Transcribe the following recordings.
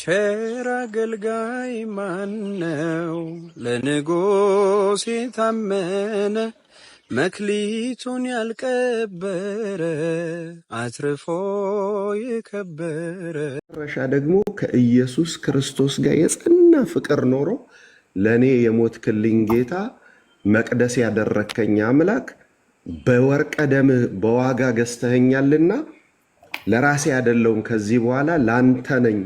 ቸር አገልጋይ ማነው? ለንጉሥ የታመነ መክሊቱን ያልቀበረ አትርፎ የከበረ። መጨረሻ ደግሞ ከኢየሱስ ክርስቶስ ጋር የጸና ፍቅር ኖሮ ለእኔ የሞትክልኝ ጌታ መቅደስ ያደረከኝ አምላክ በወርቀ ደምህ በዋጋ ገዝተኸኛልና ለራሴ አይደለሁም ከዚህ በኋላ ላንተ ነኝ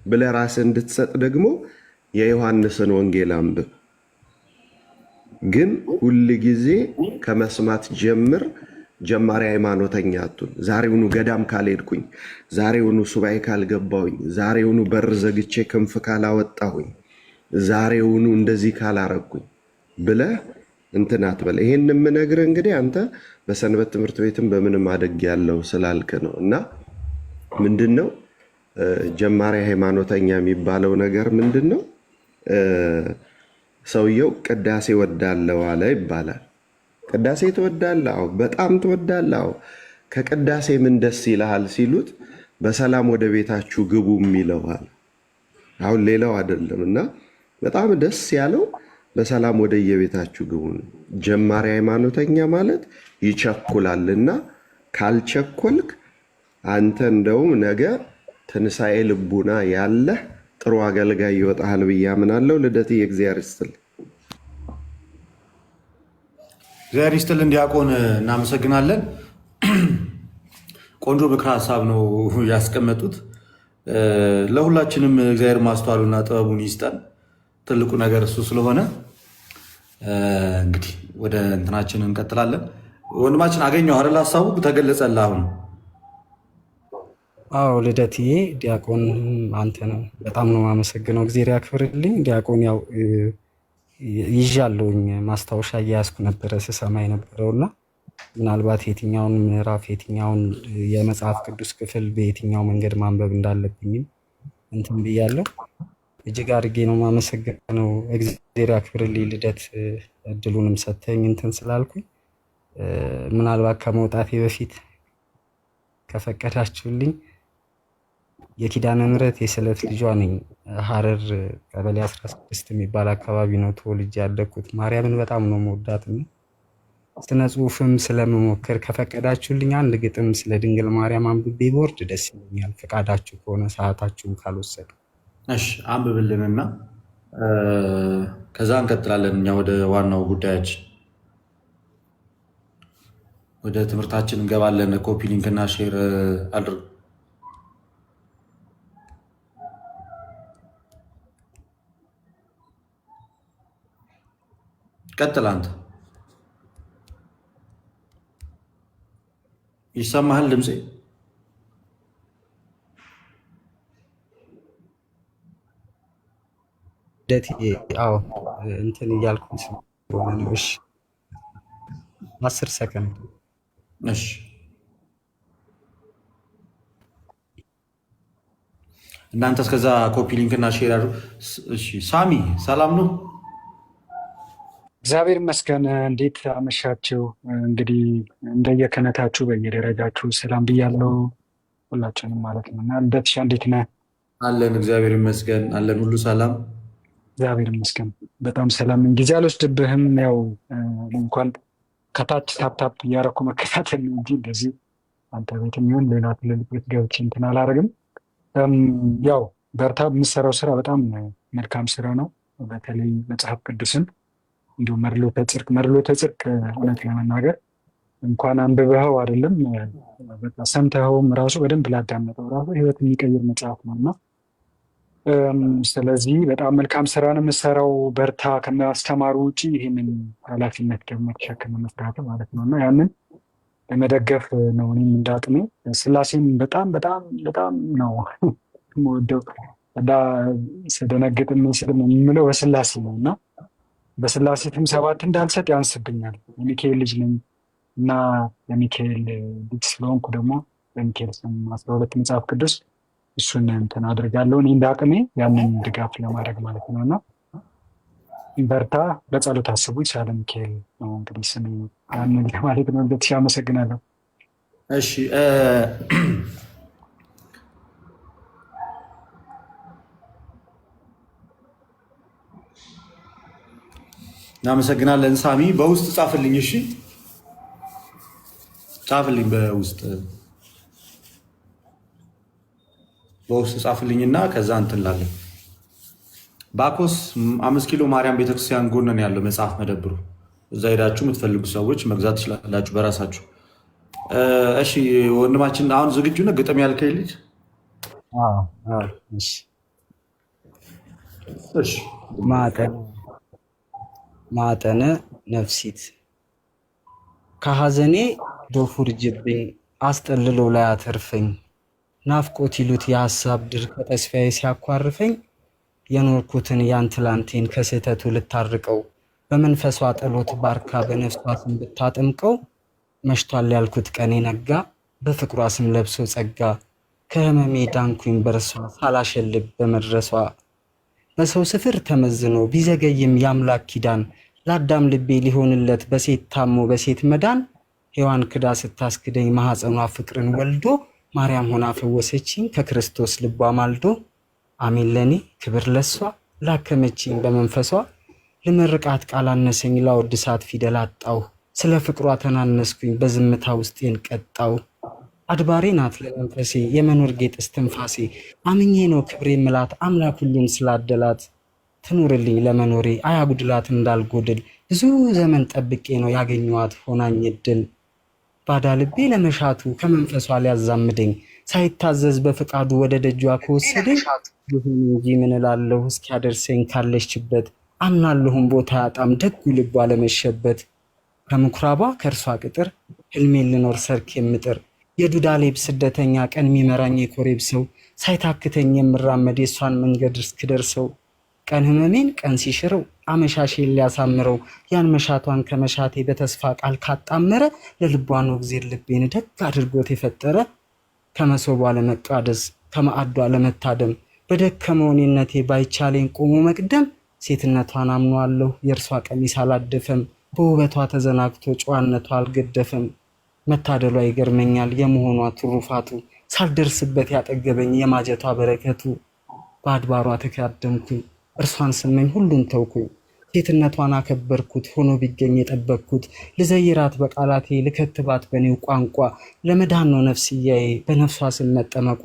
ብለህ ራስህ እንድትሰጥ ደግሞ የዮሐንስን ወንጌል አንብብ። ግን ሁል ጊዜ ከመስማት ጀምር። ጀማሪ ሃይማኖተኛ አቱን። ዛሬውኑ ገዳም ካልሄድኩኝ፣ ዛሬውኑ ሱባኤ ካልገባሁኝ፣ ዛሬውኑ በር ዘግቼ ክንፍ ካላወጣሁኝ፣ ዛሬውኑ እንደዚህ ካላረኩኝ ብለህ እንትን አትበል። ይሄን የምነግርህ እንግዲህ አንተ በሰንበት ትምህርት ቤትም በምንም አደግ ያለው ስላልክ ነው። እና ምንድነው ጀማሪ ሃይማኖተኛ የሚባለው ነገር ምንድነው? ሰውየው ቅዳሴ ወዳለው አለ ይባላል። ቅዳሴ ትወዳለህ? አዎ። በጣም ትወዳለህ? አዎ። ከቅዳሴ ምን ደስ ይልሃል ሲሉት በሰላም ወደ ቤታችሁ ግቡ የሚለዋል። አሁን ሌላው አይደለም። እና በጣም ደስ ያለው በሰላም ወደ የቤታችሁ ግቡ ነው። ጀማሪ ሃይማኖተኛ ማለት ይቸኩላልና ካልቸኮልክ አንተ እንደውም ነገ ትንሣኤ ልቡና ያለህ ጥሩ አገልጋይ ይወጣል ብዬ አምናለሁ። ልደት የእግዚአብሔር ይስጥል። እግዚአብሔር ይስጥልን ዲያቆን፣ እናመሰግናለን። ቆንጆ ምክር ሀሳብ ነው ያስቀመጡት። ለሁላችንም እግዚአብሔር ማስተዋሉና ጥበቡን ይስጠን። ትልቁ ነገር እሱ ስለሆነ እንግዲህ ወደ እንትናችን እንቀጥላለን። ወንድማችን አገኘው አይደል? ሀሳቡ ተገለጸልህ አሁን? አዎ ልደትዬ፣ ዲያቆን አንተ ነው። በጣም ነው የማመሰግነው። እግዚአብሔር ያክብርልኝ። ዲያቆን ያው ይዣለሁኝ ማስታወሻ እያያዝኩ ነበረ ስሰማ የነበረውና ምናልባት የትኛውን ምዕራፍ የትኛውን የመጽሐፍ ቅዱስ ክፍል በየትኛው መንገድ ማንበብ እንዳለብኝም እንትን ብያለሁ። እጅግ አድርጌ ነው የማመሰግነው። እግዚአብሔር ያክብርልኝ ልደት፣ እድሉንም ሰተኝ እንትን ስላልኩኝ ምናልባት ከመውጣቴ በፊት ከፈቀዳችሁልኝ የኪዳነ ምሕረት የስለት ልጇ ነኝ። ሀረር ቀበሌ 16 የሚባል አካባቢ ነው ተወልጄ ያደግኩት። ማርያምን በጣም ነው መወዳት። ስነ ጽሁፍም ስለመሞከር ከፈቀዳችሁልኝ አንድ ግጥም ስለ ድንግል ማርያም አንብቤ ቦርድ ደስ ይለኛል፣ ፈቃዳችሁ ከሆነ ሰዓታችሁን ካልወሰዱ። እሺ አንብብልንና ከዛ እንቀጥላለን። እኛ ወደ ዋናው ጉዳያችን ወደ ትምህርታችን እንገባለን። ኮፒ ሊንክ እና ሼር አድርጉ። ቀጥል አንተ። ይሰማሃል ድምፄ? አዎ እንትን እያልኩኝ ስለሆነ ነው። እሺ 10 ሰከንድ። እሺ እናንተ እስከዛ ኮፒ ሊንክ እና ሼር አድርጉ። እሺ ሳሚ ሰላም ነው? እግዚአብሔር ይመስገን። እንዴት አመሻችሁ? እንግዲህ እንደየክህነታችሁ በየደረጃችሁ ሰላም ብያለሁ ሁላችንም ማለት ነው። እና ልደትሻ እንዴት ነህ? አለን እግዚአብሔር ይመስገን አለን፣ ሁሉ ሰላም እግዚአብሔር ይመስገን። በጣም ሰላም። ጊዜ አልወስድብህም። ያው እንኳን ከታች ታፕታፕ እያደረኩ መከታተል ነው እንጂ እንደዚህ አንተ ቤት የሚሆን ሌላ ትልልቅ ቤት ገብቼ እንትን አላደርግም። ያው በርታ። የምሰራው ስራ በጣም መልካም ስራ ነው። በተለይ መጽሐፍ ቅዱስን እንዲሁም መርሎተ ጽድቅ እውነት ለመናገር እንኳን አንብበኸው አይደለም በቃ ሰምተኸውም ራሱ በደንብ ላዳመጠው ራሱ ህይወት የሚቀይር መጽሐፍ ነው እና ስለዚህ በጣም መልካም ስራ ነው የምሰራው። በርታ። ከማስተማሩ ውጭ ይህንን ኃላፊነት ደግሞ ተሸክመ መስራት ማለት ነው እና ያንን ለመደገፍ ነው እኔም እንዳቅሜ። ስላሴም በጣም በጣም በጣም ነው የምወደው እና ስደነግጥ የምለው በስላሴ ነው እና በስላሴ ስም 7 እንዳልሰጥ ያንስብኛል። የሚካኤል ልጅ ነኝ እና የሚካኤል ልጅ ስለሆንኩ ደግሞ በሚካኤል ስም 12 መጽሐፍ ቅዱስ እሱን እንትን አድርጋለሁ እኔ እንዳቅሜ ያንን ድጋፍ ለማድረግ ማለት ነው እና በርታ። በጸሎት አስቡ። ይቻለ ሚካኤል ነው እንግዲህ ስም ያንን ማለት ነው። እንደት አመሰግናለሁ። እሺ እናመሰግናለን ሳሚ። በውስጥ ጻፍልኝ። እሺ ጻፍልኝ በውስጥ ጻፍልኝና ከዛ እንትን ላለን ባኮስ 5 ኪሎ ማርያም ቤተክርስቲያን ጎን ያለው መጽሐፍ መደብሩ እዛ ሄዳችሁ የምትፈልጉ ሰዎች መግዛት ትችላላችሁ በራሳችሁ። እሺ ወንድማችን አሁን ዝግጁ ነህ? ግጥም ያልከኝ ልጅ እሺ ማጠነ ነፍሲት ከሐዘኔ ዶፍ ውርጅብኝ አስጠልሎ ላይ አተርፈኝ ናፍቆት ይሉት የሐሳብ ድር ከተስፋዬ ሲያኳርፈኝ የኖርኩትን ያን ትላንቴን ከስህተቱ ልታርቀው በመንፈሷ ጠሎት ባርካ በነፍሷ ስም ብታጠምቀው መሽቷል ያልኩት ቀኔ ነጋ በፍቅሯ ስም ለብሶ ጸጋ ከህመሜ ዳንኩኝ በርሷ ሳላሸልብ በመድረሷ በሰው ስፍር ተመዝኖ ቢዘገይም የአምላክ ኪዳን ለአዳም ልቤ ሊሆንለት በሴት ታሞ በሴት መዳን ሔዋን ክዳ ስታስክደኝ ማኅፀኗ ፍቅርን ወልዶ ማርያም ሆና ፈወሰችኝ ከክርስቶስ ልቧ ማልዶ አሜን ለኔ ክብር ለሷ ላከመችኝ በመንፈሷ ልመርቃት ቃል አነሰኝ ላወድሳት ፊደል አጣው ስለ ፍቅሯ ተናነስኩኝ በዝምታ ውስጤን ቀጣው አድባሬ ናት ለመንፈሴ የመኖር ጌጥ እስትንፋሴ አምኜ ነው ክብሬ ምላት አምላክ ሁሉን ስላደላት ትኑርልኝ ለመኖሬ አያጉድላት እንዳልጎድል ብዙ ዘመን ጠብቄ ነው ያገኘኋት ሆናኝ እድል ባዳ ልቤ ለመሻቱ ከመንፈሷ ሊያዛምደኝ ሳይታዘዝ በፍቃዱ ወደ ደጇ ከወሰደኝ ይሁን እንጂ ምን እላለሁ እስኪያደርሰኝ ካለችበት አምናለሁም ቦታ ያጣም ደጉ ልቧ ለመሸበት ከምኩራቧ ከእርሷ ቅጥር ህልሜን ልኖር ሰርክ የምጥር የዱዳ ሌብ ስደተኛ ቀን የሚመራኝ የኮሬብ ሰው ሳይታክተኝ የምራመድ የእሷን መንገድ እስክደርሰው ቀን ህመሜን ቀን ሲሽረው አመሻሼን ሊያሳምረው ያን መሻቷን ከመሻቴ በተስፋ ቃል ካጣመረ ለልቧ ነው እግዜር ልቤን ደግ አድርጎት የፈጠረ ከመሶቧ ለመቃደስ ከማዕዷ ለመታደም በደከመው እኔነቴ ባይቻሌን ቆሞ መቅደም ሴትነቷን አምኗለሁ የእርሷ ቀሚስ አላደፈም በውበቷ ተዘናግቶ ጨዋነቷ አልገደፈም መታደሏ ይገርመኛል የመሆኗ ትሩፋቱ ሳልደርስበት ያጠገበኝ የማጀቷ በረከቱ በአድባሯ ተካደምኩኝ እርሷን ስመኝ ሁሉን ተውኩኝ ሴትነቷን አከበርኩት ሆኖ ቢገኝ የጠበቅኩት ልዘይራት በቃላቴ ልከትባት በኔው ቋንቋ ለመዳን ነው ነፍስያዬ በነፍሷ ስም መጠመቋ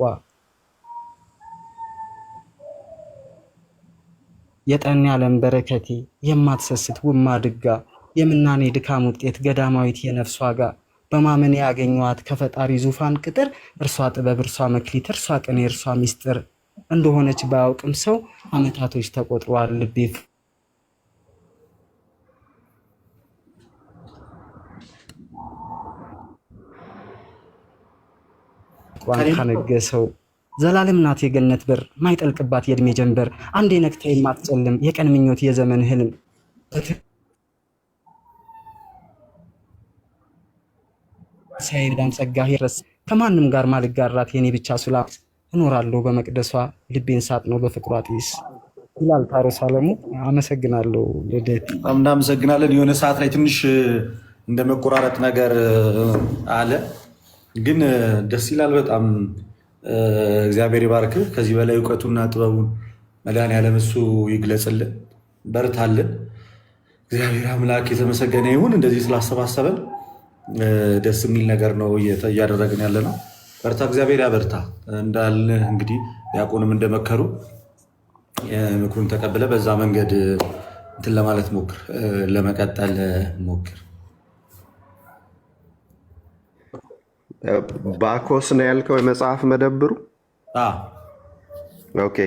የጠን ያለም በረከቴ የማትሰስት ውማ ድጋ የምናኔ ድካም ውጤት ገዳማዊት የነፍሷ ጋር በማመን ያገኘዋት ከፈጣሪ ዙፋን ቅጥር እርሷ ጥበብ እርሷ መክሊት እርሷ ቅኔ እርሷ ሚስጥር እንደሆነች ባያውቅም ሰው አመታቶች ተቆጥሯል ልቤ ካነገሰው ዘላለም ናት የገነት በር ማይጠልቅባት የእድሜ ጀንበር አንዴ ነክታ የማትጨልም የቀን ምኞት የዘመን ህልም ሳይዳም ጸጋ ይረስ ከማንም ጋር ማልጋራት የኔ ብቻ ሱላት እኖራለሁ በመቅደሷ ልቤን ሳጥ ነው በፍቅሯ ጢስ ይላል ታሮስ አለሙ። አመሰግናለሁ ልደት። እናመሰግናለን። የሆነ ሰዓት ላይ ትንሽ እንደመቆራረጥ ነገር አለ፣ ግን ደስ ይላል በጣም። እግዚአብሔር ይባርክ። ከዚህ በላይ እውቀቱና ጥበቡን መድኃኔዓለም እሱ ይግለጽልን፣ በርታልን። እግዚአብሔር አምላክ የተመሰገነ ይሁን። እንደዚህ ስላሰባሰበን ደስ የሚል ነገር ነው እያደረግን ያለ ነው። በርታ፣ እግዚአብሔር ያበርታ እንዳለ እንግዲህ ዲያቆንም እንደመከሩ ምክሩን ተቀብለ በዛ መንገድ እንትን ለማለት ሞክር፣ ለመቀጠል ሞክር። ባኮስ ነው ያልከው የመጽሐፍ መደብሩ? ኦኬ።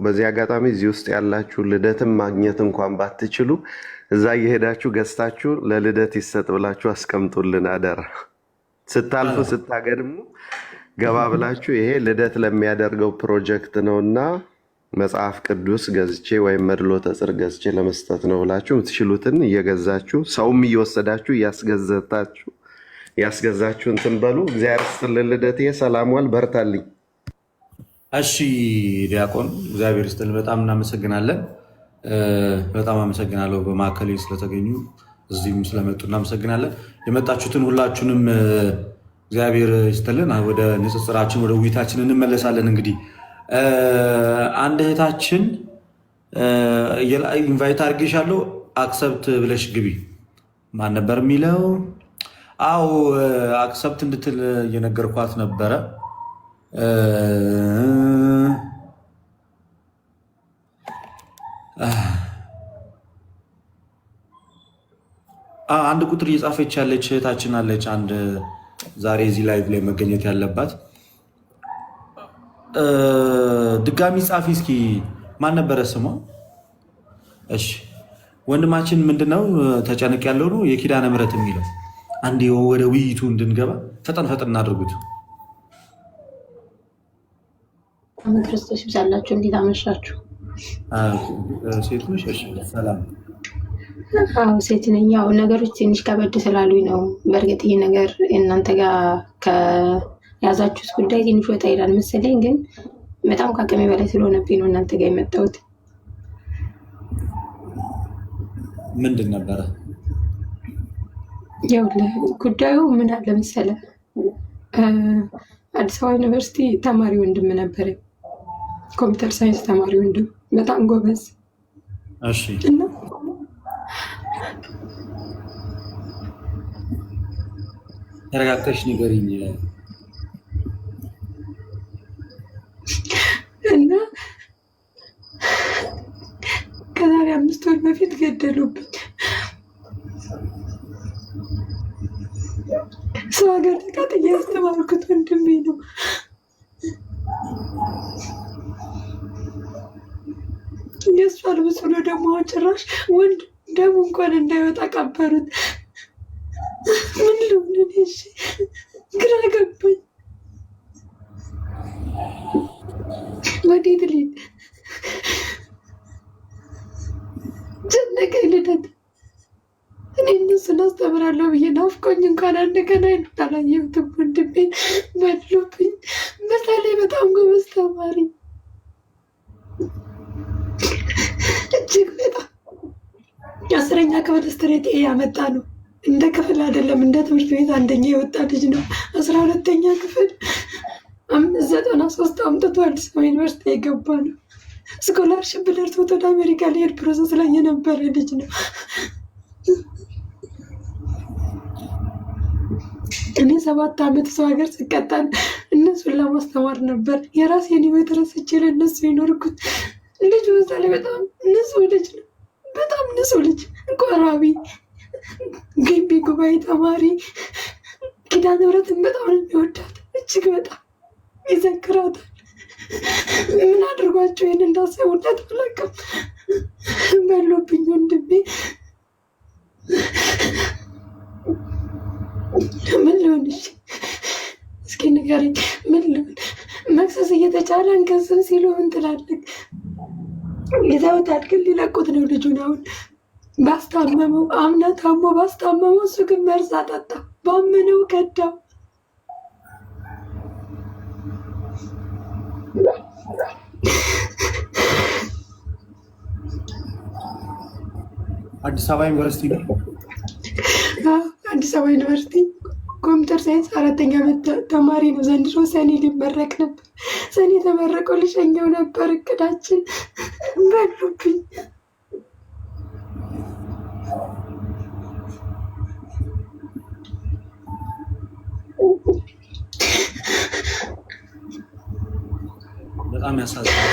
በዚህ አጋጣሚ እዚህ ውስጥ ያላችሁ ልደትም ማግኘት እንኳን ባትችሉ እዛ እየሄዳችሁ ገዝታችሁ ለልደት ይሰጥ ብላችሁ አስቀምጡልን አደራ። ስታልፉ ስታገድሙ ገባ ብላችሁ ይሄ ልደት ለሚያደርገው ፕሮጀክት ነውና መጽሐፍ ቅዱስ ገዝቼ ወይም መድሎተ ጽድቅ ገዝቼ ለመስጠት ነው ብላችሁ የምትችሉትን እየገዛችሁ ሰውም እየወሰዳችሁ ያስገዛችሁ እንትን በሉ። እግዚአብሔር ይስጥልን ልደትዬ። ሰላም ዋል፣ በርታልኝ። እሺ ዲያቆን፣ እግዚአብሔር ይስጥልን። በጣም እናመሰግናለን። በጣም አመሰግናለሁ። በማዕከሌ ስለተገኙ እዚህም ስለመጡ እናመሰግናለን። የመጣችሁትን ሁላችሁንም እግዚአብሔር ይስጥልን። ወደ ንጽጽራችን ወደ ውይይታችን እንመለሳለን። እንግዲህ አንድ እህታችን ኢንቫይት አድርጌሻለሁ። አክሰፕት ብለሽ ግቢ። ማን ነበር የሚለው? አው አክሰፕት እንድትል እየነገርኳት ነበረ። አንድ ቁጥር እየጻፈች ያለች እህታችን አለች። አንድ ዛሬ እዚህ ላይቭ ላይ መገኘት ያለባት ድጋሚ ጻፊ እስኪ። ማን ነበረ ስሟ? እሺ ወንድማችን ምንድነው ተጨነቅ ያለው ነው የኪዳነ ምሕረት የሚለው። አንዴ ወደ ውይይቱ እንድንገባ ፈጠን ፈጠን አድርጉት። ክርስቶስ ይብዛላችሁ። እንዴት አመሻችሁ? ሴት ነሽ? እሺ ሰላም። አዎ ሴት ነኝ። ያው ነገሮች ትንሽ ከበድ ስላሉኝ ነው። በእርግጥ ይህ ነገር እናንተ ጋር ከያዛችሁት ጉዳይ ትንሽ ወጣ ይላል መሰለኝ፣ ግን በጣም ከአቅሜ በላይ ስለሆነብኝ ነው እናንተ ጋር የመጣሁት። ምንድን ነበረ? ይኸውልህ ጉዳዩ ምን አለ መሰለህ፣ አዲስ አበባ ዩኒቨርሲቲ ተማሪ ወንድም ነበረኝ፣ ኮምፒውተር ሳይንስ ተማሪ ወንድም፣ በጣም ጎበዝ። እሺ እና ተረጋግተሽ ንገሪኝ። እና ከዛሬ 5 ወር በፊት ገደሉብኝ። ሰው ሀገር ተቃጥዬ ያስተማርኩት ወንድሜ ነው። የእሱ አልብስ ብሎ ደግሞ ጭራሽ ወንድ ደሙ እንኳን እንዳይወጣ ቀበሩት። ምን ልሁን እኔ? እሺ ግራ ገባኝ። ወዴት ልሂድ? ጨነቀኝ። ልደት እኔ እነሱን አስተምራለሁ ብዬ ናፍቆኝ እንኳን አንድ ቀን አይኑን አላየሁትም። ወንድሜን በሉብኝ። በዛ ላይ በጣም ጎበዝ ተማሪ፣ እጅግ በጣም 10ኛ ክፍል ስትሬት ኤ ያመጣ ነው። እንደ ክፍል አይደለም እንደ ትምህርት ቤት አንደኛ የወጣ ልጅ ነው። 12ኛ ክፍል 593 አምጥቶ አዲስ አበባ ዩኒቨርሲቲ የገባ ነው። ስኮላርሽፕ ደርሶት ወደ አሜሪካ ሊሄድ ፕሮሰስ ላይ የነበረ ልጅ ነው። እኔ 7 ዓመት ሰው ሀገር ስቀጣን እነሱን ለማስተማር ነበር የራሴን ህይወት ረስቼ ለእነሱ የኖርኩት። ልጁ በዛ ላይ በጣም ንጹህ ልጅ ነው። በጣም ንጹህ ልጅ፣ ቆራቢ፣ ግቢ ጉባኤ ተማሪ። ኪዳነ ምሕረትን በጣም ነው የሚወዳት፣ እጅግ በጣም ይዘክራታል። ምን አድርጓቸው ይህን እንዳሰቡለት አላውቅም። በሎብኝ ወንድሜ። ምን ልሆን? እሺ እስኪ ንገረኝ፣ ምን ልሆን? መክሰስ እየተቻለ አንከስም ሲሉ ምን ትላለህ? ይዘውታል፣ ግን ሊለቁት ነው ልጁን። አሁን ባስታመመው አምና ታሞ ባስታመመው፣ እሱ ግን መርዝ አጠጣ፣ ባመነው ከዳው። አዲስ አበባ ዩኒቨርሲቲ ነው። አዲስ አበባ ዩኒቨርሲቲ ኮምፒውተር ሳይንስ 4ኛ ዓመት ተማሪ ነው። ዘንድሮ ሰኔ ሊመረቅ ነበር። ሰኔ ተመረቀው ልሸኘው ነበር እቅዳችን። በሉብኝ። በጣም ያሳዝናል።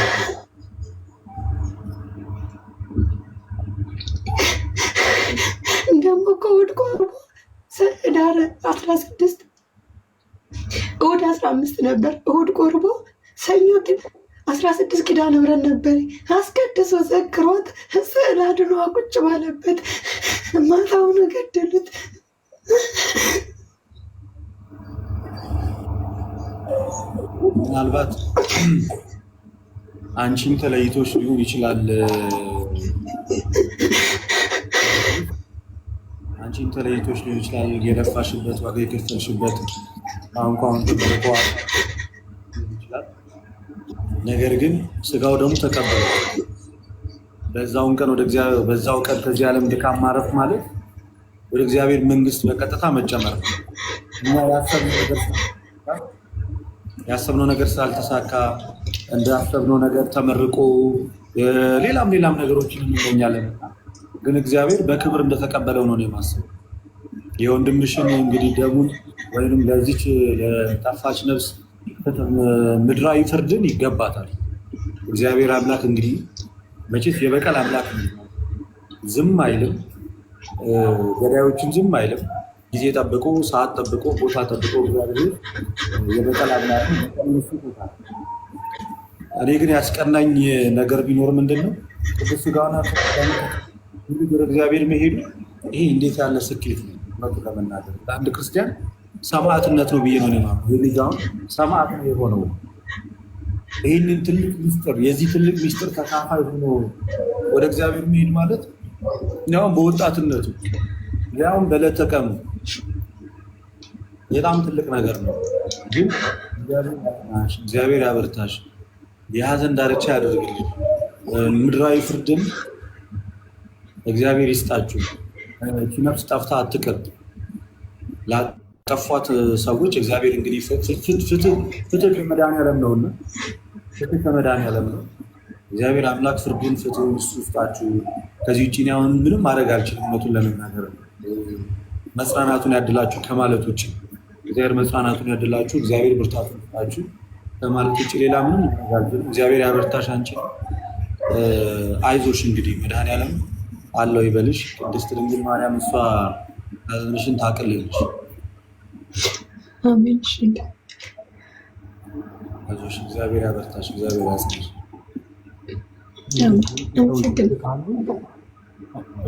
ደግሞ እኮ እሑድ ቆርቦ ህዳር 16 እሑድ 15 ነበር። እሑድ ቆርቦ ሰኞ ግን 16 ኪዳነ ምሕረት ነበር። አስቀድሶ ዘክሮት ስዕል አድኖ ቁጭ ባለበት ማታውን ገደሉት። ምናልባት አንቺም ተለይቶሽ ሊሆን ይችላል። አንቺም ተለይቶሽ ሊሆን ይችላል። የለፋሽበት ዋጋ የከፈልሽበት እንኳን ይችላል። ነገር ግን ስጋው ደግሞ ተቀበለ። በዛውን ቀን ወደ እግዚአብሔር በዛው ቀን ከዚህ ዓለም ድካም ማረፍ ማለት ወደ እግዚአብሔር መንግስት በቀጥታ መጨመር ነው። እና ያሰብነው ነገር ስላልተሳካ እንዳሰብነው ነገር ተመርቆ ሌላም ነገሮችን እንመኛለን። ግን እግዚአብሔር በክብር እንደተቀበለው ነው የማስበው። የወንድምሽን እንግዲህ ደሙን ወይንም ለዚች ለጠፋች ነፍስ ምድራዊ ፍርድን ይገባታል። እግዚአብሔር አምላክ እንግዲህ መቼስ የበቀል አምላክ ነው፣ ዝም አይልም። ገዳዮችን ዝም አይልም። ጊዜ ጠብቆ፣ ሰዓት ጠብቆ፣ ቦታ ጠብቆ እግዚአብሔር የበቀል አምላክ ነው። እኔ ግን ያስቀናኝ ነገር ቢኖር ምንድን ነው ቅዱስ ሥጋውና ወደ እግዚአብሔር መሄዱ። ይሄ እንዴት ያለ ስኬት ነው! ለመናገር ለአንድ ክርስቲያን ሰማዕትነት ነው ብዬ ነው የማምነው። የልጃውን ሰማዕት ነው የሆነው። ይህንን ትልቅ ሚስጥር የዚህ ትልቅ ሚስጥር ተካፋይ ሆኖ ወደ እግዚአብሔር መሄድ ማለት ያውም በወጣትነቱ ያውም በዕለተ ቀኑ በጣም ትልቅ ነገር ነው። ግን እግዚአብሔር ያበርታሽ፣ የሀዘን ዳርቻ ያደርግልኝ፣ ምድራዊ ፍርድን እግዚአብሔር ይስጣችሁ። ነፍስ ጠፍታ አትቅር። ላጠፏት ሰዎች እግዚአብሔር እንግዲህ ፍትህ ከመድኃኒዓለም ነውና፣ ፍትህ ከመድኃኒዓለም ነው። እግዚአብሔር አምላክ ፍርዱን ፍትህ እሱ ይስጣችሁ። ከዚህ ውጭ እኔ አሁን ምንም ማድረግ አልችልም። እውነቱን ለመናገር መጽናናቱን ያድላችሁ ከማለት ውጭ እግዚአብሔር መጽናናቱን ያድላችሁ፣ እግዚአብሔር ብርታቱን ይስጣችሁ ከማለት ውጭ ሌላ ምንም ማድረግ አልችልም። እግዚአብሔር ያበርታሽ አንቺ። አይዞሽ እንግዲህ መድኃኒዓለም አለው ይበልሽ። ቅድስት ድንግል ማርያም እሷ ሐዘንሽን ታቅልልሽ። አሜን። አይዞሽ፣ እግዚአብሔር ያበርታሽ፣ እግዚአብሔር ያጽናሽ።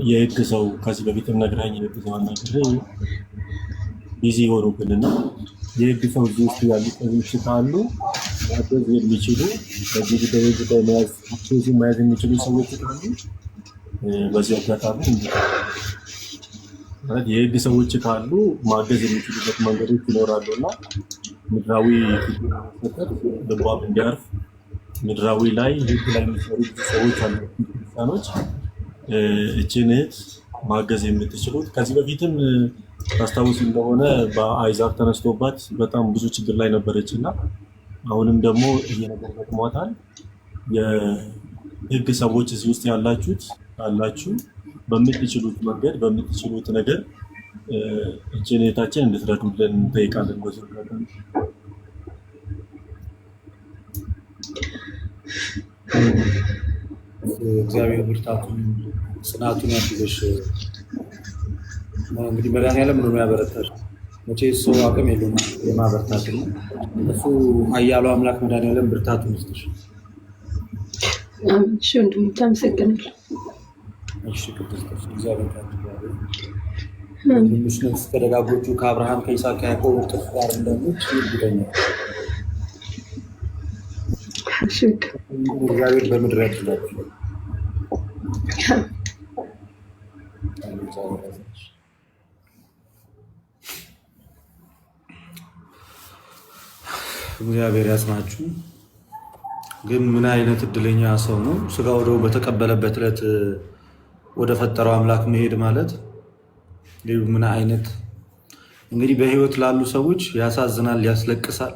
የህግ ሰው ከዚህ በፊትም ነግራኝ የህግ ሰው አናግሬ ቢዚ ሆኖብንና የህግ ሰው እዚህ ውስጥ ያሉ ሰዎች ካሉ ማገዝ የሚችሉ በዚህ ጉዳይ መያዝ የሚችሉ ሰዎች ካሉ በዚህ አጋጣሚ ማለት የህግ ሰዎች ካሉ ማገዝ የሚችሉበት መንገዶች ይኖራሉ እና ምድራዊ ፍቅር ልቧ እንዲያርፍ ምድራዊ ላይ ህግ ላይ የሚሰሩ ብዙ ሰዎች አሉ ክርስቲያኖች። እችን እህት ማገዝ የምትችሉት ከዚህ በፊትም ታስታውሱ እንደሆነ በአይዛር ተነስቶባት በጣም ብዙ ችግር ላይ ነበረች እና አሁንም ደግሞ እየነገር ገጥሟታል። የህግ ሰዎች እዚህ ውስጥ ያላችሁ በምትችሉት መንገድ በምትችሉት ነገር እችን እህታችን እንድትረዱልን እንጠይቃለን። በዚህ አጋጣሚ እግዚአብሔር ብርታቱን ጽናቱን ያድልሽ። እንግዲህ መድኃኒዓለም ነው የሚያበረታሽ። መቼ ሰው አቅም የለውም የማበርታት ነው። እሱ ኃያሉ አምላክ መድኃኒዓለም ብርታቱን ይስጥሽ። አሜን። እሺ ወንድሞቼ አመሰግናለሁ። እሺ ቅድስት እግዚአብሔር ትንሽ ነፍስ ከደጋጎቹ ከአብርሃም ከይስሐቅ ከያዕቆብ እርጥፍ ጋር እንደሞች ይርግደኛል። እግዚአብሔር በምድር ያድላችሁ። እግዚአብሔር ያጽናችሁ። ግን ምን አይነት እድለኛ ሰው ነው! ስጋ ወደሙ በተቀበለበት ዕለት ወደ ፈጠረው አምላክ መሄድ ማለት ምን አይነት እንግዲህ በህይወት ላሉ ሰዎች ያሳዝናል፣ ያስለቅሳል።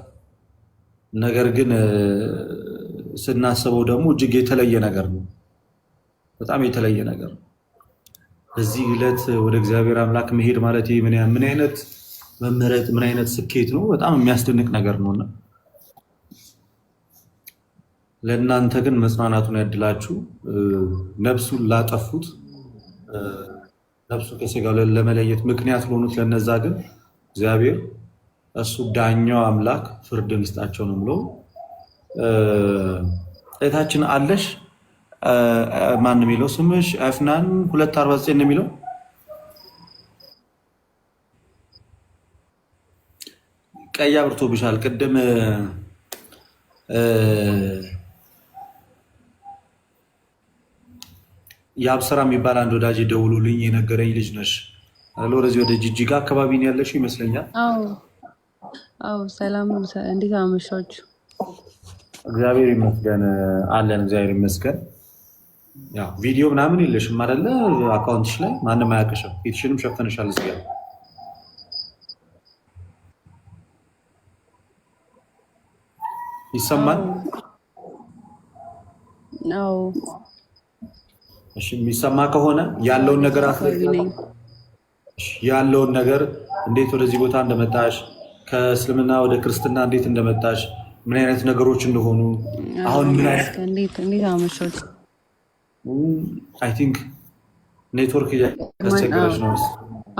ነገር ግን ስናስበው ደግሞ እጅግ የተለየ ነገር ነው። በጣም የተለየ ነገር ነው። በዚህ ዕለት ወደ እግዚአብሔር አምላክ መሄድ ማለት ምን አይነት መመረጥ፣ ምን አይነት ስኬት ነው! በጣም የሚያስደንቅ ነገር ነውና ለእናንተ ግን መጽናናቱን ያድላችሁ። ነፍሱን ላጠፉት ነፍሱ ከሥጋው ለመለየት ምክንያት ለሆኑት ለነዛ ግን እግዚአብሔር እሱ ዳኛው አምላክ ፍርድን ይስጣቸው ነው ብሎ እህታችን አለሽ ማን ነው የሚለው ስምሽ? አፍናን 249 ነው የሚለው። ቀይ አብርቶብሻል። ቅድም የአብስራ የሚባል አንድ ወዳጅ ደውሎልኝ የነገረኝ ልጅ ነሽ አለ። ወደዚህ ወደ ጅጅጋ አካባቢ ነው ያለሽው ይመስለኛል። አዎ ሰላም፣ እንዴት አመሻችሁ? እግዚአብሔር ይመስገን አለን። እግዚአብሔር ይመስገን። ያው ቪዲዮ ምናምን የለሽም አይደለ? አካውንትሽ ላይ ማንም አያውቅሽም። ፊትሽንም ሸፈንሻል። እዚህ ጋር ይሰማል? አዎ እሺ የሚሰማ ከሆነ ያለውን ነገር አካባቢ ነኝ። ያለውን ነገር እንዴት ወደዚህ ቦታ እንደመጣሽ ከእስልምና ወደ ክርስትና እንዴት እንደመጣሽ ምን አይነት ነገሮች እንደሆኑ አሁን ምን አይነት እንዴት አመሻችሁ? አይ ቲንክ ኔትወርክ ያስቸገረች ነው።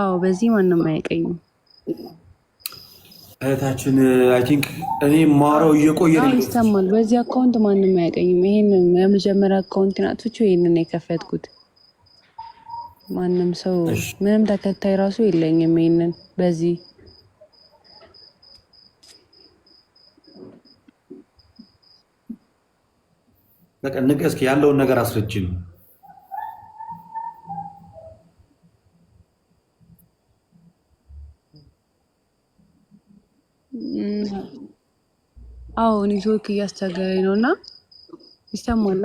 አዎ በዚህ ማንም አያውቀኝም። እህታችን አይ ቲንክ እኔ ማረው እየቆየ ነው ይሰማል። በዚህ አካውንት ማንም አያውቀኝም። ይሄን የመጀመሪያ አካውንት ናጥቼ ይሄንን የከፈትኩት ማንም ሰው ምንም ተከታይ ራሱ የለኝም። ይሄንን በዚህ በቃ እስኪ ያለውን ነገር አስረጅኝ። አዎ ኔትወርክ እያስቸገረኝ ነው እና ይሰማል?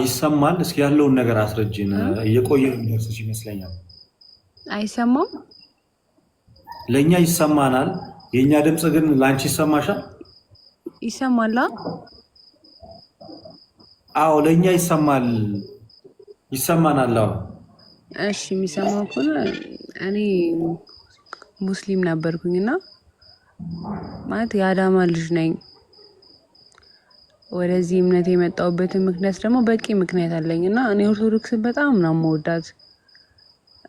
ይሰማል። እስኪ ያለውን ነገር አስረጅኝ። እየቆየ የሚደርስሽ ይመስለኛል። አይሰማም? ለእኛ ይሰማናል። የእኛ ድምፅ ግን ለአንቺ ይሰማሻል? ይሰማል? አዎ ለእኛ ይሰማል፣ ይሰማናል። አዎ እሺ የሚሰማው ከሆነ እኔ ሙስሊም ነበርኩኝና ማለት የአዳማ ልጅ ነኝ። ወደዚህ እምነት የመጣሁበትን ምክንያት ደግሞ በቂ ምክንያት አለኝ እና እኔ ኦርቶዶክስን በጣም ነው የምወዳት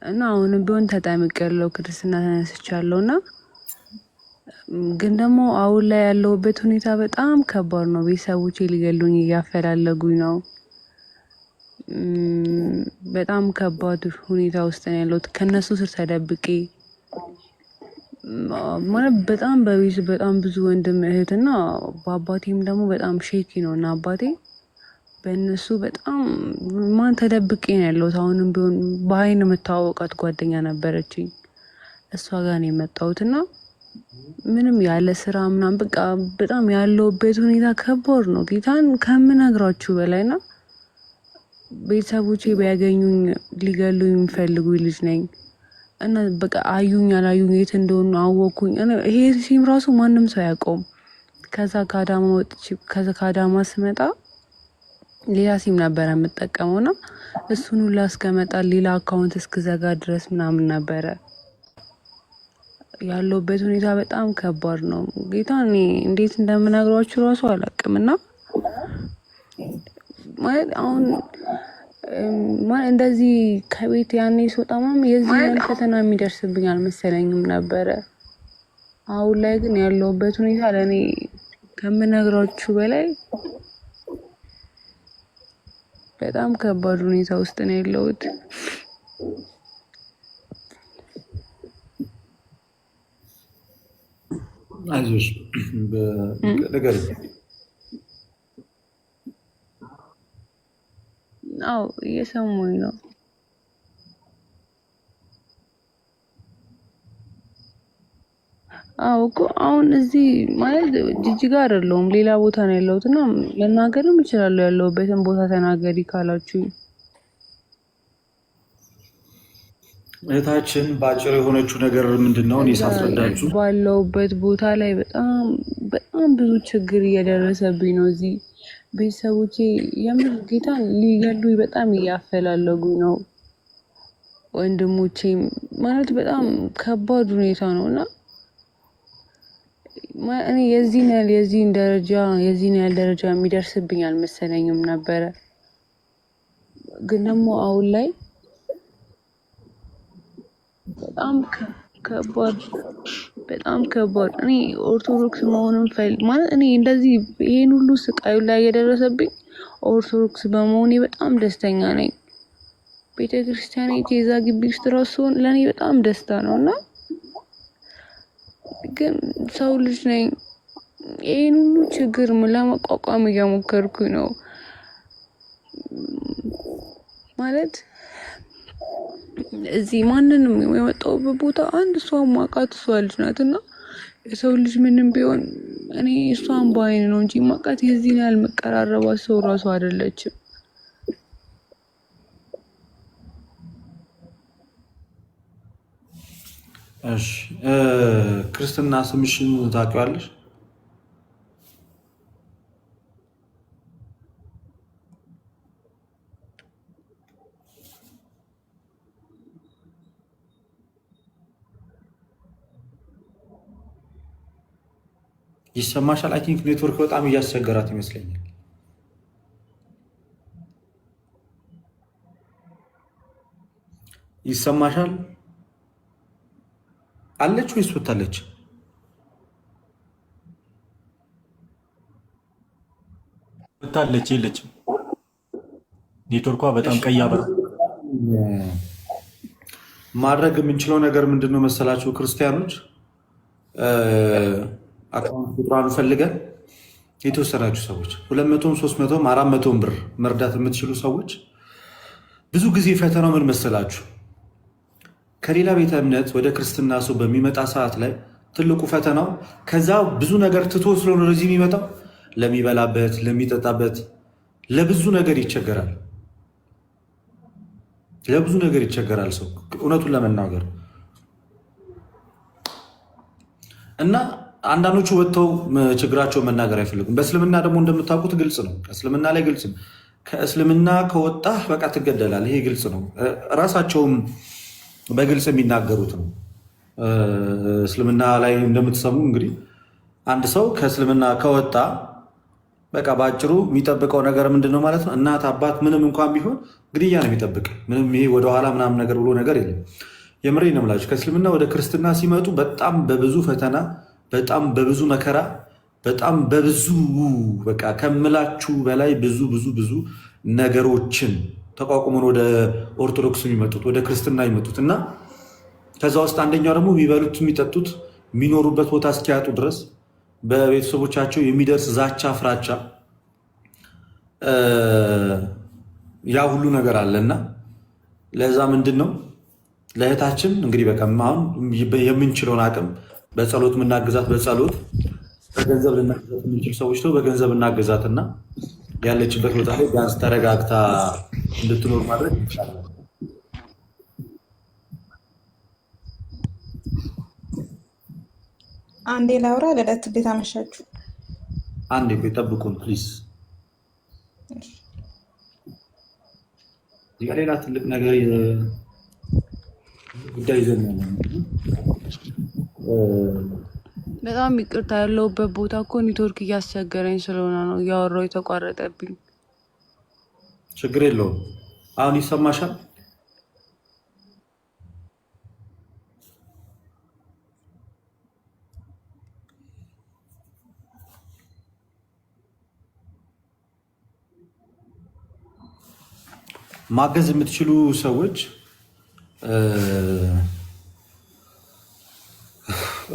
እና አሁንም ቢሆን ተጠምቄያለሁ፣ ክርስትና ተነስቻለሁ እና ግን ደግሞ አሁን ላይ ያለሁበት ሁኔታ በጣም ከባድ ነው። ቤተሰቦቼ ሊገሉኝ እያፈላለጉኝ ነው። በጣም ከባድ ሁኔታ ውስጥ ነው ያለሁት። ከነሱ ስር ተደብቄ ማለት በጣም በቤት በጣም ብዙ ወንድም እህትና በአባቴም ደግሞ በጣም ሼኪ ነው እና አባቴ በእነሱ በጣም ማን ተደብቄ ነው ያለሁት። አሁንም ቢሆን በአይን የምታወቃት ጓደኛ ነበረችኝ። እሷ ጋር ነው የመጣሁትና ምንም ያለ ስራ ምናምን በቃ በጣም ያለሁበት ሁኔታ ከባድ ነው። ጌታን ከምነግራችሁ በላይና ቤተሰቦቼ ቢያገኙኝ ሊገሉኝ የሚፈልጉ ልጅ ነኝ እና በቃ አዩኝ አላዩኝ የት እንደሆኑ አወኩኝ። ይሄ ሲም ራሱ ማንም ሰው አያውቀውም። ከዛ ከአዳማ ስመጣ ሌላ ሲም ነበረ የምጠቀመውና እሱን ሁላ እስከመጣ ሌላ አካውንት እስክዘጋ ድረስ ምናምን ነበረ ያለሁበት ሁኔታ በጣም ከባድ ነው። ጌታ እኔ እንዴት እንደምነግራችሁ ራሱ አላውቅም እና ማለት አሁን እንደዚህ ከቤት ያኔ ስወጣማም የዚህ ፈተና የሚደርስብኝ አልመሰለኝም ነበረ። አሁን ላይ ግን ያለሁበት ሁኔታ ለእኔ ከምነግራችሁ በላይ በጣም ከባድ ሁኔታ ውስጥ ነው ያለሁት። አይዞሽ ነገር አዎ እየሰሙኝ ነው። አዎ እኮ አሁን እዚህ ማለት ጅጅጋ አይደለሁም ሌላ ቦታ ነው ያለሁት እና መናገርም እችላለሁ ያለሁበትን ቦታ ተናገሪ ካላችሁ። እህታችን በአጭር የሆነችው ነገር ምንድነው? እኔ ሳስረዳችሁ ባለሁበት ቦታ ላይ በጣም ብዙ ችግር እየደረሰብኝ ነው። እዚህ ቤተሰቦቼ የምር ጌታን ሊገሉኝ በጣም እያፈላለጉ ነው። ወንድሞቼም ማለት በጣም ከባድ ሁኔታ ነው እና እኔ የዚህን ያህል ደረጃ የሚደርስብኝ አልመሰለኝም ነበረ። ግን ደግሞ አሁን ላይ በጣም ከባድ እኔ ኦርቶዶክስ መሆኑን ማለት እኔ እንደዚህ ይሄን ሁሉ ስቃዩ ላይ የደረሰብኝ ኦርቶዶክስ በመሆኔ በጣም ደስተኛ ነኝ። ቤተክርስቲያን የዛ ግቢ ውስጥ ራሱ ለእኔ በጣም ደስታ ነው እና ግን ሰው ልጅ ነኝ። ይሄን ሁሉ ችግር ለመቋቋም እየሞከርኩኝ ነው ማለት እዚህ ማንንም የመጣሁበት ቦታ አንድ ሰው ማቃት እሷ ልጅ ናትና የሰው ልጅ ምንም ቢሆን እኔ እሷን በአይን ነው እንጂ ማቃት የዚህን ያህል መቀራረባት ሰው ራሱ አይደለችም። እሺ ክርስትና ስምሽን ታውቂዋለሽ? ይሰማሻል? አይ ቲንክ ኔትወርክ በጣም እያስቸገራት ይመስለኛል። ይሰማሻል? አለች ወይስ ወታለች? ወታለች የለችም። ኔትወርኳ በጣም ቀይ አበራ። ማድረግ የምንችለው ነገር ምንድን ነው መሰላችሁ ክርስቲያኖች? አካውንት ቁጥሯን ፈልገን የተወሰናችሁ ሰዎች 200፣ 300፣ 400 ብር መርዳት የምትችሉ ሰዎች ብዙ ጊዜ ፈተናው ምን መሰላችሁ? ከሌላ ቤተ እምነት ወደ ክርስትና ሰው በሚመጣ ሰዓት ላይ ትልቁ ፈተናው ከዛ ብዙ ነገር ትቶ ስለሆነ ወደዚህ የሚመጣው ለሚበላበት፣ ለሚጠጣበት፣ ለብዙ ነገር ይቸገራል። ለብዙ ነገር ይቸገራል ሰው እውነቱን ለመናገር እና አንዳንዶቹ ወጥተው ችግራቸውን መናገር አይፈልጉም። በእስልምና ደግሞ እንደምታውቁት ግልጽ ነው። ከእስልምና ላይ ግልጽ ነው። ከእስልምና ከወጣህ በቃ ትገደላል። ይሄ ግልጽ ነው። ራሳቸውም በግልጽ የሚናገሩት ነው። እስልምና ላይ እንደምትሰሙ እንግዲህ አንድ ሰው ከእስልምና ከወጣ በቃ በአጭሩ የሚጠብቀው ነገር ምንድን ነው ማለት ነው? እናት አባት ምንም እንኳን ቢሆን ግድያ ነው የሚጠብቅ። ምንም ይሄ ወደኋላ ምናምን ነገር ብሎ ነገር የለም። የምሬ ነው የምላችሁ። ከእስልምና ወደ ክርስትና ሲመጡ በጣም በብዙ ፈተና፣ በጣም በብዙ መከራ፣ በጣም በብዙ በቃ ከምላችሁ በላይ ብዙ ብዙ ብዙ ነገሮችን ተቋቁመን ወደ ኦርቶዶክስ የሚመጡት ወደ ክርስትና የሚመጡት እና ከዛ ውስጥ አንደኛው ደግሞ የሚበሉት የሚጠጡት የሚኖሩበት ቦታ እስኪያጡ ድረስ በቤተሰቦቻቸው የሚደርስ ዛቻ፣ ፍራቻ ያ ሁሉ ነገር አለና ለዛ ምንድን ነው ለእህታችን እንግዲህ በቃ አሁን የምንችለውን አቅም በጸሎት የምናግዛት በጸሎት በገንዘብ ልናግዛት የምንችል ሰዎች ነው በገንዘብ እናግዛትና ያለችበት ቦታ ላይ ቢያንስ ተረጋግታ እንድትኖር ማድረግ ይቻላል። አንዴ ላውራ። ልደት እንዴት አመሻችሁ? አንዴ ቆይ ጠብቁን ፕሊዝ። ሌላ ትልቅ ነገር ጉዳይ ይዘን በጣም ይቅርታ ያለሁበት ቦታ እኮ ኔትወርክ እያስቸገረኝ ስለሆነ ነው እያወራሁ የተቋረጠብኝ። ችግር የለውም። አሁን ይሰማሻል? ማገዝ የምትችሉ ሰዎች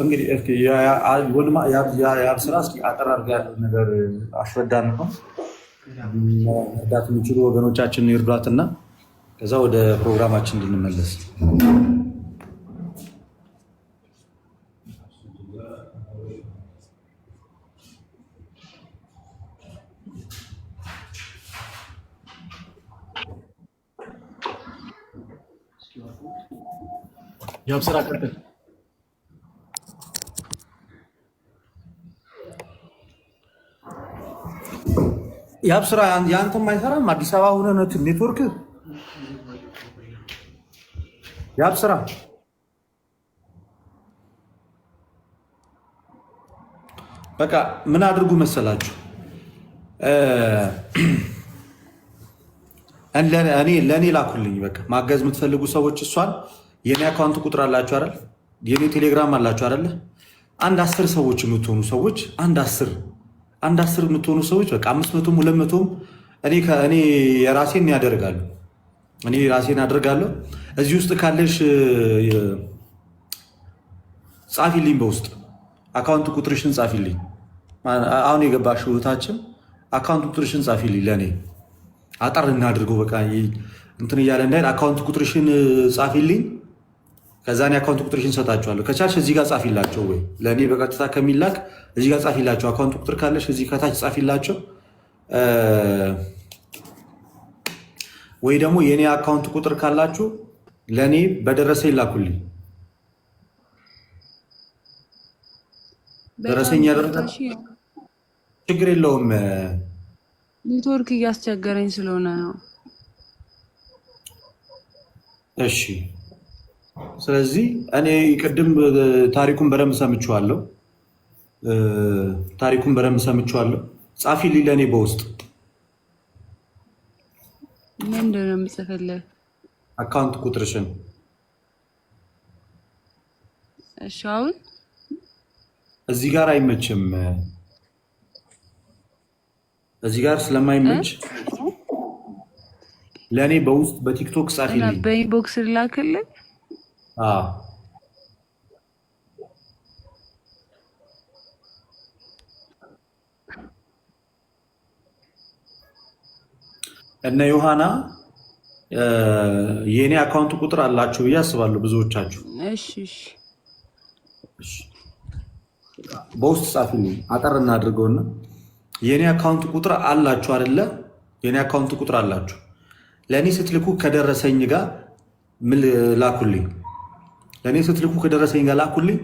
እንግዲህ የአብ ስራ እስኪ አጠር አድርጋ ያለው ነገር አስረዳን ነው። እርዳት የሚችሉ ወገኖቻችን ይርዷትና ከዛ ወደ ፕሮግራማችን እንድንመለስ። የአብ ስራ ቀጥል። የአብ ስራ የአንተም አይሰራም። አዲስ አበባ ሆነ ኔትወርክ የአብ ስራ በቃ ምን አድርጉ መሰላችሁ? ለእኔ ላኩልኝ። በቃ ማገዝ የምትፈልጉ ሰዎች እሷን የኔ አካውንት ቁጥር አላችሁ አይደል? የኔ ቴሌግራም አላችሁ አይደል? አንድ 10 ሰዎች የምትሆኑ ሰዎች አንድ አስር የምትሆኑ ሰዎች በቃ 500ም 200ም እኔ የራሴን ያደርጋለሁ። እኔ ራሴን አደርጋለሁ። እዚህ ውስጥ ካለሽ ጻፊልኝ፣ በውስጥ አካውንት ቁጥርሽን ጻፊልኝ። አሁን የገባሽው እህታችን አካውንት ቁጥርሽን ጻፊልኝ። ለእኔ አጠር እናድርገው በቃ እንትን እያለ እንዳይል አካውንት ቁጥርሽን ጻፊልኝ። ከዛ እኔ አካውንት ቁጥርሽን ሰጣችኋለሁ። ከቻልሽ እዚህ ጋር ጻፊላቸው፣ ወይ ለእኔ በቀጥታ ከሚላክ እዚህ ጋር ጻፊላቸው። አካውንት ቁጥር ካለሽ እዚህ ከታች ጻፊላቸው፣ ወይ ደግሞ የእኔ አካውንት ቁጥር ካላችሁ ለእኔ በደረሰ ይላኩልኝ። ደረሰኝ ያደረጋል ችግር የለውም። ኔትወርክ እያስቸገረኝ ስለሆነ ነው። እሺ፣ ስለዚህ እኔ ቅድም ታሪኩን በደንብ ሰምቼዋለሁ። ታሪኩን በደንብ ሰምቼዋለሁ። ጻፊልኝ ለእኔ በውስጥ ምንድን ነው የምጽፍልህ? አካውንት ቁጥርሽን። እሺ አሁን እዚህ ጋር አይመችም። እዚህ ጋር ስለማይመች ለእኔ በውስጥ በቲክቶክ እና ጻፊልኝ። በኢንቦክስ ልላክልህ? አዎ እነ ዮሐና የእኔ አካውንት ቁጥር አላችሁ ብዬ አስባለሁ ብዙዎቻችሁ። እሺ እሺ በውስጥ ጻፊልኝ አጠር እናድርገውና የእኔ አካውንት ቁጥር አላችሁ አይደለ? የእኔ አካውንት ቁጥር አላችሁ። ለእኔ ስትልኩ ከደረሰኝ ጋር ምን ላኩልኝ? ለእኔ ስትልኩ ከደረሰኝ ጋር ላኩልኝ።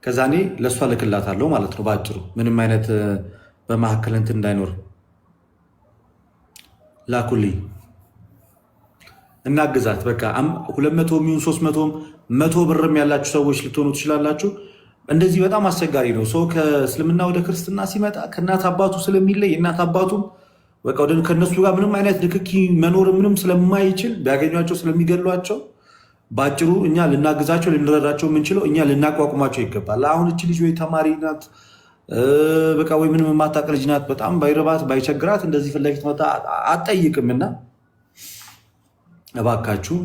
ከዛ እኔ ለእሷ ልክላታለሁ ማለት ነው። በአጭሩ ምንም አይነት በመካከል እንትን እንዳይኖር ላኩልኝ። እናግዛት። በቃ 200 ሚሆን 300 100 ብርም ያላችሁ ሰዎች ልትሆኑ ትችላላችሁ። እንደዚህ በጣም አስቸጋሪ ነው። ሰው ከእስልምና ወደ ክርስትና ሲመጣ ከእናት አባቱ ስለሚለይ እናት አባቱም በቃ ወደ ከነሱ ጋር ምንም አይነት ንክኪ መኖር ምንም ስለማይችል ቢያገኟቸው ስለሚገሏቸው፣ በአጭሩ እኛ ልናግዛቸው ልንረዳቸው የምንችለው እኛ ልናቋቁማቸው ይገባል። አሁን እቺ ልጅ ወይ ተማሪ ናት በቃ ወይ ምንም የማታውቅ ልጅ ናት። በጣም ባይረባት ባይቸግራት እንደዚህ ፊት ለፊት መጣ አትጠይቅምና እባካችሁ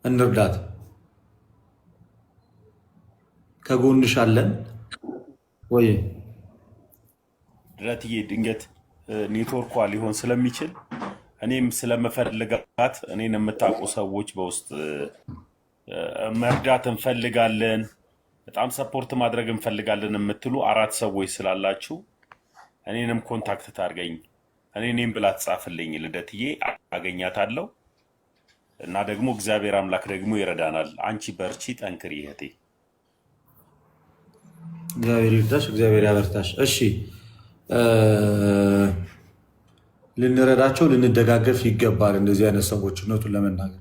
እንርዳት። ከጎንሽ አለን ወይ ድረትዬ። ድንገት ኔትወርኳ ሊሆን ስለሚችል እኔም ስለምፈልጋት እኔን የምታውቁ ሰዎች በውስጥ መርዳት እንፈልጋለን፣ በጣም ሰፖርት ማድረግ እንፈልጋለን የምትሉ 4 ሰዎች ስላላችሁ እኔንም ኮንታክት ታርገኝ። እኔም ብላ ትጻፍልኝ ልደትዬ፣ አገኛታለሁ እና ደግሞ እግዚአብሔር አምላክ ደግሞ ይረዳናል። አንቺ በርቺ፣ ጠንክሪ እህቴ። እግዚአብሔር ይርዳሽ፣ እግዚአብሔር ያበርታሽ። እሺ ልንረዳቸው ልንደጋገፍ ይገባል። እንደዚህ አይነት ሰዎች እውነቱን ለመናገር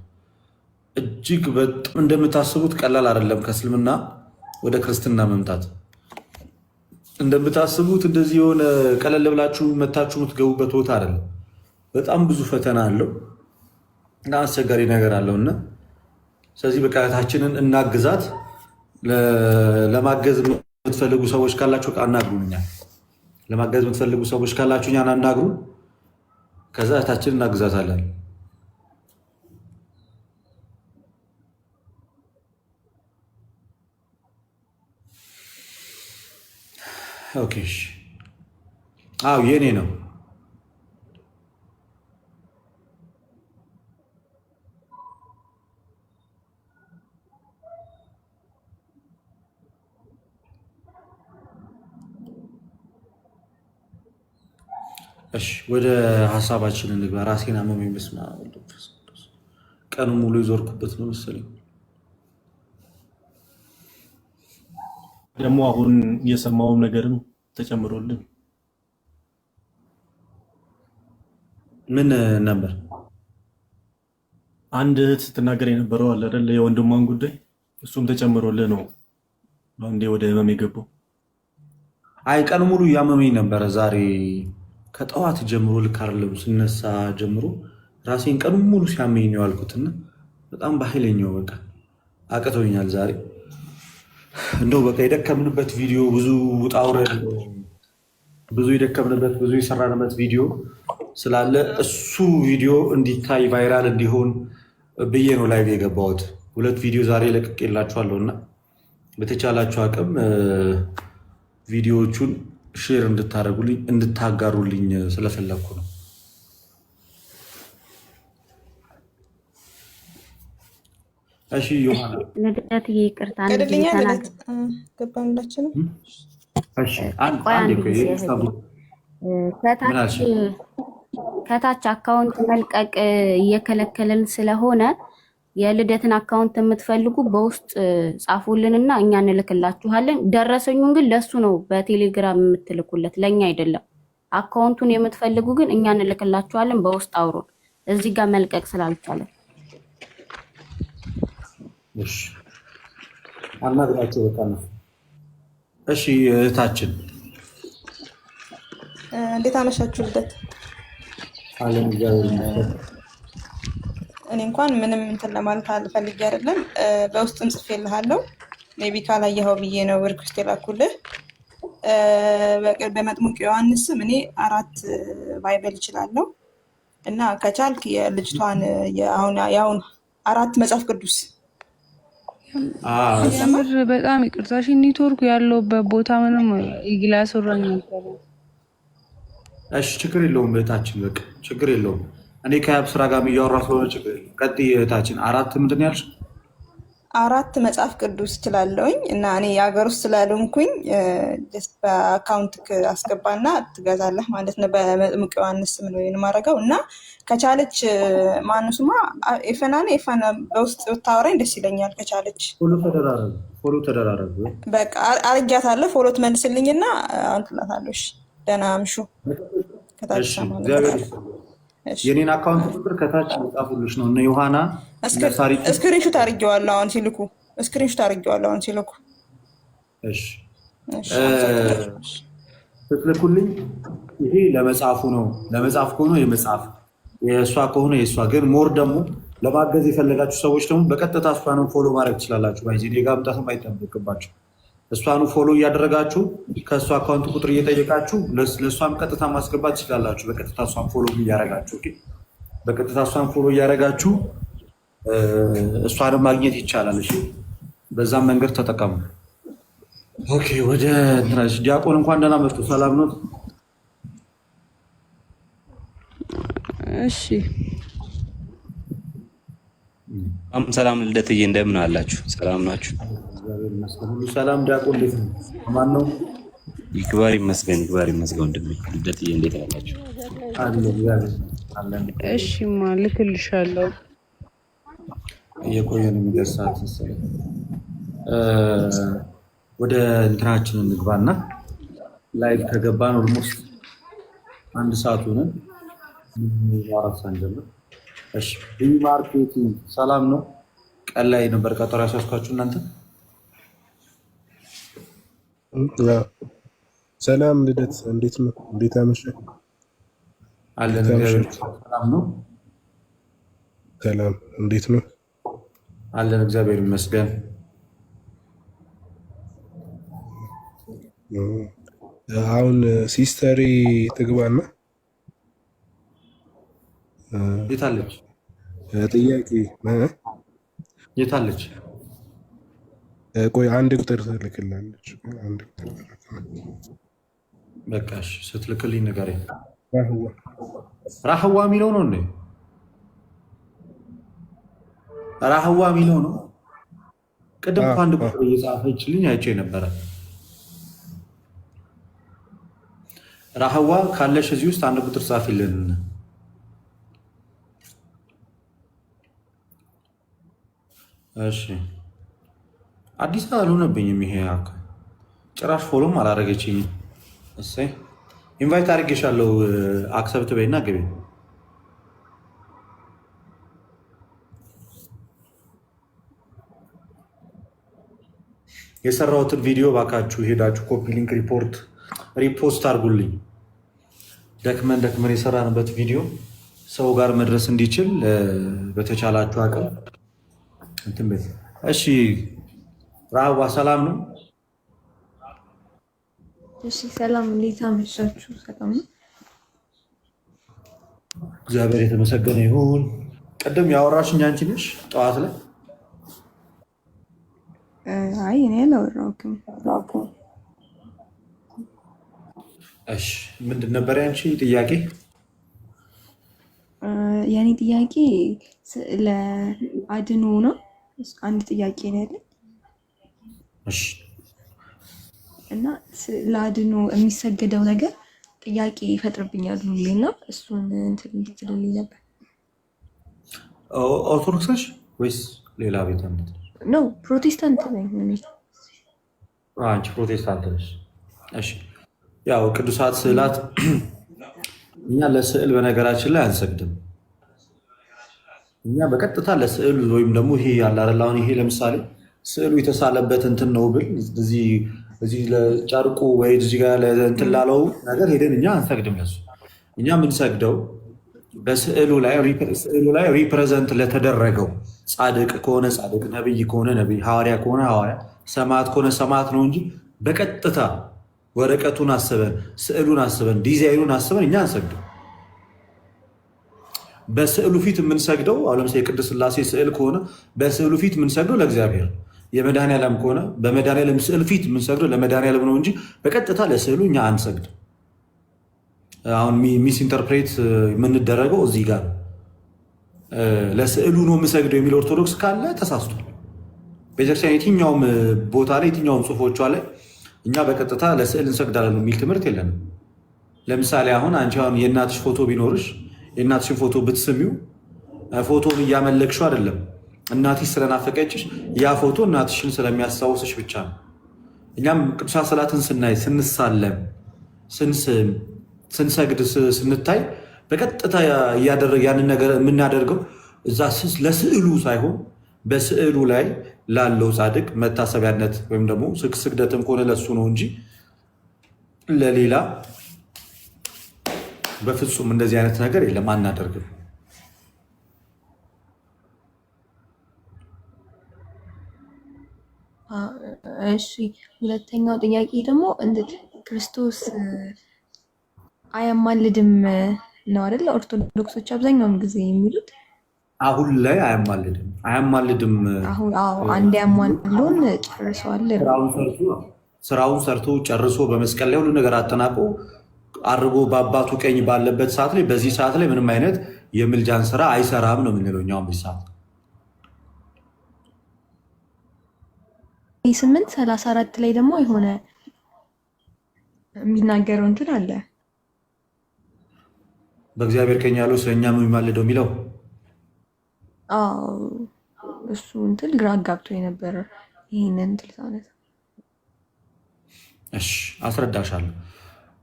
እጅግ በጣም እንደምታስቡት ቀላል አይደለም። ከእስልምና ወደ ክርስትና መምጣት እንደምታስቡት እንደዚህ የሆነ ቀለል ብላችሁ መታችሁ የምትገቡበት ቦታ አይደለም። በጣም ብዙ ፈተና አለው እና አስቸጋሪ ነገር አለው እና ስለዚህ በቃ እህታችንን እናግዛት። ለማገዝ የምትፈልጉ ሰዎች ካላችሁ አናግሩን። እኛን ለማገዝ የምትፈልጉ ሰዎች ካላችሁ እኛን አናግሩ። ከዛ እህታችንን እናግዛታለን። ኦኬ አዎ የኔ ነው። እሺ ወደ ሀሳባችን እንግባ። ራሴን አመመኝ። በስመ አብ ወወልድ ወመንፈስ ቅዱስ። ቀኑ ሙሉ የዞርኩበት ነው መሰለኝ። ደግሞ አሁን የሰማውም ነገርም ተጨምሮልን ምን ነበር? አንድ እህት ስትናገር የነበረው አለ አይደል? የወንድሟን ጉዳይ እሱም ተጨምሮልን ነው አንዴ ወደ ህመም የገባው። አይ ቀኑ ሙሉ እያመመኝ ነበረ። ዛሬ ከጠዋት ጀምሮ ልክ አይደለም ስነሳ ጀምሮ ራሴን ቀኑ ሙሉ ሲያመኝ ነው ያልኩትና በጣም በኃይለኛው በቃ አቅቶኛል ዛሬ። እንደው በቃ የደከምንበት ቪዲዮ ብዙ ውጣ ውረድ ብዙ የደከምንበት ብዙ የሰራንበት ቪዲዮ ስላለ እሱ ቪዲዮ እንዲታይ ቫይራል እንዲሆን ብዬ ነው ላይቭ የገባሁት። 2 ቪዲዮ ዛሬ ለቅቄላችኋለሁ እና በተቻላችሁ አቅም ቪዲዮዎቹን ሼር እንድታደርጉልኝ እንድታጋሩልኝ ስለፈለግኩ ነው። እሺ ዮሐና ልደት ይቅርታ ቀደልኛ ልደት ገባንላችንም። እሺ አንዴ ከታች አካውንት መልቀቅ እየከለከልን ስለሆነ የልደትን አካውንት የምትፈልጉ በውስጥ ጻፉልንና እኛ እንልክላችኋለን። ደረሰኙን ግን ለሱ ነው በቴሌግራም የምትልኩለት፣ ለኛ አይደለም። አካውንቱን የምትፈልጉ ግን እኛ እንልክላችኋለን። በውስጥ አውሩን። እዚህ ጋር መልቀቅ ስላልቻለን። እሺ አናግራቸው በቃ ነው። እሺ እህታችን እንዴት አመሻችሁ ልደት? አለም እግዚአብሔር ይመስገን። እኔ እንኳን ምንም እንትን ለማለት አልፈልጌ አይደለም። በውስጥም ጽፌልሃለሁ። ሜቢ ካላየኸው ብዬ ነው ሪኩዌስት የላኩልህ። በመጥምቁ ዮሐንስ ስም እኔ 4 ባይብል እችላለሁ እና ከቻልክ የልጅቷን የአሁን 4 መጽሐፍ ቅዱስ የምር በጣም ይቅርታሽ፣ ኔትወርኩ ያለውበት ቦታ ምንም ይግላስወራኝ ነበር። እሺ ችግር የለውም እህታችን፣ በቃ ችግር የለውም። እኔ ከያብ ስራ ጋር እያወራ ስለሆነ ችግር የለውም። ቀጥይ እህታችን። 4 ምንድን ነው ያልሽ? 4 መጽሐፍ ቅዱስ እችላለሁኝ እና እኔ የሀገር ውስጥ ስላልሆንኩኝ ጀስት በአካውንት አስገባና ትገዛለህ ማለት ነው። በመጥምቁ ዮሐንስ ስም ነው የማደርገው እና ከቻለች ማነው ስሟ ኤፈናና ኤፈና በውስጥ ብታወራኝ ደስ ይለኛል። ከቻለች ፎሎ ተደራረጉ። በቃ አርጊያታለሁ። ፎሎ ትመልስልኝና አንትላታለሁ። እሺ ደህና አምሹ። ከታች የኔን አካውንት ቁጥር ከታች ጻፉልሽ ነው። እነ ዮሐና ስክሪንሾት አድርጌዋለሁ አሁን ሲልኩ። እሺ ስትልኩልኝ ይሄ ለመጽሐፉ ነው። ለመጽሐፍ ከሆነ የመጽሐፍ የእሷ ከሆነ የእሷ ግን ሞር ደግሞ ለማገዝ የፈለጋችሁ ሰዎች ደግሞ በቀጥታ እሷንም ፎሎ ማድረግ ትችላላችሁ። ባይዚ ሌጋ መምጣትም አይጠበቅባችሁ። እሷኑ ፎሎ እያደረጋችሁ ከእሷ አካውንት ቁጥር እየጠየቃችሁ ለእሷም ቀጥታ ማስገባት ትችላላችሁ። በቀጥታ እሷን ፎሎ እያደረጋችሁ በቀጥታ እሷን ፎሎ እያደረጋችሁ እሷንም ማግኘት ይቻላል። እሺ በዛም መንገድ ተጠቀሙ። ኦኬ ወደ እንትናሽ ዲያቆን እንኳን ደህና መጡ። ሰላም ነው? እሺ ሰላም ልደትዬ፣ እንደምን አላችሁ? ሰላም ናችሁ? ሁሉ ሰላም። ዲያቆን እንዴት ነው? ማን ነው? ይክባር ይመስገን፣ ይክባር ይመስገን። ወንድሜ ልደትዬ እንዴት አላችሁ? እሺማ ልክልሻለሁ። እየቆየን የሚደርሳት መሰለኝ። ወደ እንትናችን እንግባና ላይቭ ከገባን ኦልሞስት 1 ሰዓት ሆነን 4 ሰዓት ጀምሮ። እሺ ማርኬቲንግ ሰላም ነው? ቀን ላይ ነበር ቀጠሮ ያስያዝኳችሁ እናንተ። ሰላም ልደት፣ እንዴት ነው? እንዴት አመሸህ? አለን ሰላም ነው? ሰላም እንዴት ነው? አለን እግዚአብሔር ይመስገን። አሁን ሲስተሪ ትግባና የታለች? ጥያቄ የታለች? ቆይ 1 ቁጥር ትልክላለች። 1 ቁጥር በቃ እሺ፣ ስትልክልኝ ንገረኝ። ራህዋ የሚለው ነው እንዴ? ራህዋ የሚለው ነው። ቅድም 1 ቁጥር እየጻፈችልኝ አይቼ ነበረ። ራህዋ ካለሽ እዚህ ውስጥ 1 ቁጥር ጻፊልን። እሺ አዲስ አልሆነብኝም ይሄ ጭራሽ ፎሎም አላደረገችኝም። እሰይ ኢንቫይት አድርጌሻለሁ። አክሰብት በይና ግቢ። የሰራሁትን ቪዲዮ ባካችሁ ሄዳችሁ ኮፒ ሊንክ ሪፖስት አድርጉልኝ። ደክመን የሰራንበት ቪዲዮ ሰው ጋር መድረስ እንዲችል በተቻላችሁ አቅም እንትን በይ። እሺ ራህዋ ሰላም ነው? እሺ ሰላም፣ እንዴት አመሻችሁ? ሰላም ነው? እግዚአብሔር የተመሰገነ ይሁን። ቅድም ያወራሽኝ አንቺ ነሽ ጠዋት ላይ? አይ እኔ አላወራሁም። እሺ ምንድን ነበር ያንቺ ጥያቄ? የኔ ጥያቄ ስለ አድኖ ነው። አንድ ጥያቄ ነው ያለኝ። እሺ እና ስለ አድኖ የሚሰገደው ነገር ጥያቄ ይፈጥርብኛል ሁሌና እሱን እንትን ልትልልኝ ነበር። ኦርቶዶክስ ነሽ ወይስ ሌላ ቤተ እምነት? ነው ፕሮቴስታንት ነኝ እኔ። አንቺ ፕሮቴስታንት ነሽ? እሺ ያው ቅዱሳት ስዕላት እኛ ለስዕል በነገራችን ላይ አንሰግድም። እኛ በቀጥታ ለስዕል ወይም ደግሞ ይሄ ያለ አይደል፣ አሁን ይሄ ለምሳሌ ስዕሉ የተሳለበት እንትን ነው ብል እዚህ ለጨርቁ ወይ እዚህ ጋር እንትን ላለው ነገር ሄደን እኛ አንሰግድም። ለሱ እኛ የምንሰግደው በስዕሉ ላይ ሪፕሬዘንት ለተደረገው ጻድቅ ከሆነ ጻድቅ፣ ነብይ ከሆነ ነብይ፣ ሐዋርያ ከሆነ ሐዋርያ፣ ሰማዕት ከሆነ ሰማዕት ነው እንጂ በቀጥታ ወረቀቱን አስበን ስዕሉን አስበን ዲዛይኑን አስበን እኛ አንሰግድም። በስዕሉ ፊት የምንሰግደው አሁን ለምሳሌ የቅድስት ሥላሴ ስዕል ከሆነ በስዕሉ ፊት የምንሰግደው ለእግዚአብሔር፣ የመድኃኔዓለም ከሆነ በመድኃኔዓለም ስዕል ፊት የምንሰግደው ለመድኃኔዓለም ነው እንጂ በቀጥታ ለስዕሉ እኛ አንሰግድም። አሁን ሚስ ኢንተርፕሬት የምንደረገው እዚህ ጋር ለስዕሉ ነው የምሰግደው የሚል ኦርቶዶክስ ካለ ተሳስቷል። ቤተክርስቲያን የትኛውም ቦታ ላይ የትኛውም ጽሁፎቿ ላይ እኛ በቀጥታ ለስዕል እንሰግዳለን የሚል ትምህርት የለንም። ለምሳሌ አሁን አንቺ አሁን የእናትሽ ፎቶ ቢኖርሽ የእናትሽን ፎቶ ብትስሚው ፎቶን እያመለክሽው አይደለም። እናትሽ ስለናፈቀችሽ ያ ፎቶ እናትሽን ስለሚያስታውስሽ ብቻ ነው። እኛም ቅዱሳት ስዕላትን ስናይ፣ ስንሳለም፣ ስንስም፣ ስንሰግድ፣ ስንታይ በቀጥታ ያንን ነገር የምናደርገው እዛ ለስዕሉ ሳይሆን በስዕሉ ላይ ላለው ጻድቅ መታሰቢያነት ወይም ደግሞ ስግደትም ከሆነ ለሱ ነው እንጂ ለሌላ በፍጹም እንደዚህ አይነት ነገር የለም፣ አናደርግም። እሺ፣ ሁለተኛው ጥያቄ ደግሞ ክርስቶስ አያማልድም ነው አይደል? ኦርቶዶክሶች አብዛኛውን ጊዜ የሚሉት አሁን ላይ አያማልድም። አንድ ያሟሉን ጨርሰዋል። ስራውን ሰርቶ ጨርሶ በመስቀል ላይ ሁሉ ነገር አጠናቆ አርጎ በአባቱ ቀኝ ባለበት ሰዓት ላይ በዚህ ሰዓት ላይ ምንም አይነት የምልጃን ስራ አይሰራም ነው የምንለው እኛውም ሰዓት 8:34 ላይ ደግሞ የሆነ የሚናገረው እንትን አለ። በእግዚአብሔር ቀኝ ያለው ስለኛ የሚማልደው የሚለው እሱ እንትን ግራ አጋብቶ የነበረ ይህንን ትልሳነት። እሺ አስረዳሻለሁ።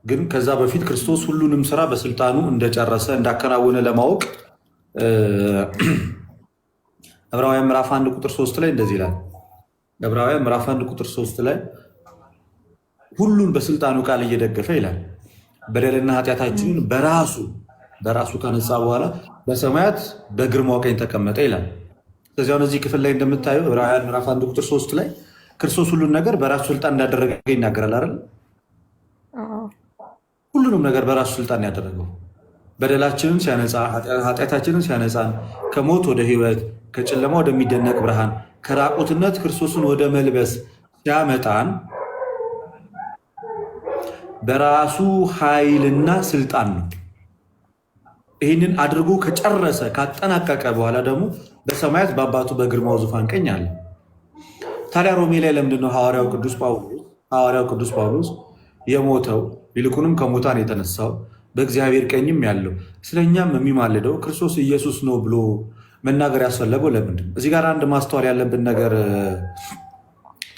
ግን ከዛ በፊት ክርስቶስ ሁሉንም ስራ በስልጣኑ እንደጨረሰ እንዳከናወነ ለማወቅ ዕብራውያን ምዕራፍ 1 ቁጥር 3 ላይ እንደዚህ ይላል። ዕብራውያን ምዕራፍ 1 ቁጥር 3 ላይ ሁሉን በስልጣኑ ቃል እየደገፈ ይላል በደልና ኃጢአታችንን በራሱ ካነጻ በኋላ በሰማያት በግርማው ቀኝ ተቀመጠ ይላል። ስለዚህ አሁን እዚህ ክፍል ላይ እንደምታየው ዕብራውያን ምዕራፍ 1 ቁጥር 3 ላይ ክርስቶስ ሁሉን ነገር በራሱ ስልጣን እንዳደረገ ይናገራል አይደል? ሁሉንም ነገር በራሱ ስልጣን ያደረገው በደላችንን ሲያነጻ፣ ኃጢአታችንን ሲያነጻን፣ ከሞት ወደ ህይወት፣ ከጨለማ ወደሚደነቅ ብርሃን፣ ከራቁትነት ክርስቶስን ወደ መልበስ ሲያመጣን በራሱ ኃይልና ስልጣን ነው። ይህንን አድርጎ ከጨረሰ ካጠናቀቀ በኋላ ደግሞ በሰማያት በአባቱ በግርማው ዙፋን ቀኝ አለ። ታዲያ ሮሜ ላይ ለምንድነው ሐዋርያው ቅዱስ ጳውሎስ የሞተው ይልቁንም ከሙታን የተነሳው በእግዚአብሔር ቀኝም ያለው ስለኛም የሚማልደው ክርስቶስ ኢየሱስ ነው ብሎ መናገር ያስፈለገው ለምንድን ነው? እዚህ ጋር አንድ ማስተዋል ያለብን ነገር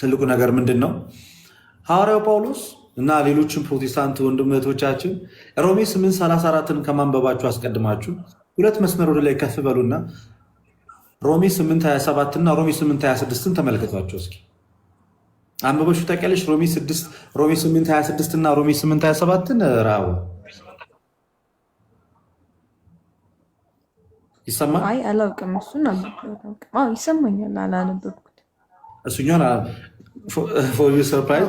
ትልቁ ነገር ምንድን ነው? ሐዋርያው ጳውሎስ እና ሌሎችም ፕሮቴስታንት ወንድም እህቶቻችን ሮሜ 8:34ን ከማንበባችሁ አስቀድማችሁ ሁለት መስመር ወደ ላይ ከፍ በሉና ሮሜ 8:27 እና ሮሜ 8:26ን ተመልከቷቸው እስኪ። አንበበሹ ታውቂያለሽ? ሮሜ 8:26 እና ሮሜ 8:27ን ራው ይሰማል? አይ አላውቅም። እሱን አላውቅም። ይሰማኛል። አላነበብኩት። እሱኛውን ፎር ዩ ሰርፕራይዝ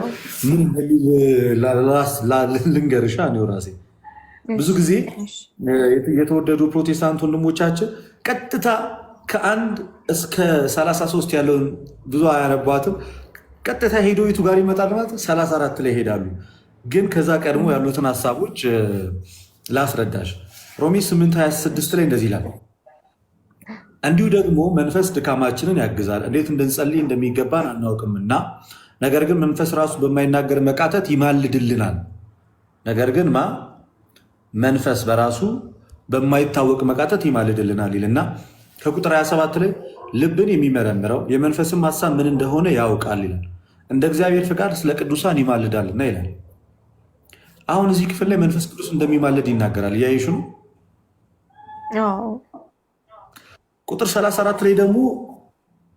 ምን ልንገርሻ ነው ራሴ ብዙ ጊዜ የተወደዱ ፕሮቴስታንት ወንድሞቻችን ቀጥታ ከ1 እስከ 33 ያለውን ብዙ አያነቧትም። ቀጥታ ሄዶ የቱ ጋር ይመጣል ማለት 34 ላይ ይሄዳሉ። ግን ከዛ ቀድሞ ያሉትን ሀሳቦች ላስረዳሽ። ሮሜ 8:26 ላይ እንደዚህ ይላል፣ እንዲሁ ደግሞ መንፈስ ድካማችንን ያግዛል፣ እንዴት እንድንጸልይ እንደሚገባን አናውቅምና፣ ነገር ግን መንፈስ ራሱ በማይናገር መቃተት ይማልድልናል። ነገር ግን መንፈስ በራሱ በማይታወቅ መቃተት ይማልድልናል ይልና ከቁጥር 27 ላይ ልብን የሚመረምረው የመንፈስም ሀሳብ ምን እንደሆነ ያውቃል ይላል፣ እንደ እግዚአብሔር ፍቃድ ስለ ቅዱሳን ይማልዳልና ይላል። አሁን እዚህ ክፍል ላይ መንፈስ ቅዱስ እንደሚማልድ ይናገራል። እያየሽ ነው። ቁጥር 34 ላይ ደግሞ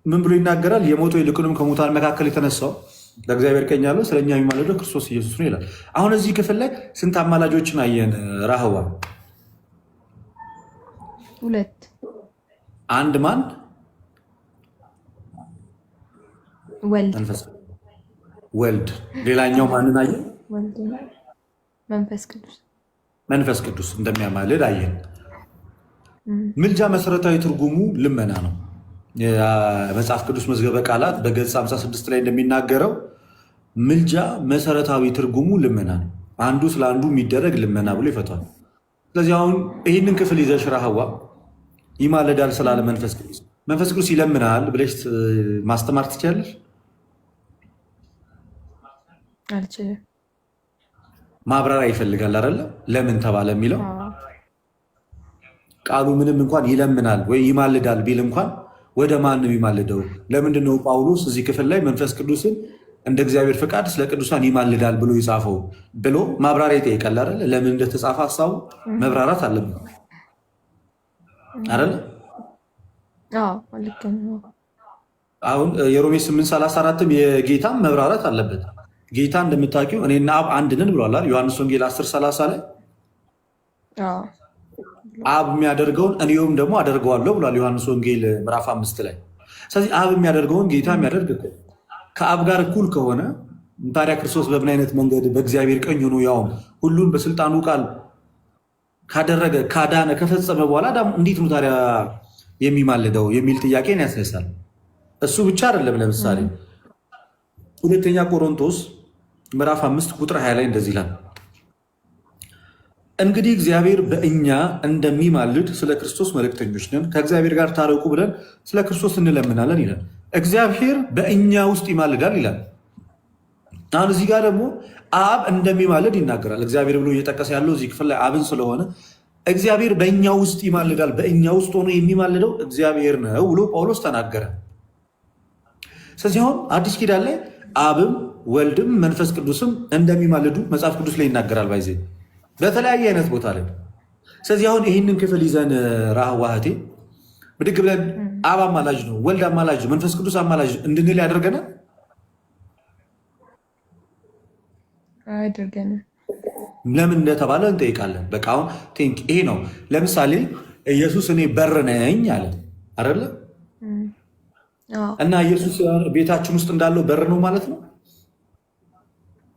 ምን ብሎ ይናገራል? የሞተው ይልቁንም ከሙታን መካከል የተነሳው ለእግዚአብሔር ቀኝ ያለው ስለኛ የሚማልደው ክርስቶስ ኢየሱስ ነው ይላል። አሁን እዚህ ክፍል ላይ ስንት አማላጆችን አየን? ራህዋ 2 አንድ ማን? ወልድ። ሌላኛው ማንን አየን? መንፈስ ቅዱስ እንደሚያማልድ አየን። ምልጃ መሰረታዊ ትርጉሙ ልመና ነው። የመጽሐፍ ቅዱስ መዝገበ ቃላት በገጽ 56 ላይ እንደሚናገረው ምልጃ መሰረታዊ ትርጉሙ ልመና ነው። አንዱ ስለ አንዱ የሚደረግ ልመና ብሎ ይፈቷል። ስለዚህ አሁን ይህንን ክፍል ይዘሽ ራህዋ ይማለዳል ስላለ መንፈስ ቅዱስ ይለምናል ብለሽ ማስተማር ትችላለሽ? አልችልም። ማብራሪያ ይፈልጋል አይደለ? ለምን ተባለ የሚለው ቃሉ ምንም እንኳን ይለምናል ወይ ይማልዳል ቢል እንኳን ወደ ማን ነው የሚማልደው? ለምንድነው ጳውሎስ እዚህ ክፍል ላይ መንፈስ ቅዱስን እንደ እግዚአብሔር ፍቃድ ስለ ቅዱሳን ይማልዳል ብሎ ይጻፈው ብሎ ማብራሪያ ይጠይቃል አይደለ? ለምን እንደተጻፈ ሀሳቡ መብራራት አለበት አይደለ? አሁን የሮሜ 8:34 የጌታም መብራራት አለበት። ጌታ እንደምታውቂው እኔና አብ አንድ ነን ብሏል። ዮሐንስ ወንጌል 10:30 ላይ አብ የሚያደርገውን እኔውም ደግሞ አደርገዋለሁ ብሏል። ዮሐንስ ወንጌል ምዕራፍ 5 ላይ። ስለዚህ አብ የሚያደርገውን ጌታ የሚያደርግ ከአብ ጋር እኩል ከሆነ ታዲያ ክርስቶስ በምን አይነት መንገድ በእግዚአብሔር ቀኝ ሆኖ ያውም ሁሉን በስልጣኑ ቃል ካደረገ ካዳነ ከፈጸመ በኋላ እንዴት ነው ታዲያ የሚማልደው የሚል ጥያቄን ያስነሳል። እሱ ብቻ አይደለም። ለምሳሌ ሁለተኛ ቆሮንቶስ ምዕራፍ 5 ቁጥር 20 ላይ እንደዚህ ይላል፣ እንግዲህ እግዚአብሔር በእኛ እንደሚማልድ ስለ ክርስቶስ መልእክተኞች ነን፣ ከእግዚአብሔር ጋር ታረቁ ብለን ስለ ክርስቶስ እንለምናለን ይላል። እግዚአብሔር በእኛ ውስጥ ይማልዳል ይላል። አሁን እዚህ ጋር ደግሞ አብ እንደሚማልድ ይናገራል። እግዚአብሔር ብሎ እየጠቀሰ ያለው እዚህ ክፍል ላይ አብን ስለሆነ እግዚአብሔር በእኛ ውስጥ ይማልዳል፣ በእኛ ውስጥ ሆኖ የሚማልደው እግዚአብሔር ነው ብሎ ጳውሎስ ተናገረ። ስለዚህ አሁን አዲስ ኪዳን ላይ አብም ወልድም መንፈስ ቅዱስም እንደሚማልዱ መጽሐፍ ቅዱስ ላይ ይናገራል። ባይዜ በተለያየ አይነት ቦታ ላይ። ስለዚህ አሁን ይህንን ክፍል ይዘን ራህዋ እህቴ ብድግ ብለን አብ አማላጅ ነው፣ ወልድ አማላጅ ነው፣ መንፈስ ቅዱስ አማላጅ እንድንል ያደርገናል አይደርገንም? ለምን እንደተባለ እንጠይቃለን። በቃ አሁን ቲንክ ይሄ ነው። ለምሳሌ ኢየሱስ እኔ በር ነኝ አለ አይደለ? እና ኢየሱስ ቤታችን ውስጥ እንዳለው በር ነው ማለት ነው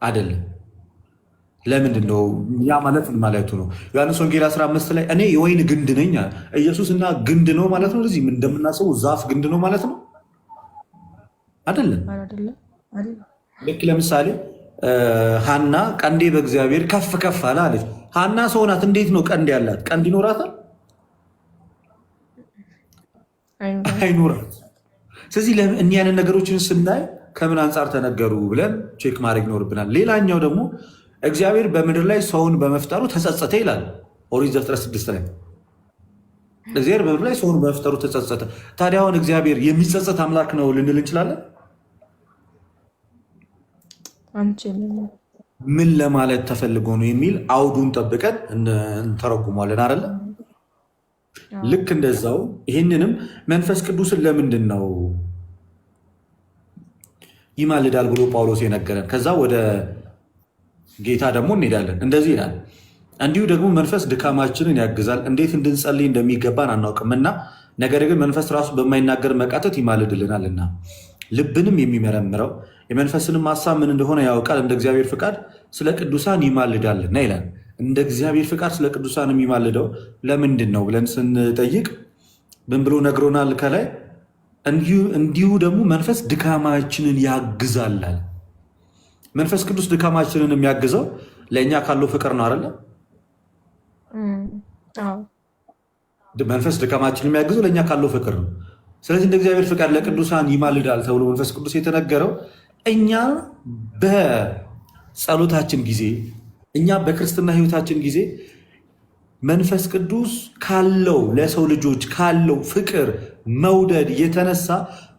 አይደለም? ለምንድን ነው ያ ማለት ማለቱ ነው? ዮሐንስ ወንጌል 15 ላይ እኔ የወይን ግንድ ነኝ አለ ኢየሱስ እና ግንድ ነው ማለት ነው። እዚህ እንደምናስበው ዛፍ ግንድ ነው ማለት ነው አይደለም? ልክ ለምሳሌ ሐና ቀንዴ በእግዚአብሔር ከፍ ከፍ አለ አለች። ሐና ሰው ናት። እንዴት ነው ቀንድ ያላት? ቀንድ ይኖራታል? አይኖራት። ስለዚህ እኒህ ያንን ነገሮችን ስናይ ከምን አንጻር ተነገሩ ብለን ቼክ ማድረግ ይኖርብናል። ሌላኛው ደግሞ እግዚአብሔር በምድር ላይ ሰውን በመፍጠሩ ተጸጸተ ይላል ኦሪት ዘፍጥረት 6 ላይ። እግዚአብሔር በምድር ላይ ሰውን በመፍጠሩ ተጸጸተ። ታዲያ አሁን እግዚአብሔር የሚጸጸት አምላክ ነው ልንል እንችላለን? ምን ለማለት ተፈልጎ ነው የሚል አውዱን ጠብቀን እንተረጉሟለን አይደለ? ልክ እንደዛው ይህንንም መንፈስ ቅዱስን ለምንድን ነው ይማልዳል ብሎ ጳውሎስ የነገረን? ከዛ ወደ ጌታ ደግሞ እንሄዳለን። እንደዚህ ይላል፣ እንዲሁ ደግሞ መንፈስ ድካማችንን ያግዛል፣ እንዴት እንድንጸልይ እንደሚገባን አናውቅምና፣ ነገር ግን መንፈስ ራሱ በማይናገር መቃተት ይማልድልናልና ልብንም የሚመረምረው የመንፈስንም ሀሳብ ምን እንደሆነ ያውቃል፣ እንደ እግዚአብሔር ፍቃድ ስለ ቅዱሳን ይማልዳልና ይላል። እንደ እግዚአብሔር ፍቃድ ስለ ቅዱሳን የሚማልደው ለምንድን ነው ብለን ስንጠይቅ ምን ብሎ ነግሮናል? ከላይ እንዲሁ ደግሞ መንፈስ ድካማችንን ያግዛል። መንፈስ ቅዱስ ድካማችንን የሚያግዘው ለእኛ ካለው ፍቅር ነው አይደለ? መንፈስ ድካማችንን የሚያግዘው ለእኛ ካለው ፍቅር ነው። ስለዚህ እንደ እግዚአብሔር ፍቃድ ለቅዱሳን ይማልዳል ተብሎ መንፈስ ቅዱስ የተነገረው እኛ በጸሎታችን ጊዜ፣ እኛ በክርስትና ሕይወታችን ጊዜ መንፈስ ቅዱስ ካለው ለሰው ልጆች ካለው ፍቅር መውደድ የተነሳ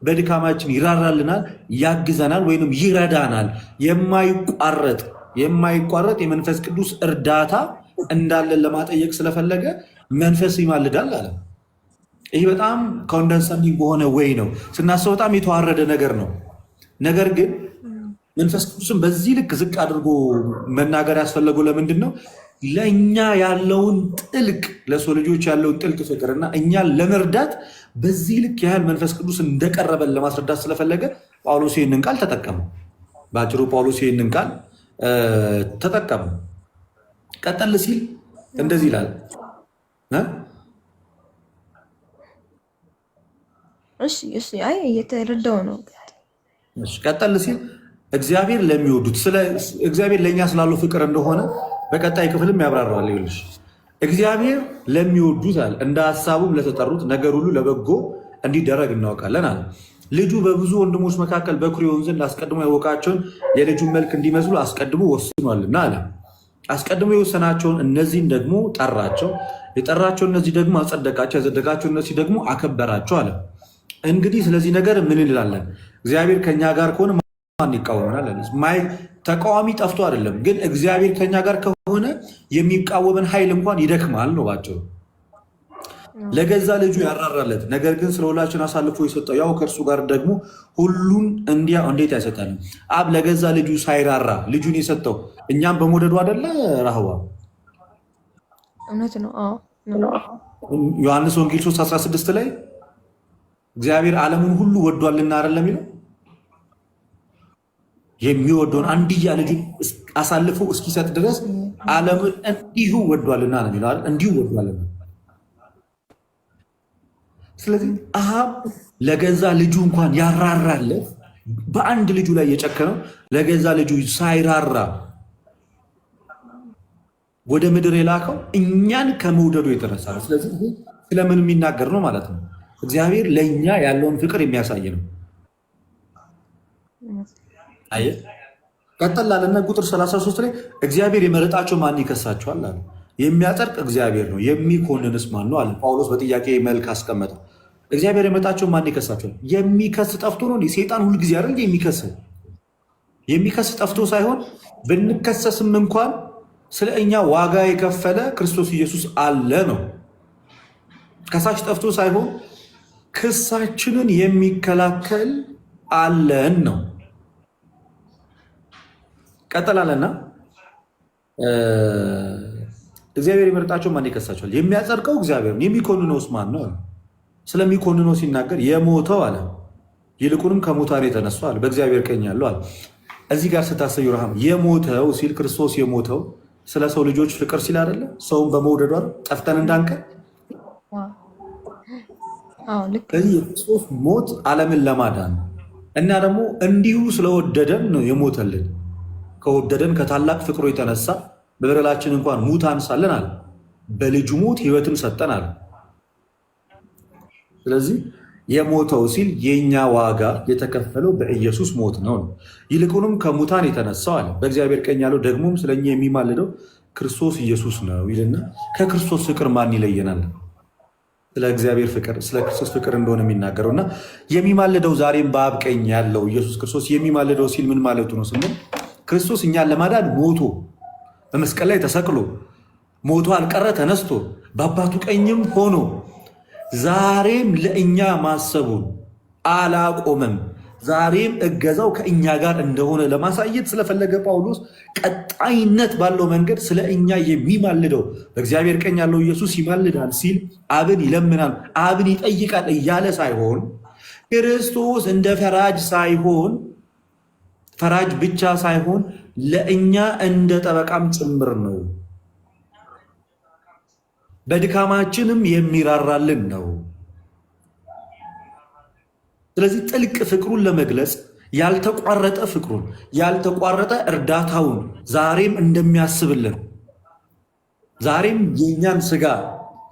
በድካማችን ይራራልናል፣ ያግዘናል፣ ወይንም ይረዳናል። የማይቋረጥ የመንፈስ ቅዱስ እርዳታ እንዳለን ለማጠየቅ ስለፈለገ መንፈስ ይማልዳል አለ። ይህ በጣም ኮንደንሰንዲንግ በሆነ ወይ ነው ስናስበው በጣም የተዋረደ ነገር ነው። ነገር ግን መንፈስ ቅዱስን በዚህ ልክ ዝቅ አድርጎ መናገር ያስፈለገው ለምንድን ነው? ለእኛ ያለውን ጥልቅ ለሰው ልጆች ያለውን ጥልቅ ፍቅርና እኛን ለመርዳት በዚህ ልክ ያህል መንፈስ ቅዱስ እንደቀረበን ለማስረዳት ስለፈለገ ጳውሎስ ይህንን ቃል ተጠቀሙ። በአጭሩ ጳውሎስ ይህንን ቃል ተጠቀሙ። ቀጠል ሲል እንደዚህ ይላል። አይ እየተረዳው ነው። ቀጠል ሲል እግዚአብሔር ለሚወዱት እግዚአብሔር ለእኛ ስላለው ፍቅር እንደሆነ በቀጣይ ክፍልም ያብራራዋል። ይኸውልሽ እግዚአብሔር ለሚወዱት አለ እንደ ሀሳቡም ለተጠሩት ነገር ሁሉ ለበጎ እንዲደረግ እናውቃለን አለ። ልጁ በብዙ ወንድሞች መካከል በኩር ይሆን ዘንድ አስቀድሞ ያወቃቸውን የልጁን መልክ እንዲመስሉ አስቀድሞ ወስኗልና አለ። አስቀድሞ የወሰናቸውን እነዚህን ደግሞ ጠራቸው፣ የጠራቸው እነዚህ ደግሞ አጸደቃቸው፣ ያጸደቃቸው እነዚህ ደግሞ አከበራቸው አለ። እንግዲህ ስለዚህ ነገር ምን እንላለን? እግዚአብሔር ከኛ ጋር ከሆነ ማን ይቃወመናል? ተቃዋሚ ጠፍቶ አይደለም፣ ግን እግዚአብሔር ከኛ ጋር ከሆነ የሚቃወመን ኃይል እንኳን ይደክማል ነው ባጭሩ። ለገዛ ልጁ ያራራለት ነገር ግን ስለ ሁላችን አሳልፎ የሰጠው ያው ከእርሱ ጋር ደግሞ ሁሉን እንዴት አይሰጠንም? አብ ለገዛ ልጁ ሳይራራ ልጁን የሰጠው እኛም በመውደዱ አይደለ? ራህዋ እውነት ነው። ዮሐንስ ወንጌል 3:16 ላይ እግዚአብሔር ዓለሙን ሁሉ ወዷልና አይደለም የሚለው? የሚወደውን አንድያ ልጁን አሳልፎ እስኪሰጥ ድረስ ዓለምን እንዲሁ ወዷልና ነው የሚለው አይደል? እንዲሁ ወዷልና። ስለዚህ አብ ለገዛ ልጁ እንኳን ያራራለት በአንድ ልጁ ላይ የጨከነው ለገዛ ልጁ ሳይራራ ወደ ምድር የላከው እኛን ከመውደዱ የተነሳ ነው። ስለዚህ ስለምን የሚናገር ነው ማለት ነው? እግዚአብሔር ለእኛ ያለውን ፍቅር የሚያሳይ ነው። አየህ፣ ቀጠል አለና ቁጥር 33 ላይ እግዚአብሔር የመረጣቸው ማን ይከሳቸዋል አለ። የሚያጸድቅ እግዚአብሔር ነው፣ የሚኮንንስ ማን ነው አለ። ጳውሎስ በጥያቄ መልክ አስቀመጠው። እግዚአብሔር የመረጣቸው ማን ይከሳቸዋል? የሚከስ ጠፍቶ ነው? ሴጣን ሁልጊዜ አይደል የሚከሰው? የሚከስ ጠፍቶ ሳይሆን ብንከሰስም እንኳን ስለ እኛ ዋጋ የከፈለ ክርስቶስ ኢየሱስ አለ ነው። ከሳሽ ጠፍቶ ሳይሆን ክሳችንን የሚከላከል አለን ነው። ቀጠላለና እግዚአብሔር የመረጣቸው ማን ይከሳቸዋል? የሚያጸድቀው እግዚአብሔር ነው። የሚኮንነውስ ማን ነው? ስለሚኮንነው ሲናገር የሞተው አለ፣ ይልቁንም ከሙታን የተነሳው አለ፣ በእግዚአብሔር ቀኝ ያለው አለ። እዚህ ጋር ስታሰዩ ረሃም የሞተው ሲል ክርስቶስ የሞተው ስለ ሰው ልጆች ፍቅር ሲል አይደለ? ሰውን በመውደዷ ጠፍተን እንዳንቀር። ስለዚህ የክርስቶስ ሞት ዓለምን ለማዳን እና ደግሞ እንዲሁ ስለወደደን ነው የሞተልን። ከወደደን ከታላቅ ፍቅሩ የተነሳ በበደላችን እንኳን ሙታን ሳለን አለ በልጁ ሞት ሕይወትን ሰጠን አለ። ስለዚህ የሞተው ሲል የእኛ ዋጋ የተከፈለው በኢየሱስ ሞት ነው። ይልቁንም ከሙታን የተነሳው አለ በእግዚአብሔር ቀኝ ያለው ደግሞም ስለኛ የሚማልደው ክርስቶስ ኢየሱስ ነው ይልና ከክርስቶስ ፍቅር ማን ይለየናል? ስለ እግዚአብሔር ፍቅር ስለ ክርስቶስ ፍቅር እንደሆነ የሚናገረው እና የሚማልደው ዛሬም በአብ ቀኝ ያለው ኢየሱስ ክርስቶስ የሚማልደው ሲል ምን ማለቱ ነው ስንል ክርስቶስ እኛን ለማዳን ሞቶ በመስቀል ላይ ተሰቅሎ ሞቶ አልቀረ ተነስቶ በአባቱ ቀኝም ሆኖ ዛሬም ለእኛ ማሰቡን አላቆመም። ዛሬም እገዛው ከእኛ ጋር እንደሆነ ለማሳየት ስለፈለገ ጳውሎስ ቀጣይነት ባለው መንገድ ስለ እኛ የሚማልደው በእግዚአብሔር ቀኝ ያለው ኢየሱስ ይማልዳል ሲል አብን ይለምናል፣ አብን ይጠይቃል እያለ ሳይሆን ክርስቶስ እንደ ፈራጅ ብቻ ሳይሆን ለእኛ እንደ ጠበቃም ጭምር ነው። በድካማችንም የሚራራልን ነው። ስለዚህ ጥልቅ ፍቅሩን ለመግለጽ ያልተቋረጠ ፍቅሩን ያልተቋረጠ እርዳታውን ዛሬም እንደሚያስብልን ዛሬም የእኛን ስጋ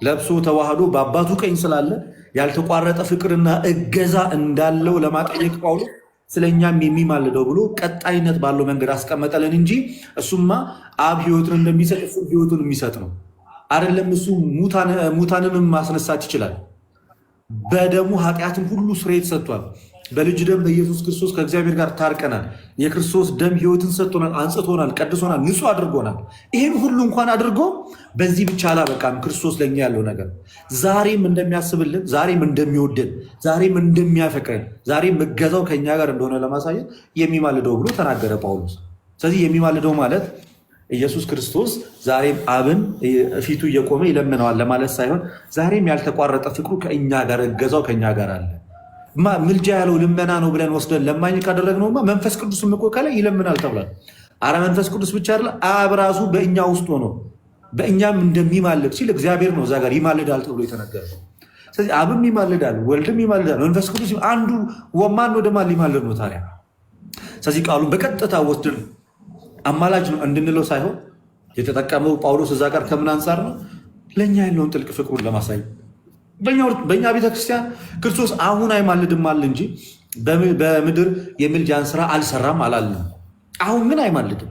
ለብሶ ተዋህዶ በአባቱ ቀኝ ስላለ ያልተቋረጠ ፍቅርና እገዛ እንዳለው ለማጠየቅ ጳውሎስ ስለኛም የሚማልደው ብሎ ቀጣይነት ባለው መንገድ አስቀመጠልን እንጂ እሱማ አብ ሕይወትን እንደሚሰጥ እሱ ሕይወቱን የሚሰጥ ነው አይደለም። እሱ ሙታንንም ማስነሳት ይችላል። በደሙ ኃጢአትን ሁሉ ስርየት ሰጥቷል። በልጅ ደም በኢየሱስ ክርስቶስ ከእግዚአብሔር ጋር ታርቀናል። የክርስቶስ ደም ሕይወትን ሰጥቶናል፣ አንጽቶናል፣ ቀድሶናል፣ ንጹሕ አድርጎናል። ይህን ሁሉ እንኳን አድርጎ በዚህ ብቻ አላበቃም። ክርስቶስ ለእኛ ያለው ነገር ዛሬም እንደሚያስብልን፣ ዛሬም እንደሚወደን፣ ዛሬም እንደሚያፈቅረን፣ ዛሬም እገዛው ከእኛ ጋር እንደሆነ ለማሳየት የሚማልደው ብሎ ተናገረ ጳውሎስ። ስለዚህ የሚማልደው ማለት ኢየሱስ ክርስቶስ ዛሬም አብን ፊቱ እየቆመ ይለምነዋል ለማለት ሳይሆን ዛሬም ያልተቋረጠ ፍቅሩ ከእኛ ጋር እገዛው ከእኛ ጋር አለ። ምልጃ ያለው ልመና ነው ብለን ወስደን ለማኝ ካደረግነውማ መንፈስ ቅዱስም እኮ ከላይ ይለምናል ተብሏል። አረ መንፈስ ቅዱስ ብቻ አይደለ አብ ራሱ በእኛ ውስጥ ሆኖ በእኛም እንደሚማልድ ሲል እግዚአብሔር ነው እዛ ጋር ይማልዳል ተብሎ የተነገረው። ስለዚህ አብም ይማልዳል፣ ወልድም ይማልዳል፣ መንፈስ ቅዱስ አንዱ ወማን ወደ ማን ሊማልድ ነው ታዲያ? ስለዚህ ቃሉን በቀጥታ ወስደን አማላጅ ነው እንድንለው ሳይሆን የተጠቀመው ጳውሎስ እዛ ጋር ከምን አንጻር ነው? ለእኛ ያለውን ጥልቅ ፍቅሩን ለማሳየት። በእኛ ቤተክርስቲያን ክርስቶስ አሁን አይማልድም አለ እንጂ በምድር የምልጃን ስራ አልሰራም አላለም። አሁን ግን አይማልድም።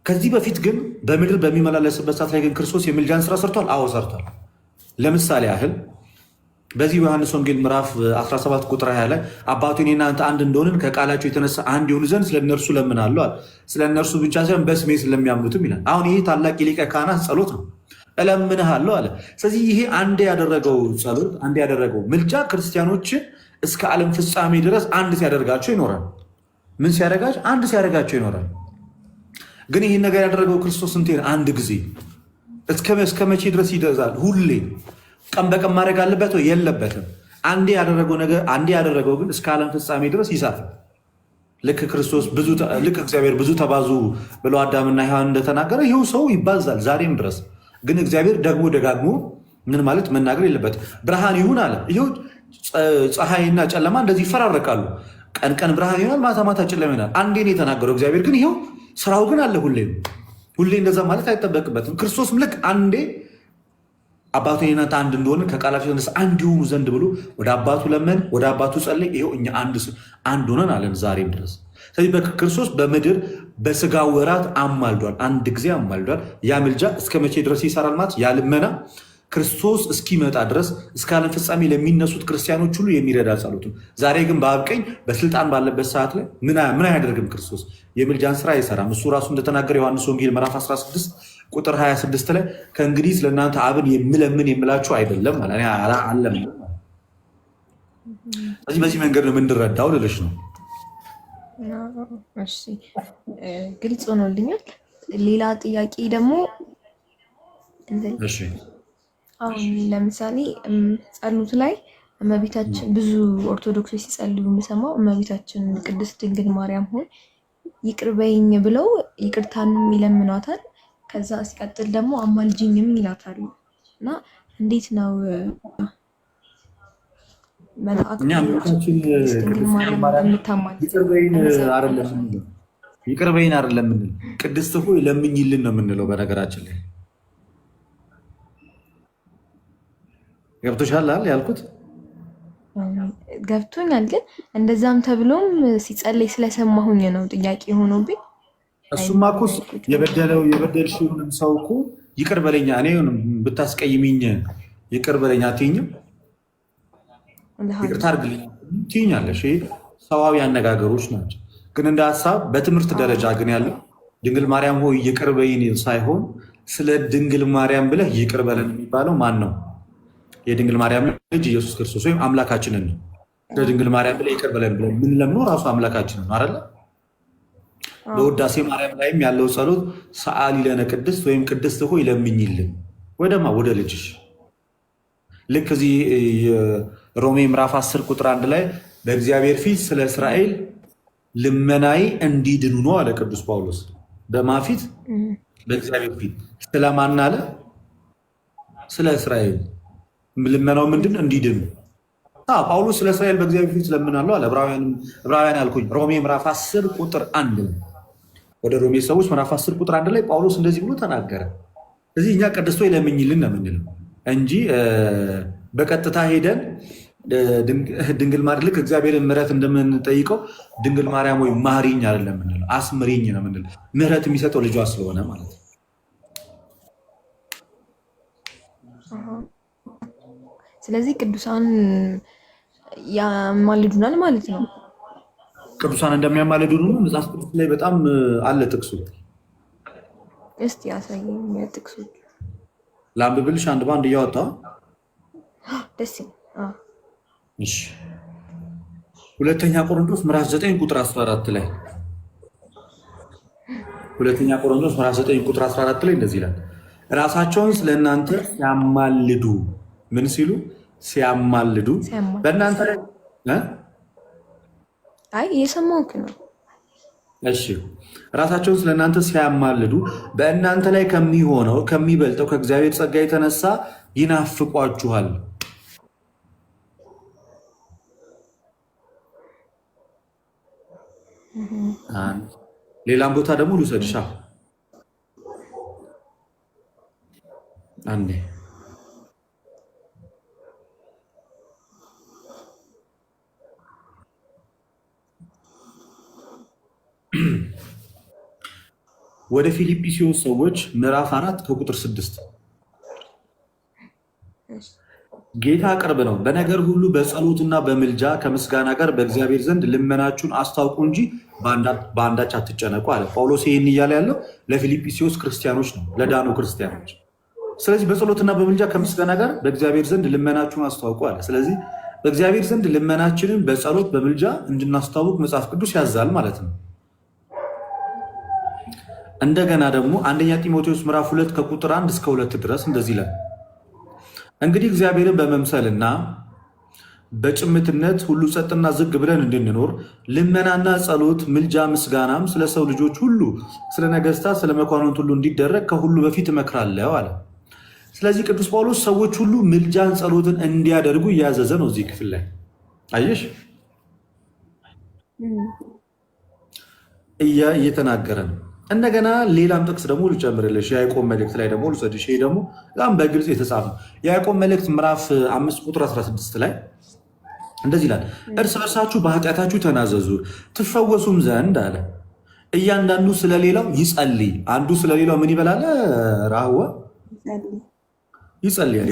ከዚህ በፊት ግን በምድር በሚመላለስበት ሰዓት ላይ ግን ክርስቶስ የምልጃን ስራ ሰርቷል። አዎ ሰርቷል። ለምሳሌ ያህል በዚህ ዮሐንስ ወንጌል ምዕራፍ 17 ቁጥር 20 ላይ አባቱ እኔና አንተ አንድ እንደሆንን ከቃላቸው የተነሳ አንድ የሆኑ ዘንድ ስለ እነርሱ ለምናለሁ አለ። ስለ እነርሱ ብቻ ሳይሆን በስሜ ስለሚያምኑትም ይላል። አሁን ይሄ ታላቅ የሊቀ ካህናት ጸሎት ነው። እለምንሃለሁ አለ። ስለዚህ ይሄ አንድ ያደረገው ጸሎት፣ አንድ ያደረገው ምልጃ ክርስቲያኖችን እስከ ዓለም ፍጻሜ ድረስ አንድ ሲያደርጋቸው ይኖራል። ምን ሲያደርጋቸው? አንድ ሲያደርጋቸው ይኖራል። ግን ይህን ነገር ያደረገው ክርስቶስ ስንቴ? አንድ ጊዜ። እስከ መቼ ድረስ ይደዛል? ሁሌ ቀን በቀን ማድረግ አለበት ወይ? የለበትም። አንዴ ያደረገው ነገር አንዴ ያደረገው ግን እስከ ዓለም ፍጻሜ ድረስ ይሳፍል። ልክ እግዚአብሔር ብዙ ተባዙ ብለው አዳምና ሔዋን እንደተናገረ ይኸው ሰው ይባዛል ዛሬም ድረስ። ግን እግዚአብሔር ደግሞ ደጋግሞ ምን ማለት መናገር የለበትም። ብርሃን ይሁን አለ። ይኸው ፀሐይና ጨለማ እንደዚህ ይፈራረቃሉ። ቀን ቀን ብርሃን ይሆናል፣ ማታ ማታ ጨለማ ይሆናል። አንዴ ነው የተናገረው እግዚአብሔር። ግን ይኸው ስራው ግን አለ ሁሌ። እንደዛ ማለት አይጠበቅበትም። ክርስቶስም ልክ አንዴ አባቱ እናንተ አንድ እንደሆነ ከቃላቸው የተነሳ አንድ የሆኑ ዘንድ ብሎ ወደ አባቱ ለመን፣ ወደ አባቱ ጸለይ። ይኸው እኛ አንድ ሆነን አለን ዛሬም ድረስ። ስለዚህ ክርስቶስ በምድር በስጋ ወራት አማልዷል፣ አንድ ጊዜ አማልዷል። ያ ምልጃ እስከ መቼ ድረስ ይሰራል ማለት? ያ ልመና ክርስቶስ እስኪመጣ ድረስ እስከ ዓለም ፍጻሜ ለሚነሱት ክርስቲያኖች ሁሉ የሚረዳ ጸሎት ነው። ዛሬ ግን በአብ ቀኝ በስልጣን ባለበት ሰዓት ላይ ምን አያደርግም? ክርስቶስ የምልጃን ስራ አይሰራም። እሱ ራሱ እንደተናገረ ዮሐንስ ወንጌል ምዕራፍ 16 ቁጥር 26 ላይ ከእንግዲህ ስለእናንተ አብን የምላችሁ አይደለም አለም። ስለዚህ በዚህ መንገድ ነው የምንረዳው ልልሽ ነው። እሺ ግልጽ ሆኖልኛል። ሌላ ጥያቄ ደግሞ አሁን ለምሳሌ ጸሎት ላይ እመቤታችን ብዙ ኦርቶዶክሶች ሲጸልዩ የምሰማው እመቤታችን ቅድስት ድንግል ማርያም ሆይ ይቅር በይኝ ብለው ይቅርታንም ይለምኗታል። ከዛ ሲቀጥል ደግሞ አማልጅኝም ይላታሉ። እና እንዴት ነው ይቅር በይን አይደለም የምንለው፣ ቅድስት ሆይ ለምኝልን ነው የምንለው። በነገራችን ላይ ገብቶሻል ያልኩት? ገብቶኛል። ግን እንደዛም ተብሎም ሲጸለይ ስለሰማሁኝ ነው ጥያቄ የሆነብኝ። እሱማ እኮ የበደልሽውንም ሰው እኮ ይቅር በለኛ እኔ ብታስቀይሚኝ ይቅር በለኛ አትይኝም? ይቅርታ አድርግልኝ ትይኛለሽ። ሰዋዊ አነጋገሮች ናቸው። ግን እንደ ሀሳብ በትምህርት ደረጃ ግን ያለው ድንግል ማርያም ሆይ ይቅር በይን ሳይሆን ስለ ድንግል ማርያም ብለህ ይቅር በለን የሚባለው ማን ነው? የድንግል ማርያም ልጅ ኢየሱስ ክርስቶስ ወይም አምላካችንን ነው። ስለ ድንግል ማርያም ብለህ ይቅር በለን ብለን ምን ለምነው ራሱ አምላካችንን ነው አይደለ? በውዳሴ ማርያም ላይም ያለው ጸሎት ሰአሊ ለነ ቅድስት ወይም ቅድስት ሆይ ለምኝልን ወደማ ወደ ልጅሽ። ልክ እዚህ ሮሜ ምዕራፍ 10 ቁጥር 1 ላይ በእግዚአብሔር ፊት ስለ እስራኤል ልመናዬ እንዲድኑ ነው አለ ቅዱስ ጳውሎስ። በማፊት በእግዚአብሔር ፊት ስለማን አለ? ስለ እስራኤል ልመናው ምንድን? እንዲድኑ። ጳውሎስ ስለ እስራኤል በእግዚአብሔር ፊት ለምናለሁ አለ። ዕብራውያን ያልኩኝ ሮሜ ምዕራፍ 10 ቁጥር 1 ወደ ሮሜ ሰዎች ምዕራፍ 10 ቁጥር 1 ላይ ጳውሎስ እንደዚህ ብሎ ተናገረ። ስለዚህ እኛ ቅድስት ሆይ ለምኝልን ነው የምንለው እንጂ በቀጥታ ሄደን ድንግል ማርያም ልክ እግዚአብሔርን ምሕረት እንደምንጠይቀው ድንግል ማርያም ወይ ማሪኝ አይደለም የምንለው፣ አስምሪኝ ነው የምንለው። ምሕረት የሚሰጠው ልጇ ስለሆነ ማለት ነው። ስለዚህ ቅዱሳን ያማልዱናል ማለት ነው። ቅዱሳን እንደሚያማልዱ ነው መጽሐፍ ቅዱስ ላይ በጣም አለ ጥቅሱ። እስቲ ያሳየኝ ጥቅሱ። ላንብብልሽ አንድ ባንድ እያወጣ ደስ ይላል። እሺ ሁለተኛ ቆሮንቶስ ምዕራፍ 9 ቁጥር 14 ላይ ሁለተኛ ቆሮንቶስ ምዕራፍ 9 ቁጥር 14 ላይ እንደዚህ ይላል፣ ራሳቸውን ስለእናንተ ሲያማልዱ ምን ሲሉ ሲያማልዱ በእናንተ ላይ አይ እየሰማሁህ ነው። እሺ ራሳቸውን ስለእናንተ ሲያማልዱ በእናንተ ላይ ከሚሆነው ከሚበልጠው ከእግዚአብሔር ጸጋ የተነሳ ይናፍቋችኋል። ሌላም ቦታ ደግሞ ልውሰድሻ አንዴ ወደ ፊልጵስዩስ ሰዎች ምዕራፍ 4 ከቁጥር 6 ጌታ ቅርብ ነው፣ በነገር ሁሉ በጸሎትና በምልጃ ከምስጋና ጋር በእግዚአብሔር ዘንድ ልመናችሁን አስታውቁ እንጂ በአንዳች አትጨነቁ አለ። ጳውሎስ ይህን እያለ ያለው ለፊልጵስዩስ ክርስቲያኖች ነው፣ ለዳኑ ክርስቲያኖች። ስለዚህ በጸሎትና በምልጃ ከምስጋና ጋር በእግዚአብሔር ዘንድ ልመናችሁን አስታውቁ አለ። ስለዚህ በእግዚአብሔር ዘንድ ልመናችንን በጸሎት በምልጃ እንድናስታውቅ መጽሐፍ ቅዱስ ያዛል ማለት ነው። እንደገና ደግሞ አንደኛ ጢሞቴዎስ ምዕራፍ 2 ከቁጥር 1 እስከ 2 ድረስ እንደዚህ ይላል፣ እንግዲህ እግዚአብሔርን በመምሰልና በጭምትነት ሁሉ ጸጥና ዝግ ብለን እንድንኖር ልመናና ጸሎት፣ ምልጃ፣ ምስጋናም ስለ ሰው ልጆች ሁሉ፣ ስለ ነገስታት፣ ስለ መኳንንት ሁሉ እንዲደረግ ከሁሉ በፊት እመክራለሁ አለ። ስለዚህ ቅዱስ ጳውሎስ ሰዎች ሁሉ ምልጃን፣ ጸሎትን እንዲያደርጉ እያዘዘ ነው እዚህ ክፍል ላይ አየሽ፣ እየተናገረ ነው። እንደገና ሌላም ጥቅስ ደግሞ ልጨምርልሽ፣ የያዕቆብ መልእክት ላይ ደግሞ ልውሰድሽ። ይሄ ደግሞ በጣም በግልጽ የተጻፈ የያዕቆብ መልእክት ምዕራፍ 5 ቁጥር 16 ላይ እንደዚህ ይላል፣ እርስ በርሳችሁ በኃጢአታችሁ ተናዘዙ ትፈወሱም ዘንድ አለ። እያንዳንዱ ስለሌላው ይጸልይ። አንዱ ስለሌላው ምን ይበላል? ራህወ ይጸልያል።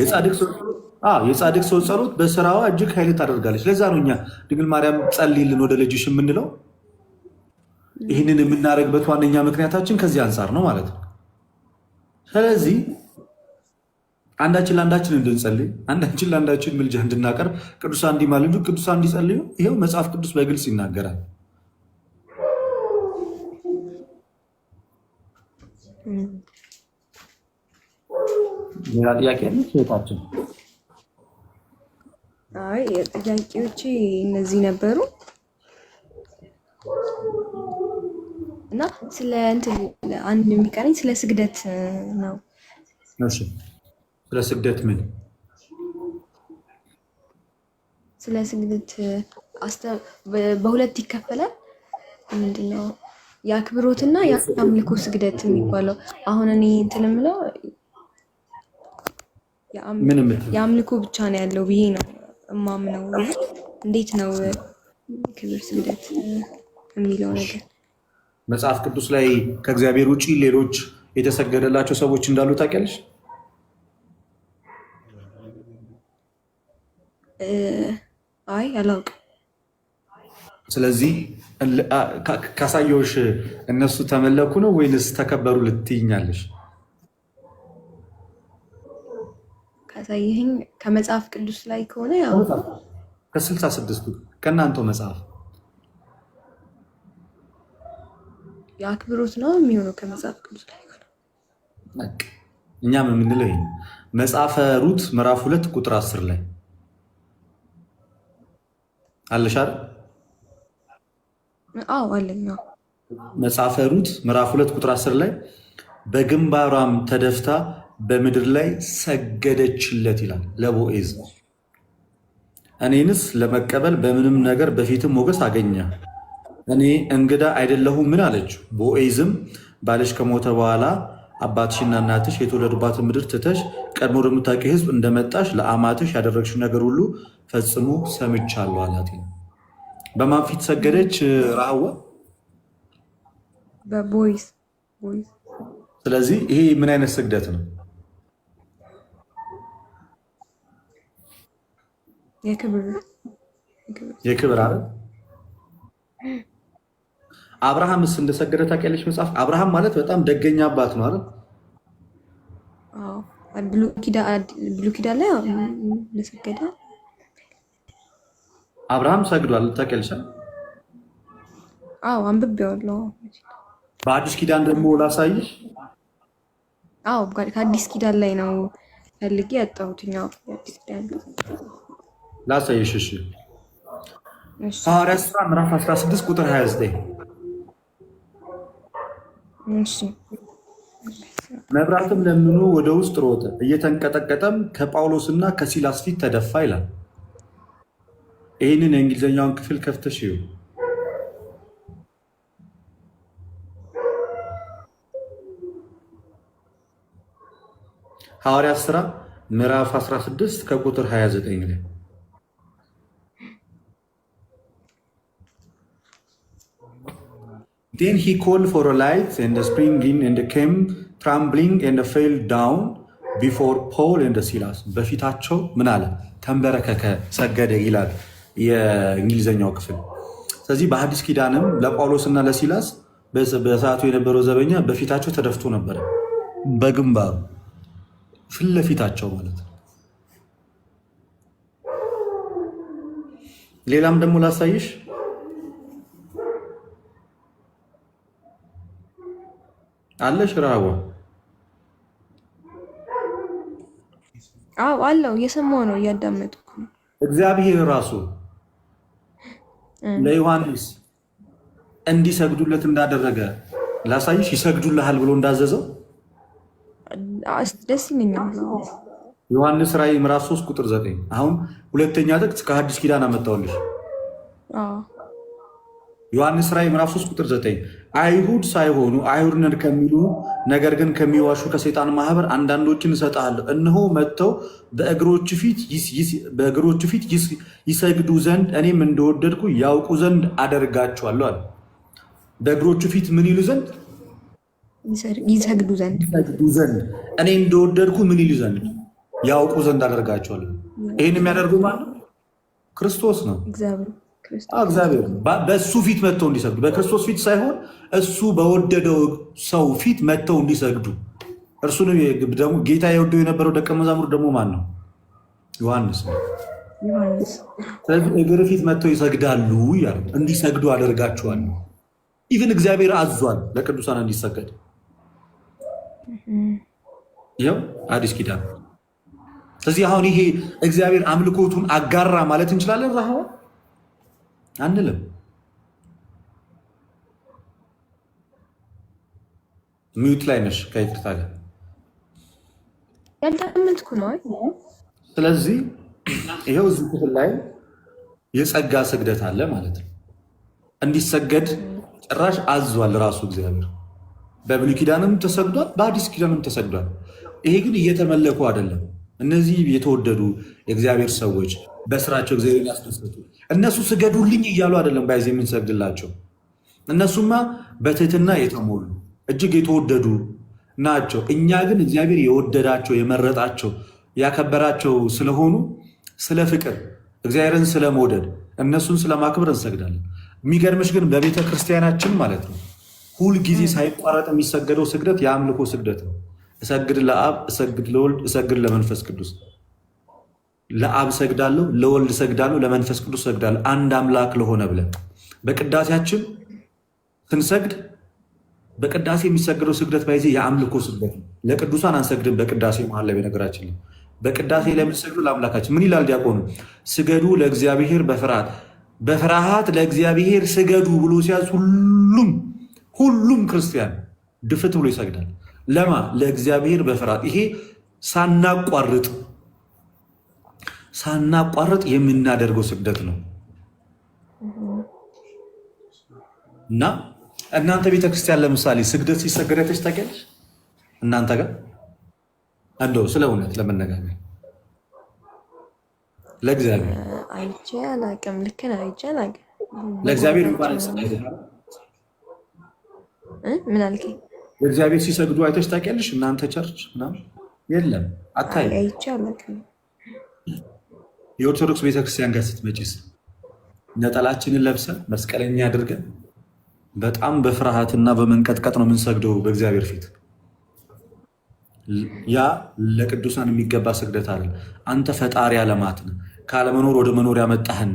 የጻድቅ ሰው ጸሎት በስራዋ እጅግ ኃይል ታደርጋለች። ለዛ ነው እኛ ድንግል ማርያም ጸልይልን ወደ ልጅሽ የምንለው። ይህንን የምናደርግበት ዋነኛ ምክንያታችን ከዚህ አንጻር ነው ማለት ነው። ስለዚህ አንዳችን ለአንዳችን እንድንጸልይ፣ አንዳችን ለአንዳችን ምልጃ እንድናቀርብ፣ ቅዱሳን እንዲማልዱ፣ ቅዱሳን እንዲጸልዩ ይኸው መጽሐፍ ቅዱስ በግልጽ ይናገራል። ሌላ ጥያቄ ያለ ህይወታችን? አይ ጥያቄዎቼ እነዚህ ነበሩ እና ስለ እንትን አንድ የሚቀረኝ ስለ ስግደት ነው። እሺ ስለ ስግደት ምን? ስለ ስግደት በሁለት ይከፈላል። ምንድነው የአክብሮትና የአምልኮ ስግደት የሚባለው? አሁን እኔ እንትን የምለው የአምልኮ ብቻ ነው ያለው ብዬ ነው እማምነው። እንዴት ነው ክብር ስግደት የሚለው ነገር? መጽሐፍ ቅዱስ ላይ ከእግዚአብሔር ውጭ ሌሎች የተሰገደላቸው ሰዎች እንዳሉ ታውቂያለሽ? አይ አላውቅም። ስለዚህ ካሳየውሽ እነሱ ተመለኩ ነው ወይንስ ተከበሩ ልትይኛለሽ? ካሳየኸኝ ከመጽሐፍ ቅዱስ ላይ ከሆነ ያው ከ66ቱ ከእናንተው መጽሐፍ የአክብሮት ነው የሚሆነው ከመጽሐፍ ቅዱስ ላይ ከሆነ። እኛም የምንለው ይሄ መጽሐፈ ሩት ምዕራፍ 2 ቁጥር 10 ላይ አለሽ አይደል? አዎ አለኝ። መጽሐፈ ሩት ምዕራፍ 2 ቁጥር 10 ላይ በግንባሯም ተደፍታ በምድር ላይ ሰገደችለት ይላል ለቦዔዝ። እኔንስ ለመቀበል በምንም ነገር በፊትም ሞገስ አገኘ፣ እኔ እንግዳ አይደለሁም ምን አለችው? ቦዔዝም ባልሽ ከሞተ በኋላ አባትሽና እናትሽ የተወለዱባትን ምድር ትተሽ ቀድሞ ወደምታውቂ ሕዝብ እንደመጣሽ ለአማትሽ ያደረግሽ ነገር ሁሉ ፈጽሞ ሰምቻለሁ አላት። በማን ፊት ሰገደች ረሃዋ? በቦዔዝ። ስለዚህ ይሄ ምን አይነት ስግደት ነው? የክብር የክብር አይደል? አብርሃምስ እንደሰገደ ታውቂያለሽ? መጽሐፍ አብርሃም ማለት በጣም ደገኛ አባት ነው አይደል? አዎ ብሉይ ኪዳን ላይ እንደሰገደ አብርሃም ሰግዷል። ታውቂያለሽ? አዎ አንብቤዋለሁ። በአዲስ ኪዳን ደግሞ ላሳይሽ። አዎ ከአዲስ ኪዳን ላይ ነው ፈልጌ ያጣሁትኛው አዲስ ኪዳን ላሳይሽ። እሺ ሐዋርያት ሥራ ምዕራፍ 16 ቁጥር 29 እሺ መብራትም ለምኖ ወደ ውስጥ ሮጠ፣ እየተንቀጠቀጠም ከጳውሎስና ከሲላስ ፊት ተደፋ ይላል። ይህንን የእንግሊዝኛውን ክፍል ከፍተሽ ይሁ ሐዋርያት ሥራ ምዕራፍ 16 ከቁጥር 29 ላይ Then he called for a light and sprang in and came trembling and fell down before Paul and Silas. በፊታቸው ምን አለ? ተንበረከከ፣ ሰገደ ይላል የእንግሊዝኛው ክፍል። ስለዚህ በሐዲስ ኪዳንም ለጳውሎስና ለሲላስ በሰዓቱ የነበረው ዘበኛ በፊታቸው ተደፍቶ ነበረ፣ በግንባሩ ፊት ለፊታቸው ማለት ነው። ሌላም ደግሞ ላሳይሽ። አለሽ ራዋ? አዎ አለው። እየሰማሁ ነው፣ እያዳመጥኩ ነው። እግዚአብሔር ራሱ ለዮሐንስ እንዲሰግዱለት እንዳደረገ ላሳይሽ። ይሰግዱልሃል ብሎ እንዳዘዘው ደስ ይለኛል። ዮሐንስ ራእይ ምዕራፍ 3 ቁጥር 9። አሁን ሁለተኛ ጥቅስ ከሐዲስ ኪዳን አመጣሁልሽ። ዮሐንስ ራእይ ምዕራፍ 3 ቁጥር 9 አይሁድ ሳይሆኑ አይሁድ ነን ከሚሉ ነገር ግን ከሚዋሹ ከሰይጣን ማህበር አንዳንዶችን እሰጥሃለሁ፣ እነሆ መጥተው በእግሮቹ ፊት ይሰግዱ ዘንድ እኔም እንደወደድኩ ያውቁ ዘንድ አደርጋቸዋለሁ አለ። በእግሮቹ ፊት ምን ይሉ ዘንድ? ይሰግዱ ዘንድ እኔ እንደወደድኩ ምን ይሉ ዘንድ? ያውቁ ዘንድ አደርጋቸዋለሁ። ይህን የሚያደርጉ ማለት ክርስቶስ ነው። እግዚአብሔር በእሱ ፊት መጥተው እንዲሰግዱ፣ በክርስቶስ ፊት ሳይሆን እሱ በወደደው ሰው ፊት መጥተው እንዲሰግዱ። እርሱን ደግሞ ጌታ የወደው የነበረው ደቀ መዛሙር ደግሞ ማን ነው? ዮሐንስ ነው። ስለዚህ እግር ፊት መጥተው ይሰግዳሉ እያሉ እንዲሰግዱ አደርጋቸዋለሁ። ኢቭን እግዚአብሔር አዟል ለቅዱሳን እንዲሰገድ። ይኸው አዲስ ኪዳን። ስለዚህ አሁን ይሄ እግዚአብሔር አምልኮቱን አጋራ ማለት እንችላለን? ራሁ አንልም። ሚዩት ላይ ነሽ ከይቅርታ ጋር ያዳመጥኩ ነው። ስለዚህ ይኸው እዚህ ክፍል ላይ የጸጋ ስግደት አለ ማለት ነው። እንዲሰገድ ጭራሽ አዟል ራሱ እግዚአብሔር። በብሉይ ኪዳንም ተሰግዷል፣ በአዲስ ኪዳንም ተሰግዷል። ይሄ ግን እየተመለኩ አይደለም። እነዚህ የተወደዱ የእግዚአብሔር ሰዎች በስራቸው እግዚአብሔር ያስደሰቱ እነሱ ስገዱልኝ እያሉ አይደለም ባይዜ የምንሰግድላቸው። እነሱማ በትህትና የተሞሉ እጅግ የተወደዱ ናቸው። እኛ ግን እግዚአብሔር የወደዳቸው የመረጣቸው ያከበራቸው ስለሆኑ ስለ ፍቅር እግዚአብሔርን ስለመውደድ እነሱን ስለማክበር እንሰግዳለን። የሚገርምሽ ግን በቤተ ክርስቲያናችን ማለት ነው ሁል ጊዜ ሳይቋረጥ የሚሰገደው ስግደት የአምልኮ ስግደት ነው። እሰግድ ለአብ፣ እሰግድ ለወልድ፣ እሰግድ ለመንፈስ ቅዱስ። ለአብ ሰግዳለሁ፣ ለወልድ ሰግዳለሁ፣ ለመንፈስ ቅዱስ ሰግዳለሁ አንድ አምላክ ለሆነ ብለን በቅዳሴያችን ስንሰግድ በቅዳሴ የሚሰገደው ስግደት ባይዜ የአምልኮ ስግደት ነው። ለቅዱሳን አንሰግድም። በቅዳሴ መሀል ላይ በነገራችን ላይ በቅዳሴ ለምንሰግዱ ለአምላካችን ምን ይላል ዲያቆኑ? ስገዱ ለእግዚአብሔር በፍርሃት ለእግዚአብሔር ስገዱ ብሎ ሲያዝ ሁሉም ክርስቲያን ድፍት ብሎ ይሰግዳል። ለማ ለእግዚአብሔር በፍርሃት። ይሄ ሳናቋርጥ የምናደርገው ስግደት ነው እና እናንተ ቤተክርስቲያን ለምሳሌ ስግደት ሲሰገድ አይተሽ ታውቂያለሽ? እናንተ ጋር እንደው ስለ እውነት ለመነጋገር ለእግዚአብሔር አይቼ አላውቅም። ልክ ነህ፣ አይቼ አላውቅም። ለእግዚአብሔር እንኳን ምን አልከኝ? ለእግዚአብሔር ሲሰግዱ አይተሽ ታውቂያለሽ? እናንተ ቸርች ምናምን የለም አታይም። አይቼ አላውቅም። የኦርቶዶክስ ቤተክርስቲያን ጋር ስትመጪስ ነጠላችንን ለብሰን መስቀለኛ አድርገን በጣም በፍርሃትና በመንቀጥቀጥ ነው የምንሰግደው በእግዚአብሔር ፊት። ያ ለቅዱሳን የሚገባ ስግደት አለ። አንተ ፈጣሪ ዓለማት ነህ፣ ካለመኖር ወደ መኖር ያመጣህን፣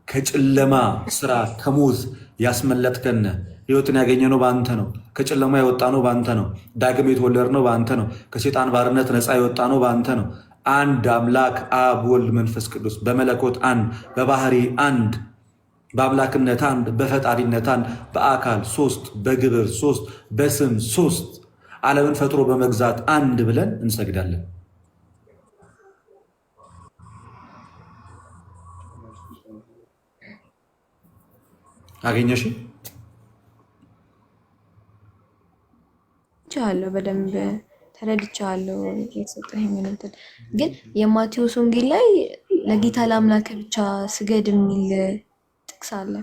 ከጨለማ ስራ ከሞት ያስመለጥከን፣ ህይወትን ያገኘነው በአንተ ነው። ከጨለማ የወጣነው በአንተ ነው። ዳግም የተወለድነው በአንተ ነው። ከሴጣን ባርነት ነፃ የወጣነው በአንተ ነው። አንድ አምላክ አብ ወልድ መንፈስ ቅዱስ በመለኮት አንድ፣ በባህሪ አንድ፣ በአምላክነት አንድ፣ በፈጣሪነት አንድ፣ በአካል ሶስት፣ በግብር ሶስት፣ በስም ሶስት፣ ዓለምን ፈጥሮ በመግዛት አንድ ብለን እንሰግዳለን። አገኘሽ? ቻለሁ በደንብ ተረድቻለሁ። የተሰጠኝ እንትን ግን የማቴዎስ ወንጌል ላይ ለጌታ ለአምላክ ብቻ ስገድ የሚል ጥቅስ አለ።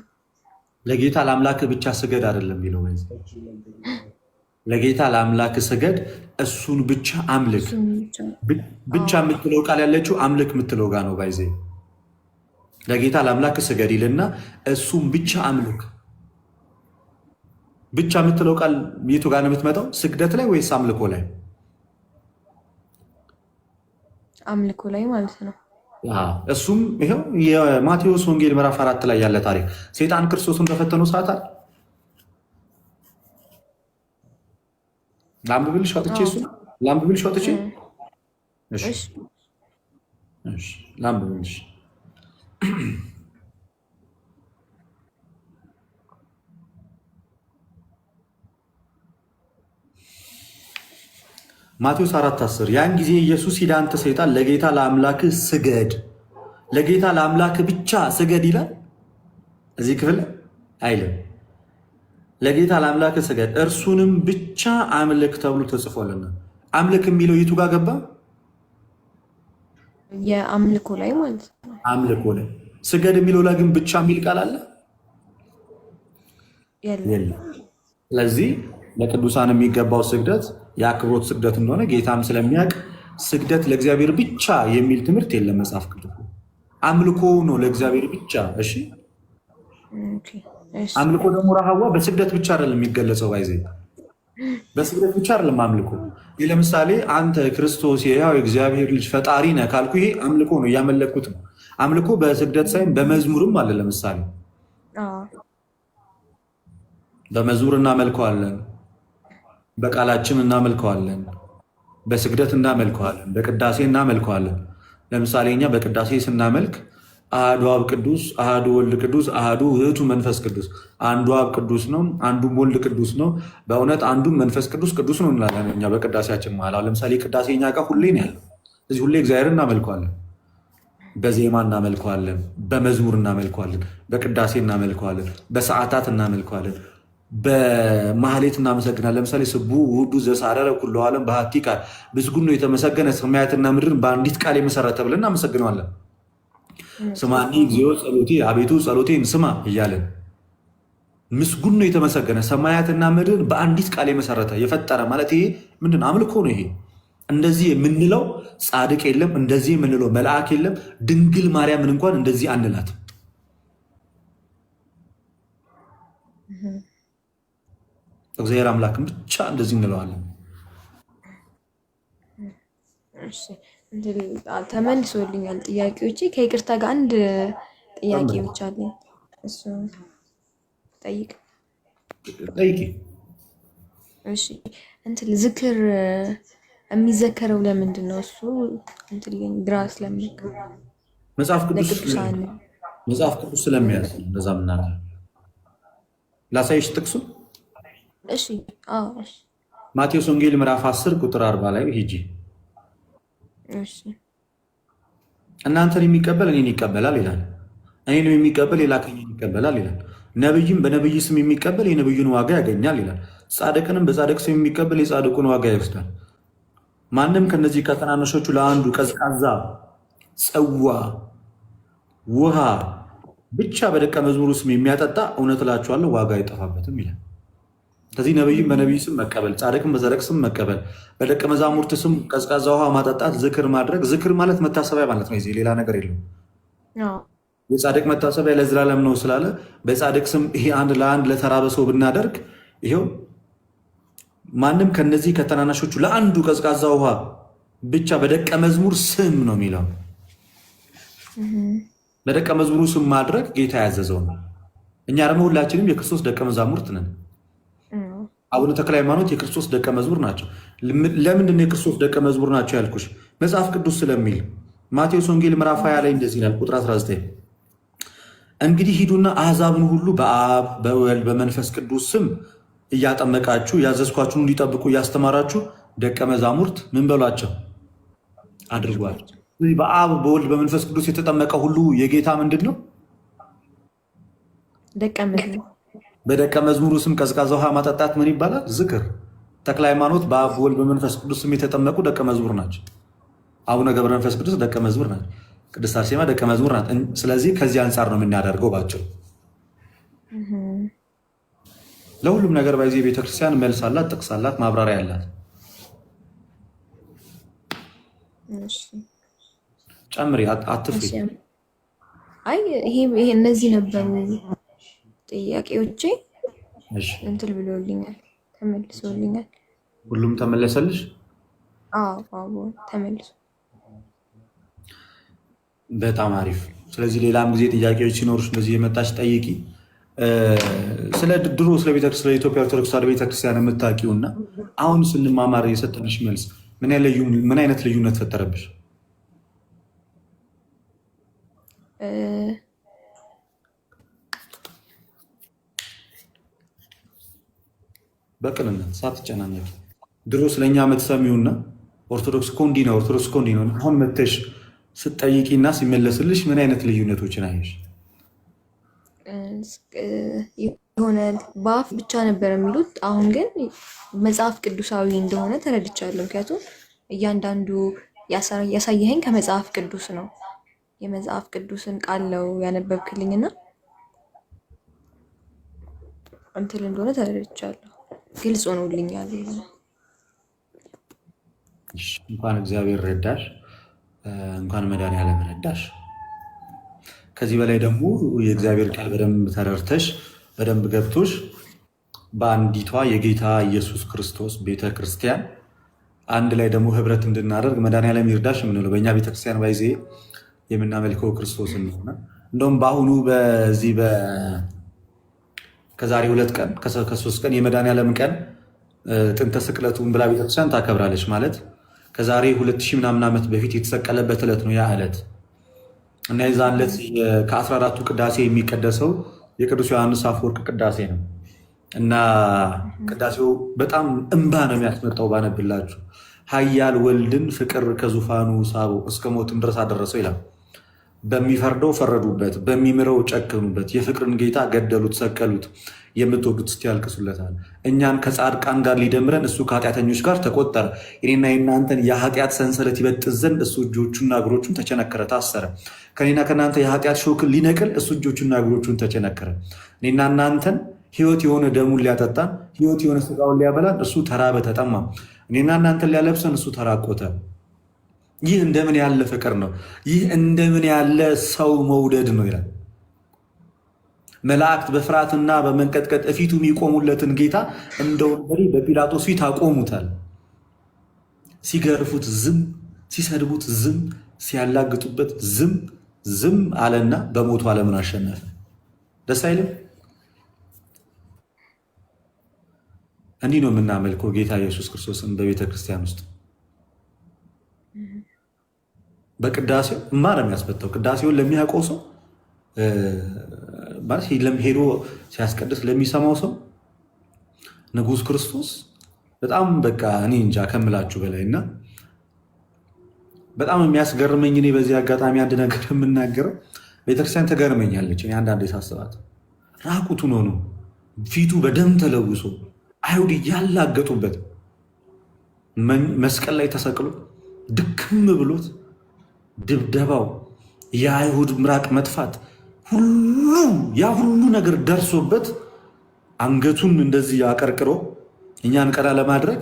ለጌታ ለአምላክ ብቻ ስገድ አይደለም የሚለው፣ ለጌታ ለአምላክ ስገድ፣ እሱን ብቻ አምልክ። ብቻ የምትለው ቃል ያለችው አምልክ የምትለው ጋር ነው። ባይዜ ለጌታ ለአምላክ ስገድ ይልና እሱን ብቻ አምልክ። ብቻ የምትለው ቃል የቱ ጋር ነው የምትመጣው? ስግደት ላይ ወይስ አምልኮ ላይ? አምልኮ ላይ ማለት ነው። እሱም ይኸው የማቴዎስ ወንጌል ምዕራፍ 4 ላይ ያለ ታሪክ። ሰይጣን ክርስቶስን በፈተነው ሰዓት አለ። ላምብልሽ ወጥቼ እሱ ላምብልሽ ወጥቼ እሺ እሺ ላምብልሽ ማቴዎስ 4:10 ያን ጊዜ ኢየሱስ ሂድ አንተ ሰይጣን ለጌታ ለአምላክህ ስገድ፣ ለጌታ ለአምላክህ ብቻ ስገድ ይላል። እዚህ ክፍል አይልም። ለጌታ ለአምላክህ ስገድ እርሱንም ብቻ አምልክ ተብሎ ተጽፎልና። አምልክ የሚለው የቱ ጋር ገባ? የአምልኮ ላይ ማለት ነው። አምልኮ ላይ። ስገድ የሚለው ላይ ግን ብቻ የሚል ቃል አለ? የለም። ስለዚህ ለቅዱሳን የሚገባው ስግደት የአክብሮት ስግደት እንደሆነ ጌታም ስለሚያውቅ ስግደት ለእግዚአብሔር ብቻ የሚል ትምህርት የለም መጽሐፍ ቅዱስ። አምልኮ ነው ለእግዚአብሔር ብቻ። እሺ፣ አምልኮ ደግሞ ረሃዋ በስግደት ብቻ አይደለም የሚገለጸው። ባይዜ በስግደት ብቻ አይደለም አምልኮ። ለምሳሌ አንተ ክርስቶስ የሕያው እግዚአብሔር ልጅ ፈጣሪ ነህ ካልኩ ይሄ አምልኮ ነው፣ እያመለኩት ነው። አምልኮ በስግደት ሳይሆን በመዝሙርም አለ። ለምሳሌ በመዝሙር እናመልከዋለን፣ በቃላችን እናመልከዋለን፣ በስግደት እናመልከዋለን፣ በቅዳሴ እናመልከዋለን። ለምሳሌ እኛ በቅዳሴ ስናመልክ አሐዱ አብ ቅዱስ፣ አሐዱ ወልድ ቅዱስ፣ አሐዱ ውእቱ መንፈስ ቅዱስ፣ አንዱ አብ ቅዱስ ነው፣ አንዱም ወልድ ቅዱስ ነው፣ በእውነት አንዱም መንፈስ ቅዱስ ቅዱስ ነው እንላለን እኛ በቅዳሴያችን መሃል። ለምሳሌ ቅዳሴ እኛ ጋር ሁሌ ነው ያለው። እዚህ ሁሌ እግዚአብሔር እናመልከዋለን፣ በዜማ እናመልከዋለን፣ በመዝሙር እናመልከዋለን፣ በቅዳሴ እናመልከዋለን፣ በሰዓታት እናመልከዋለን፣ በማህሌት እናመሰግናለን። ለምሳሌ ስቡ ውዱ ዘሳረረ ኩሎ ዓለም በሀቲ ቃል ምስጉን ነው የተመሰገነ ሰማያትና ምድርን በአንዲት ቃል የመሰረተ ብለን እናመሰግነዋለን። ስማኒ እግዚኦ ጸሎቴ፣ አቤቱ ጸሎቴን ስማ እያለን ምስጉን ነው የተመሰገነ ሰማያትና ምድርን በአንዲት ቃል የመሰረተ የፈጠረ ማለት ይሄ ምንድን ነው? አምልኮ ነው ይሄ። እንደዚህ የምንለው ጻድቅ የለም፣ እንደዚህ የምንለው መልአክ የለም። ድንግል ማርያምን እንኳን እንደዚህ አንላትም። እግዚአብሔር አምላክን ብቻ እንደዚህ እንለዋለን። ተመልሶልኛል ጥያቄዎቼ። ከይቅርታ ጋር አንድ ጥያቄ ብቻ አለኝ። እሱ ጠይቅ። እሺ እንትን ዝክር የሚዘከረው ለምንድን ነው? እሱ እንትን ግራ ስለምልክ መጽሐፍ ቅዱስ ስለሚያዝ እንደዛ ምናምን ላሳይሽ ጥቅሱ። እሺ ማቴዎስ ወንጌል ምዕራፍ 10 ቁጥር 40 ላይ ሂጂ። እሺ እናንተን የሚቀበል እኔን ይቀበላል ይላል። እኔንም የሚቀበል የላከኝን ይቀበላል ይላል። ነብይም በነብይ ስም የሚቀበል የነብዩን ዋጋ ያገኛል ይላል። ጻድቅንም በጻድቅ ስም የሚቀበል የጻድቁን ዋጋ ይወስዳል። ማንም ከነዚህ ከትናንሾቹ ለአንዱ ቀዝቃዛ ጽዋ ውሃ ብቻ በደቀ መዝሙሩ ስም የሚያጠጣ እውነት እላችኋለሁ ዋጋ አይጠፋበትም ይላል። ከዚህ ነብይም በነብይ ስም መቀበል፣ ጻድቅም በጻድቅ ስም መቀበል፣ በደቀ መዛሙርት ስም ቀዝቃዛ ውሃ ማጠጣት፣ ዝክር ማድረግ። ዝክር ማለት መታሰቢያ ማለት ነው። ሌላ ነገር የለውም። የጻድቅ መታሰቢያ ለዘላለም ነው ስላለ በጻድቅ ስም ይሄ አንድ ለአንድ ለተራበ ሰው ብናደርግ ይሄው ማንም ከነዚህ ከተናናሾቹ ለአንዱ ቀዝቃዛ ውሃ ብቻ በደቀ መዝሙር ስም ነው የሚለው። በደቀ መዝሙሩ ስም ማድረግ ጌታ ያዘዘው ነው። እኛ ደግሞ ሁላችንም የክርስቶስ ደቀ መዛሙርት ነን። አቡነ ተክለ ሃይማኖት የክርስቶስ ደቀ መዝሙር ናቸው። ለምንድን ነው የክርስቶስ ደቀ መዝሙር ናቸው ያልኩሽ? መጽሐፍ ቅዱስ ስለሚል ማቴዎስ ወንጌል ምዕራፍ 20 ላይ እንደዚህ ይላል ቁጥር 19 እንግዲህ ሂዱና አሕዛብን ሁሉ በአብ በወልድ በመንፈስ ቅዱስ ስም እያጠመቃችሁ ያዘዝኳችሁን እንዲጠብቁ እያስተማራችሁ ደቀ መዛሙርት ምን በሏቸው አድርጓቸው። ስለዚህ በአብ በወልድ በመንፈስ ቅዱስ የተጠመቀ ሁሉ የጌታ ምንድን ነው? ደቀ መዝሙር። በደቀ መዝሙሩ ስም ቀዝቃዛ ውሃ ማጠጣት ምን ይባላል? ዝክር። ተክለ ሃይማኖት በአብ በወልድ በመንፈስ ቅዱስ ስም የተጠመቁ ደቀ መዝሙር ናቸው። አቡነ ገብረ መንፈስ ቅዱስ ደቀ መዝሙር ናቸው። ቅድስት አርሴማ ደቀ መዝሙር ናት። ስለዚህ ከዚህ አንጻር ነው የምናደርገው ባቸው። ለሁሉም ነገር ባይዜ ቤተክርስቲያን መልስ አላት፣ ጥቅስ አላት፣ ማብራሪያ አላት። ጨምሪ፣ አትፍሪ። አይ ይሄ እነዚህ ነበሩ ጥያቄዎቼ። እንትን ብሎልኛል፣ ተመልሶልኛል። ሁሉም ተመለሰልሽ? አዎ ተመልሶ። በጣም አሪፍ። ስለዚህ ሌላም ጊዜ ጥያቄዎች ሲኖሩሽ እንደዚህ የመጣች ጠይቂ። ስለ ድሮ ስለ ኢትዮጵያ ኦርቶዶክስ ተዋሕዶ ቤተክርስቲያን የምታውቂውና አሁን ስንማማር የሰጠንሽ መልስ ምን አይነት ልዩነት ፈጠረብሽ? በቅንነት ሳትጨናነቂ ድሮ ስለኛ የምትሰሚውና ኦርቶዶክስ እኮ እንዲህ ነው ኦርቶዶክስ እኮ እንዲህ ነው አሁን መተሽ ስትጠይቂና ሲመለስልሽ ምን አይነት ልዩነቶችን አየሽ? የሆነ በአፍ ብቻ ነበር የሚሉት። አሁን ግን መጽሐፍ ቅዱሳዊ እንደሆነ ተረድቻለሁ። ምክንያቱም እያንዳንዱ ያሳየኸኝ ከመጽሐፍ ቅዱስ ነው። የመጽሐፍ ቅዱስን ቃል ነው ያነበብክልኝና እንትን እንደሆነ ተረድቻለሁ። ግልጽ ሆኖልኛል። እንኳን እግዚአብሔር ረዳሽ፣ እንኳን መድኃኒዓለም ረዳሽ። ከዚህ በላይ ደግሞ የእግዚአብሔር ቃል በደንብ ተረድተሽ በደንብ ገብቶሽ በአንዲቷ የጌታ ኢየሱስ ክርስቶስ ቤተክርስቲያን አንድ ላይ ደግሞ ህብረት እንድናደርግ መድኃኒዓለም ይርዳሽ የምንለው በእኛ ቤተክርስቲያን ባይዜ የምናመልከው ክርስቶስን ነውና እንደውም በአሁኑ በዚህ ከዛሬ 2 ቀን ከ3 ቀን የመድኃኒዓለም ቀን ጥንተ ስቅለቱን ብላ ቤተክርስቲያን ታከብራለች። ማለት ከዛሬ 2000 ምናምን ዓመት በፊት የተሰቀለበት ዕለት ነው ያ ዕለት እና የዛን ዕለት ከ14ቱ ቅዳሴ የሚቀደሰው የቅዱስ ዮሐንስ አፈወርቅ ቅዳሴ ነው እና ቅዳሴው በጣም እንባ ነው የሚያስመጣው። ባነብላችሁ ኃያል ወልድን ፍቅር ከዙፋኑ ሳበው እስከ ሞትም ድረስ አደረሰው ይላል። በሚፈርደው ፈረዱበት፣ በሚምረው ጨከኑበት፣ የፍቅርን ጌታ ገደሉት፣ ሰቀሉት፣ የምትወዱት እስቲ ያልቅሱለታል። እኛን ከጻድቃን ጋር ሊደምረን እሱ ከኃጢአተኞች ጋር ተቆጠረ። እኔና የእናንተን የኃጢአት ሰንሰለት ይበጥስ ዘንድ እሱ እጆቹና እግሮቹን ተቸነከረ፣ ታሰረ። ከኔና ከእናንተ የኃጢአት ሾክን ሊነቅል እሱ እጆቹና እግሮቹን ተቸነከረ። እኔና እናንተን ሕይወት የሆነ ደሙን ሊያጠጣን፣ ሕይወት የሆነ ስጋውን ሊያበላን እሱ ተራበ፣ ተጠማ። እኔና እናንተን ሊያለብሰን እሱ ተራቆተ። ይህ እንደምን ያለ ፍቅር ነው! ይህ እንደምን ያለ ሰው መውደድ ነው ይላል። መላእክት በፍርሃትና በመንቀጥቀጥ እፊቱ የሚቆሙለትን ጌታ እንደ ወንበዴ በጲላጦስ ፊት አቆሙታል። ሲገርፉት ዝም፣ ሲሰድቡት ዝም፣ ሲያላግጡበት ዝም አለና በሞቱ ዓለምን አሸነፈ። ደስ አይልም? እንዲህ ነው የምናመልከው ጌታ ኢየሱስ ክርስቶስን በቤተ ክርስቲያን ውስጥ። በቅዳሴው እማ ነው የሚያስፈታው። ቅዳሴውን ለሚያውቀው ሰው ማለት ሄዶ ሲያስቀድስ ለሚሰማው ሰው ንጉሥ ክርስቶስ በጣም በቃ እኔ እንጃ ከምላችሁ በላይ እና በጣም የሚያስገርመኝ እኔ በዚህ አጋጣሚ አንድ ነገር የምናገረው ቤተክርስቲያን ተገርመኛለች። እኔ አንዳንዴ ሳስባት ራቁቱን ሆኖ ፊቱ በደም ተለውሶ አይሁድ ያላገጡበት መስቀል ላይ ተሰቅሎ ድክም ብሎት ድብደባው፣ የአይሁድ ምራቅ መጥፋት ያ ሁሉ ነገር ደርሶበት አንገቱን እንደዚህ አቀርቅሮ እኛን ቀና ለማድረግ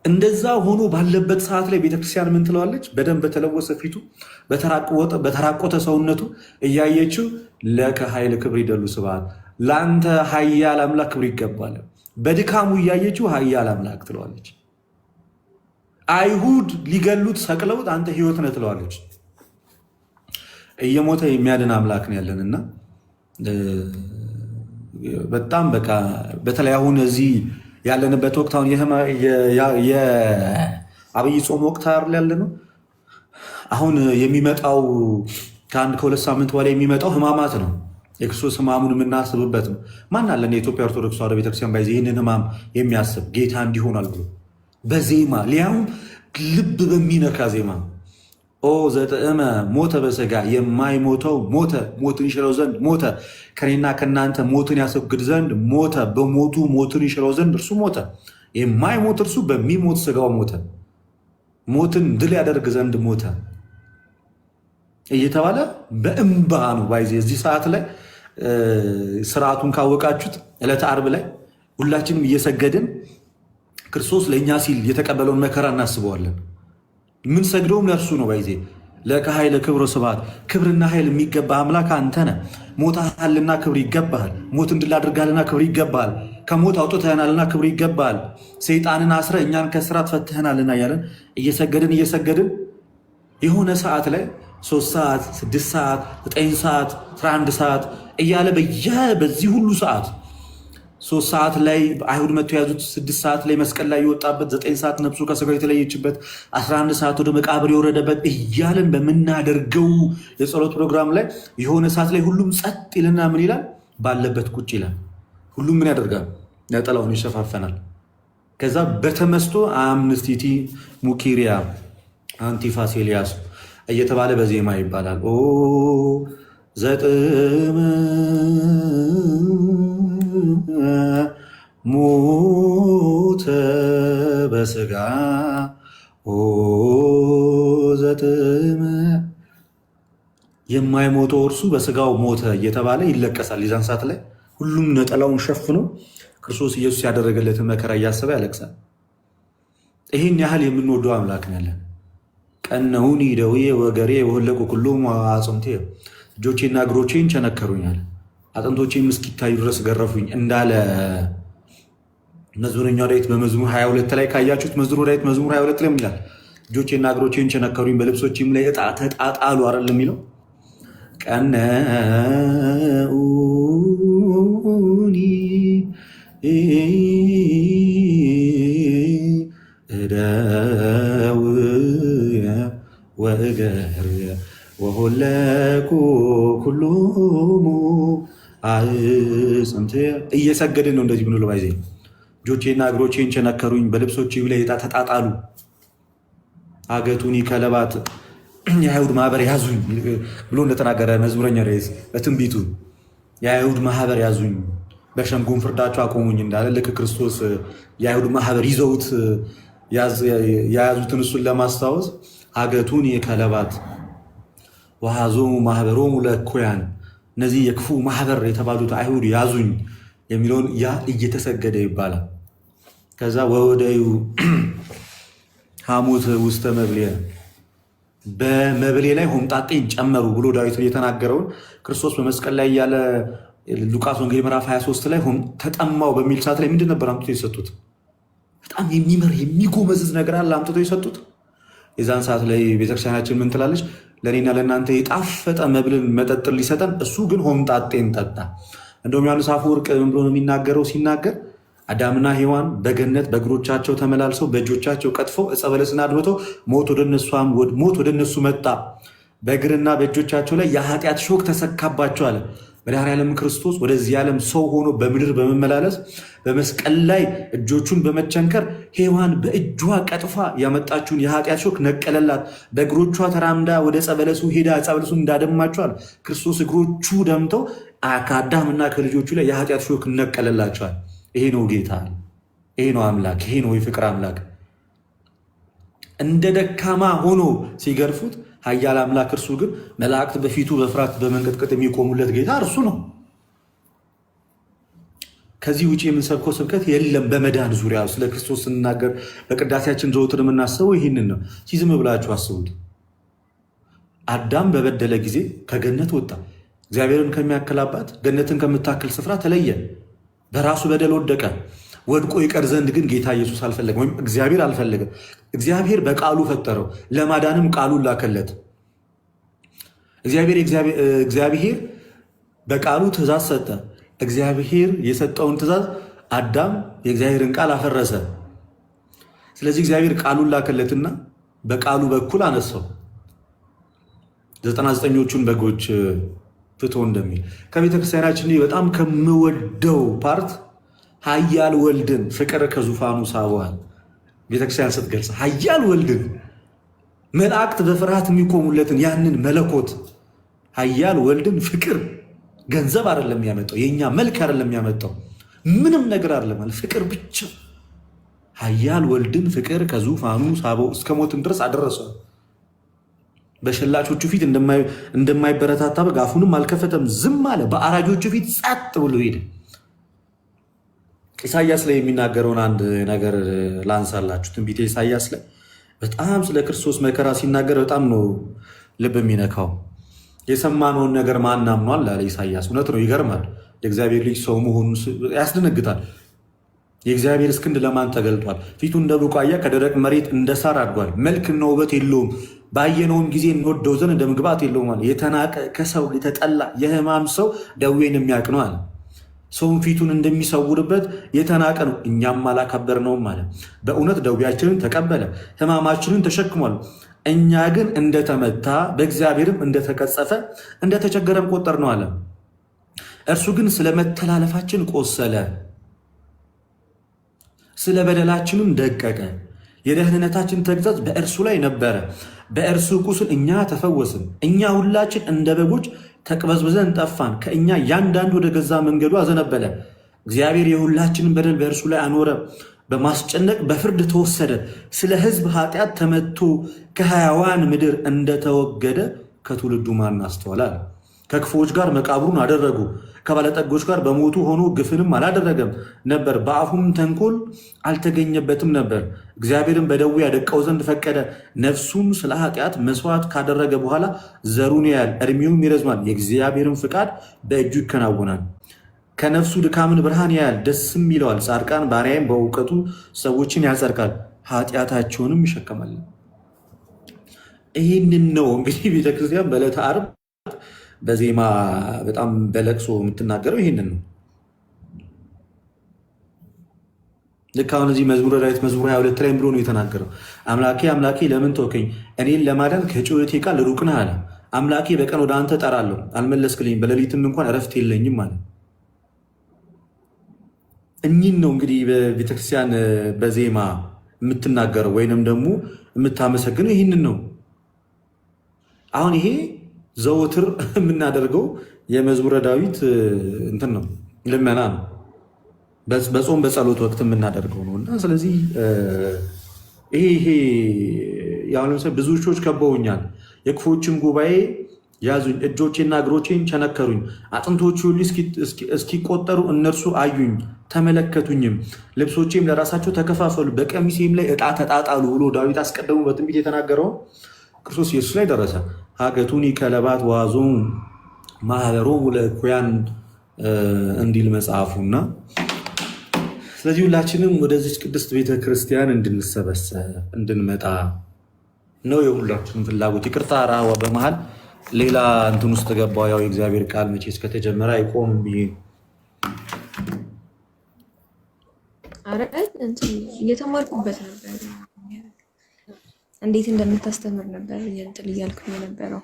እንደዛ ሆኖ ባለበት ሰዓት ላይ ቤተክርስቲያን ምን ትለዋለች? በደንብ በተለወሰ ፊቱ በተራቆተ ሰውነቱ እያየችው ለከ ኃይል ክብር ይደሉ ስብሐት፣ ለአንተ ኃያል አምላክ ክብር ይገባል። በድካሙ እያየችው ኃያል አምላክ ትለዋለች። አይሁድ ሊገሉት ሰቅለውት አንተ ሕይወት ነህ ትለዋለች። እየሞተ የሚያድን አምላክ ነው ያለንና በጣም በቃ በተለይ አሁን እዚህ ያለንበት ወቅት አሁን የአብይ ጾም ወቅት ያለ ነው። አሁን የሚመጣው ከሁለት ሳምንት በኋላ የሚመጣው ሕማማት ነው። የክርስቶስ ሕማሙን የምናስብበት ነው። ማን አለን የኢትዮጵያ ኦርቶዶክስ ተዋሕዶ ቤተክርስቲያን ባይዘ ይህንን ሕማም የሚያስብ ጌታ እንዲሆናል ብሎ በዜማ ሊያውም ልብ በሚነካ ዜማ ኦ ዘጥዕመ ሞተ በሥጋ የማይሞተው ሞተ፣ ሞትን ይሽረው ዘንድ ሞተ፣ ከኔና ከእናንተ ሞትን ያስወግድ ዘንድ ሞተ፣ በሞቱ ሞትን ይሽረው ዘንድ እርሱ ሞተ፣ የማይሞት እርሱ በሚሞት ሥጋው ሞተ፣ ሞትን ድል ያደርግ ዘንድ ሞተ እየተባለ በእንባ ነው ባይዜ እዚህ ሰዓት ላይ ስርዓቱን ካወቃችሁት ዕለተ ዓርብ ላይ ሁላችንም እየሰገድን ክርስቶስ ለእኛ ሲል የተቀበለውን መከራ እናስበዋለን። ምን ሰግደውም ለእርሱ ነው ባይዜ ለከ ኃይለ ክብር ስብሐት፣ ክብርና ኃይል የሚገባ አምላክ አንተ ነህ። ሞተሃልና ክብር ይገባሃል። ሞትን ድል አድርጋልና ክብር ይገባሃል። ከሞት አውጥተህናልና ክብር ይገባሃል። ሰይጣንን አስረ እኛን ከስራት ፈትህናልና እያለን እየሰገድን የሆነ ሰዓት ላይ 3 ሰዓት 6 ሰዓት 9 ሰዓት 11 ሰዓት እያለ በዚህ ሁሉ ሰዓት 3 ሰዓት ላይ አይሁድ መጥቶ የያዙት 6 ሰዓት ላይ መስቀል ላይ የወጣበት 9 ሰዓት ነፍሱ ከሥጋው የተለየችበት 11 ሰዓት ወደ መቃብር የወረደበት እያለን በምናደርገው የጸሎት ፕሮግራም ላይ የሆነ ሰዓት ላይ ሁሉም ጸጥ ይልና ምን ይላል? ባለበት ቁጭ ይላል። ሁሉም ምን ያደርጋል? ነጠላውን ይሸፋፈናል። ከዛ በተመስጦ አምንስቲቲ ሙኪሪያ አንቲፋስ ኤልያስ እየተባለ በዜማ ይባላል። ኦ ዘጥዕመ ሞተ በሥጋ ኦ ዘጥዕመ የማይሞተው እርሱ በሥጋው ሞተ እየተባለ ይለቀሳል። የዛን ሰዓት ላይ ሁሉም ነጠላውን ሸፍኖ ክርስቶስ ኢየሱስ ያደረገለትን መከራ እያሰበ ያለቅሳል። ይህን ያህል የምንወደው አምላክ ነው ያለን። ቀነሁኒ ደዌ ወገሬ ወህለቁ ኩሎሙ አጽንቴ፣ እጆቼና እግሮቼን ቸነከሩኛል አጥንቶቼም እስኪታዩ ድረስ ገረፉኝ እንዳለ መዝሙረኛው ዳዊት በመዝሙር 22 ላይ ካያችሁት መዝሙር ዳዊት መዝሙር 22 ላይ ይላል እጆቼና እግሮቼን ቸነከሩኝ በልብሶቼም ላይ ዕጣ ተጣጣሉ አይደል የሚለው። ቀነኡኒ እደውየ ወእገርየ ወሆለኩ ኩሎሙ አዕጽምትየ እየሰገድን ነው እንደዚህ ብሎ ባይዜ እጆቼና እግሮቼን ቸነከሩኝ በልብሶቼ ላይ ዕጣ ተጣጣሉ። አገቱኒ ከለባት የአይሁድ ማህበር ያዙኝ ብሎ እንደተናገረ መዝሙረኛ ዳዊት በትንቢቱ የአይሁድ ማህበር ያዙኝ በሸንጎም ፍርዳቸው አቆሙኝ እንዳለ ልክ ክርስቶስ የአይሁድ ማህበር ይዘውት የያዙትን እሱን ለማስታወስ አገቱኒ ከለባት ወሐዞሙ ማህበሮሙ ለእኩያን እነዚህ የክፉ ማህበር የተባሉት አይሁድ ያዙኝ የሚለውን ያ እየተሰገደ ይባላል። ከዛ ወወደዩ ሐሞት ውስተ መብልየ በመብሌ ላይ ሆምጣጤን ጨመሩ ብሎ ዳዊት የተናገረውን ክርስቶስ በመስቀል ላይ ያለ ሉቃስ ወንጌል ምዕራፍ 23 ላይ ተጠማው በሚል ሰዓት ላይ ምንድን ነበር አምጥቶ የሰጡት? በጣም የሚመር የሚጎመዝዝ ነገር አለ አምጥቶ የሰጡት። የዛን ሰዓት ላይ ቤተክርስቲያናችን ምን ትላለች? ለእኔና ለእናንተ የጣፈጠ መብልን መጠጥ ሊሰጠን እሱ ግን ሆምጣጤን ጠጣ። እንደውም ዮሐንስ አፈወርቅ ምን ብሎ ነው የሚናገረው? ሲናገር አዳምና ሔዋን በገነት በእግሮቻቸው ተመላልሰው በእጆቻቸው ቀጥፈው ዕፀ በለስን አድብተው ሞት ወደ እነሱ መጣ። በእግርና በእጆቻቸው ላይ የኃጢአት ሾክ ተሰካባቸው አለ። መድኃኔዓለም ክርስቶስ ወደዚህ ዓለም ሰው ሆኖ በምድር በመመላለስ በመስቀል ላይ እጆቹን በመቸንከር ሔዋን በእጇ ቀጥፋ ያመጣችውን የኃጢአት ሾክ ነቀለላት። በእግሮቿ ተራምዳ ወደ ዕፀ በለሱ ሄዳ ዕፀ በለሱን እንዳደማቸዋል ክርስቶስ እግሮቹ ደምተው ከአዳምና ከልጆቹ ላይ የኃጢአት ሾክ ነቀለላቸዋል። ይሄ ነው ጌታ፣ ይሄ ነው አምላክ፣ ይሄ ነው የፍቅር አምላክ። እንደ ደካማ ሆኖ ሲገርፉት ኃያል አምላክ እርሱ ግን መላእክት በፊቱ በፍርሃት በመንቀጥቀጥ የሚቆሙለት ጌታ እርሱ ነው። ከዚህ ውጭ የምንሰብከው ስብከት የለም። በመዳን ዙሪያ ስለ ክርስቶስ ስንናገር በቅዳሴያችን ዘወትር የምናስበው ይህንን ነው። ዝም ብላችሁ አስቡት። አዳም በበደለ ጊዜ ከገነት ወጣ። እግዚአብሔርን ከሚያክል አባት ገነትን ከምታክል ስፍራ ተለየ። በራሱ በደል ወደቀ። ወድቆ ይቀር ዘንድ ግን ጌታ ኢየሱስ አልፈለገም፣ ወይም እግዚአብሔር አልፈለገም። እግዚአብሔር በቃሉ ፈጠረው፣ ለማዳንም ቃሉን ላከለት። እግዚአብሔር በቃሉ ትእዛዝ ሰጠ። እግዚአብሔር የሰጠውን ትእዛዝ አዳም የእግዚአብሔርን ቃል አፈረሰ። ስለዚህ እግዚአብሔር ቃሉን ላከለትና በቃሉ በኩል አነሳው 99ኞቹን በጎች ፍቶ እንደሚል። ከቤተክርስቲያናችን በጣም ከምወደው ፓርት ኃያል ወልድን ፍቅር ከዙፋኑ ሳበዋል። ቤተክርስቲያን ስትገልጽ ኃያል ወልድን መላእክት በፍርሃት የሚቆሙለትን ያንን መለኮት ኃያል ወልድን ፍቅር ገንዘብ አይደለም ያመጣው፣ የኛ መልክ አይደለም ያመጣው፣ ምንም ነገር አይደለም ማለት ፍቅር ብቻ። ኃያል ወልድን ፍቅር ከዙፋኑ ሳበው እስከ ሞትም ድረስ አደረሰው። በሸላቾቹ ፊት እንደማይበረታታ በግ አፉንም አልከፈተም፣ ዝም አለ። በአራጆቹ ፊት ጸጥ ብሎ ሄደ። ኢሳያስ ላይ የሚናገረውን አንድ ነገር ላንሳላችሁ። ትንቢተ ኢሳያስ ላይ በጣም ስለ ክርስቶስ መከራ ሲናገር በጣም ነው ልብ የሚነካው። የሰማነውን ነገር ማን አምኗል አለ ኢሳያስ። እውነት ነው፣ ይገርማል። የእግዚአብሔር ልጅ ሰው መሆኑ ያስደነግጣል። የእግዚአብሔር እስክንድ ለማን ተገልጧል? ፊቱ እንደ ቡቃያ ከደረቅ መሬት እንደ ሳር አድጓል። መልክና ውበት የለውም፣ ባየነውም ጊዜ እንወደው ዘንድ እንደ ምግባት የለውም አለ። የተናቀ ከሰው የተጠላ የሕማም ሰው ደዌን የሚያውቅ ነው አለ። ሰውን ፊቱን እንደሚሰውርበት የተናቀ ነው፣ እኛም አላከበርነውም አለ። በእውነት ደዌያችንን ተቀበለ፣ ሕማማችንን ተሸክሟል። እኛ ግን እንደተመታ በእግዚአብሔርም እንደተቀጸፈ እንደተቸገረም ቆጠር ነው አለ። እርሱ ግን ስለ መተላለፋችን ቆሰለ፣ ስለ በደላችንም ደቀቀ። የደህንነታችን ተግሣጽ በእርሱ ላይ ነበረ፣ በእርሱ ቁስል እኛ ተፈወስን። እኛ ሁላችን እንደ በጎች ተቅበዝብዘን ጠፋን፣ ከእኛ ያንዳንዱ ወደ ገዛ መንገዱ አዘነበለ። እግዚአብሔር የሁላችንን በደል በእርሱ ላይ አኖረ፣ በማስጨነቅ በፍርድ ተወሰደ። ስለ ሕዝብ ኃጢአት ተመቶ ከሕያዋን ምድር እንደተወገደ ከትውልዱ ማን አስተዋላል? ከክፉዎች ጋር መቃብሩን አደረጉ፣ ከባለጠጎች ጋር በሞቱ ሆኖ ግፍንም አላደረገም ነበር፣ በአፉም ተንኮል አልተገኘበትም ነበር። እግዚአብሔርን በደዌ ያደቀው ዘንድ ፈቀደ። ነፍሱን ስለ ኃጢአት መስዋዕት ካደረገ በኋላ ዘሩን ያያል፣ እድሜውም ይረዝማል፣ የእግዚአብሔርን ፍቃድ በእጁ ይከናወናል። ከነፍሱ ድካምን ብርሃን ያያል፣ ደስም ይለዋል። ጻድቃን ባሪያም በእውቀቱ ሰዎችን ያጸድቃል፣ ኃጢአታቸውንም ይሸከማል። ይህንን ነው እንግዲህ ቤተክርስቲያን በዕለተ ዓርብ በዜማ በጣም በለቅሶ የምትናገረው ይህንን ነው። ልክ አሁን እዚህ መዝሙረ ዳዊት መዝሙር 22 ላይ ብሎ ነው የተናገረው። አምላኬ አምላኬ ለምን ተውከኝ? እኔን ለማዳን ከጩኸቴ ቃል ሩቅ ነህ አለ። አምላኬ በቀን ወደ አንተ እጠራለሁ፣ አልመለስክልኝም፣ በሌሊትም እንኳን እረፍት የለኝም አለ። እኚህን ነው እንግዲህ በቤተክርስቲያን በዜማ የምትናገረው ወይንም ደግሞ የምታመሰግነው ይህንን ነው። አሁን ይሄ ዘወትር የምናደርገው የመዝሙረ ዳዊት እንትን ነው፣ ልመና ነው። በጾም በጸሎት ወቅት የምናደርገው ነው እና ስለዚህ ይሄ ያሁን ለምሳሌ ብዙ ውሾች ከበውኛል፣ የክፎችን ጉባኤ ያዙኝ፣ እጆቼና እግሮቼን ቸነከሩኝ፣ አጥንቶቹ ሁሉ እስኪቆጠሩ እነርሱ አዩኝ ተመለከቱኝም፣ ልብሶቼም ለራሳቸው ተከፋፈሉ፣ በቀሚሴም ላይ ዕጣ ተጣጣሉ ብሎ ዳዊት አስቀድሞ በትንቢት የተናገረው ክርስቶስ ኢየሱስ ላይ ደረሰ። ሀገቱኒ ከለባት ዋዞሙ ማህበሮሙ ለእኩያን እንዲል መጽሐፉና ስለዚህ ሁላችንም ወደዚች ቅድስት ቤተክርስቲያን እንድንሰበሰብ እንድንመጣ ነው የሁላችንም ፍላጎት። ይቅርታ ራዋ በመሀል ሌላ እንትን ውስጥ ገባው። ያው የእግዚአብሔር ቃል መቼስ ከተጀመረ አይቆምም ብዬ እየተማርኩበት ነበር። እንዴት እንደምታስተምር ነበር እንትን እያልኩኝ የነበረው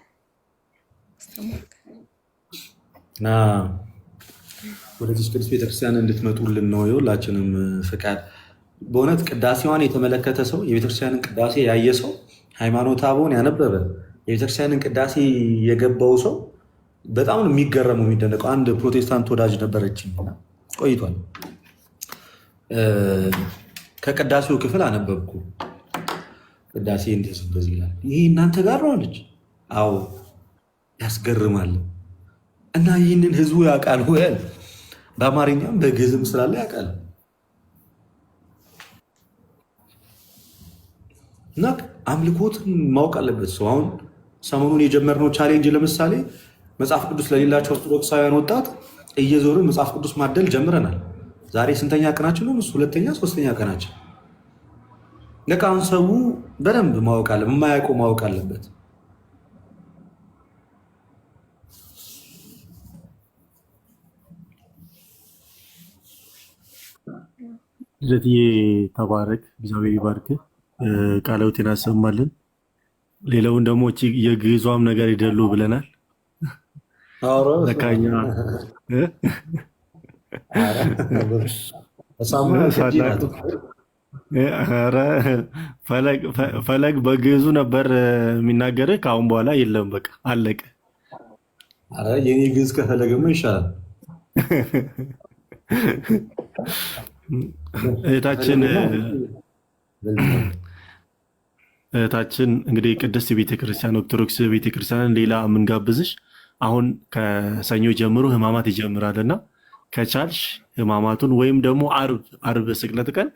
እና ወደዚህ ቅዱስ ቤተክርስቲያን እንድትመጡልን ነው የሁላችንም ፍቃድ። በእውነት ቅዳሴዋን የተመለከተ ሰው፣ የቤተክርስቲያንን ቅዳሴ ያየ ሰው፣ ሃይማኖተ አበውን ያነበበ የቤተክርስቲያንን ቅዳሴ የገባው ሰው በጣም ነው የሚገረመው የሚደነቀው። አንድ ፕሮቴስታንት ወዳጅ ነበረችኝ እና ቆይቷል። ከቅዳሴው ክፍል አነበብኩ። ቅዳሴ እንደዚህ ይላል፣ ይሄ እናንተ ጋር ነው አለች። አዎ ያስገርማል። እና ይህንን ህዝቡ ያውቃል ወይ? በአማርኛም በግዕዝም ስላለ ያውቃል። እና አምልኮትን ማወቅ አለበት ሰው። አሁን ሰሞኑን የጀመርነው ቻሌንጅ ለምሳሌ መጽሐፍ ቅዱስ ለሌላቸው ኦርቶዶክሳውያን ወጣት እየዞርን መጽሐፍ ቅዱስ ማደል ጀምረናል። ዛሬ ስንተኛ ቀናችን ነው? ሁለተኛ ሶስተኛ ቀናችን። በቃ አሁን ሰው በደንብ ማወቅ አለ፣ የማያውቀው ማወቅ አለበት። ልደትዬ ተባረክ፣ እግዚአብሔር ይባርክ፣ ቃለውቴን ያሰማልን። ሌላውን ደግሞ እቺ የግዕዟም ነገር ይደሉ ብለናል። ለካኛ ፈለግ በግዕዙ ነበር የሚናገር። ከአሁን በኋላ የለም፣ በቃ አለቀ። የኔ ግዕዝ ከፈለገማ ይሻላል። እህታችን እንግዲህ ቅድስት ቤተክርስቲያን ኦርቶዶክስ ቤተክርስቲያንን ሌላ የምንጋብዝሽ አሁን ከሰኞ ጀምሮ ህማማት ይጀምራልና ከቻልሽ ህማማቱን ወይም ደግሞ አርብ ስቅለት ቀን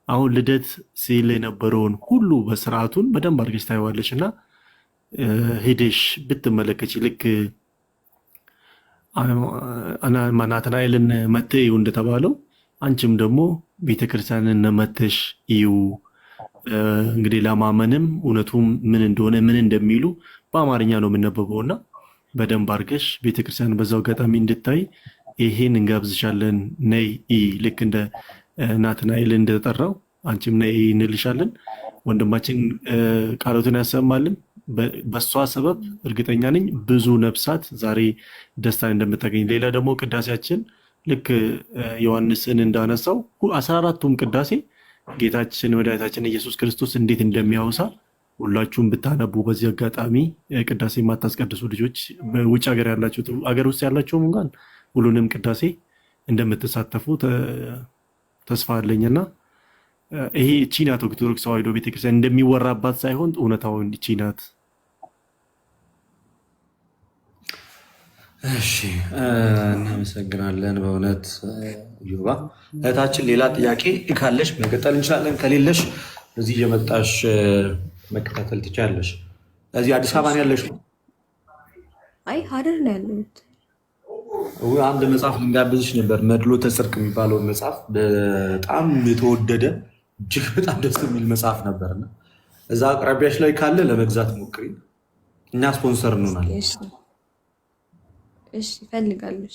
አሁን ልደት ሲል የነበረውን ሁሉ በስርዓቱን በደንብ አድርገሽ ታይዋለሽ እና ሄደሽ ብትመለከች ልክ ናትናኤልን መተህ እዩ እንደተባለው አንቺም ደግሞ ቤተክርስቲያንን መተሽ እዩ። እንግዲህ ለማመንም እውነቱም ምን እንደሆነ ምን እንደሚሉ በአማርኛ ነው የምነበበውና በደንብ አድርገሽ ቤተክርስቲያን በዛው አጋጣሚ እንድታይ ይሄን እንጋብዝሻለን። ነይ ልክ እንደ ናትናኤል እንደተጠራው አንቺም ነይ እንልሻለን። ወንድማችን ቃሎትን ያሰማልን። በሷ ሰበብ እርግጠኛ ነኝ ብዙ ነፍሳት ዛሬ ደስታን እንደምታገኝ። ሌላ ደግሞ ቅዳሴያችን ልክ ዮሐንስን እንዳነሳው 14ቱም ቅዳሴ ጌታችን መድኃኒታችን ኢየሱስ ክርስቶስ እንዴት እንደሚያወሳ ሁላችሁም ብታነቡ። በዚህ አጋጣሚ ቅዳሴ የማታስቀድሱ ልጆች በውጭ ሀገር ያላችሁ፣ አገር ውስጥ ያላችሁም እንኳን ሁሉንም ቅዳሴ እንደምትሳተፉ ተስፋ አለኝና ይሄ እቺ ናት ኦርቶዶክስ ተዋሕዶ ቤተክርስቲያን እንደሚወራባት ሳይሆን እውነታውን እቺ ናት። እሺ እናመሰግናለን በእውነት ዮባ። እህታችን ሌላ ጥያቄ ካለሽ መቀጠል እንችላለን፣ ከሌለሽ እዚህ እየመጣሽ መከታተል ትችላለሽ። እዚህ አዲስ አበባ ነው ያለሽ? አይ ሀረር ነው ያለሁት። አንድ መጽሐፍ ልንጋብዝሽ ነበር፣ መድሎተ ጽድቅ የሚባለውን መጽሐፍ በጣም የተወደደ እጅግ በጣም ደስ የሚል መጽሐፍ ነበርና እዛ አቅራቢያሽ ላይ ካለ ለመግዛት ሞክሪ፣ እኛ ስፖንሰር እንሆናለን። እሺ እፈልጋለሁ።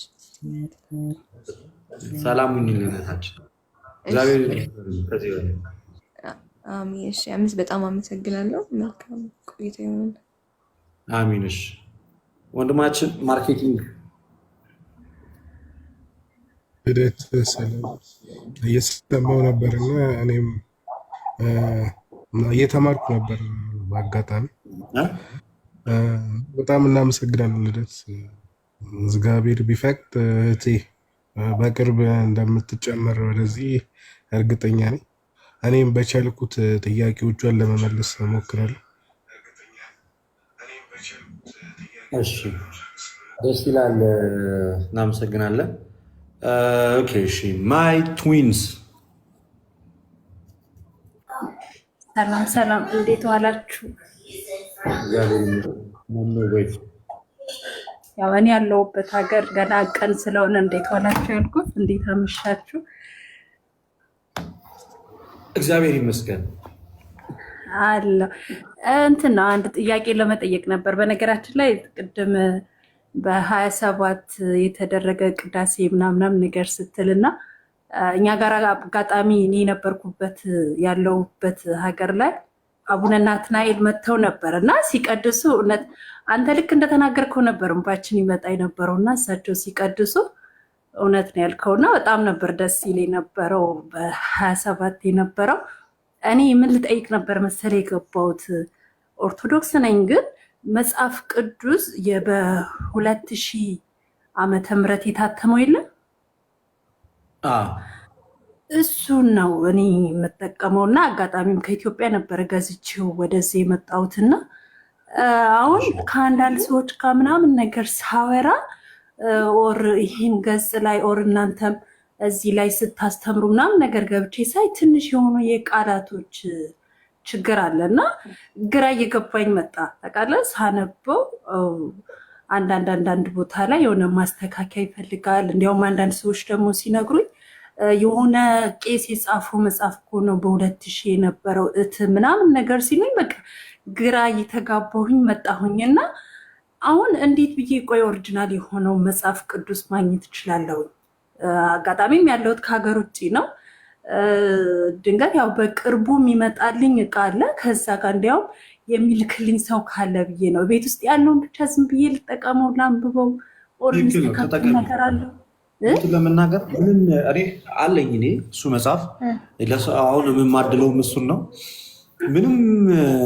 ሰላም ሁኚልነታችን እግዚአብሔር ከዚህ በላይ አሜን። እሺ በጣም አመሰግናለሁ። መልካም ቆይታ ይሁን። አሜን። እሺ ወንድማችን ማርኬቲንግ ልደት እየሰማሁ ነበርና እኔም እየተማርኩ ነበር በአጋጣሚ። በጣም እናመሰግናለን ልደት። እግዚአብሔር ቢፈቅድ እህቴ በቅርብ እንደምትጨመር ወደዚህ እርግጠኛ ነኝ። እኔም በቻልኩት ጥያቄዎቿን ለመመለስ እሞክራለሁ። እሺ ደስ ይላል። እናመሰግናለን። ኦኬ እሺ ማይ ትዊንስ ሰላም ሰላም፣ እንዴት ዋላችሁ? ያው እኔ ያለሁበት ሀገር ገና ቀን ስለሆነ እንዴት ዋላችሁ ያልኩት፣ እንዴት አመሻችሁ? እግዚአብሔር ይመስገን አለ። እንትን ነው አንድ ጥያቄ ለመጠየቅ ነበር። በነገራችን ላይ ቅድም በ27 የተደረገ ቅዳሴ ምናምናም ነገር ስትልና እኛ ጋር አጋጣሚ እኔ የነበርኩበት ያለሁበት ሀገር ላይ አቡነ ናትናኤል መጥተው ነበር እና ሲቀድሱ እውነት አንተ ልክ እንደተናገርከው ነበር እንባችን ይመጣ የነበረውና እሳቸው ሲቀድሱ እውነት ነው ያልከውና በጣም ነበር ደስ ይል የነበረው በ27 የነበረው። እኔ ምን ልጠይቅ ነበር መሰለ የገባሁት ኦርቶዶክስ ነኝ፣ ግን መጽሐፍ ቅዱስ በ2000 ዓመተ ምህረት የታተመው የለም እሱን ነው እኔ የምጠቀመውና አጋጣሚም ከኢትዮጵያ ነበረ ገዝቼው ወደዚህ የመጣሁትና አሁን ከአንዳንድ ሰዎች ጋር ምናምን ነገር ሳወራ ኦር ይህን ገጽ ላይ ኦር እናንተም እዚህ ላይ ስታስተምሩ ምናምን ነገር ገብቼ ሳይ ትንሽ የሆኑ የቃላቶች ችግር አለ እና ግራ እየገባኝ መጣ። ታውቃለህ ሳነበው አንዳንድ ቦታ ላይ የሆነ ማስተካከያ ይፈልጋል። እንዲያውም አንዳንድ ሰዎች ደግሞ ሲነግሩኝ የሆነ ቄስ የጻፈው መጽሐፍ እኮ ነው በ2000 የነበረው ምናምን ነገር ሲሉኝ በቃ ግራ እየተጋባሁኝ መጣሁኝ እና አሁን እንዴት ብዬ ቆይ ኦሪጂናል የሆነው መጽሐፍ ቅዱስ ማግኘት እችላለሁ? አጋጣሚም ያለሁት ከሀገር ውጭ ነው። ድንገት ያው በቅርቡ የሚመጣልኝ እቃ አለ። ከዛ ጋር እንዲያውም የሚልክልኝ ሰው ካለ ብዬ ነው። ቤት ውስጥ ያለውን ብቻ ዝም ብዬ ልጠቀመው ላንብበው? ነገር አለው ለመናገር ምንም እኔ አለኝ እኔ እሱ መጽሐፍ አሁን የምማድለውም እሱን ነው። ምንም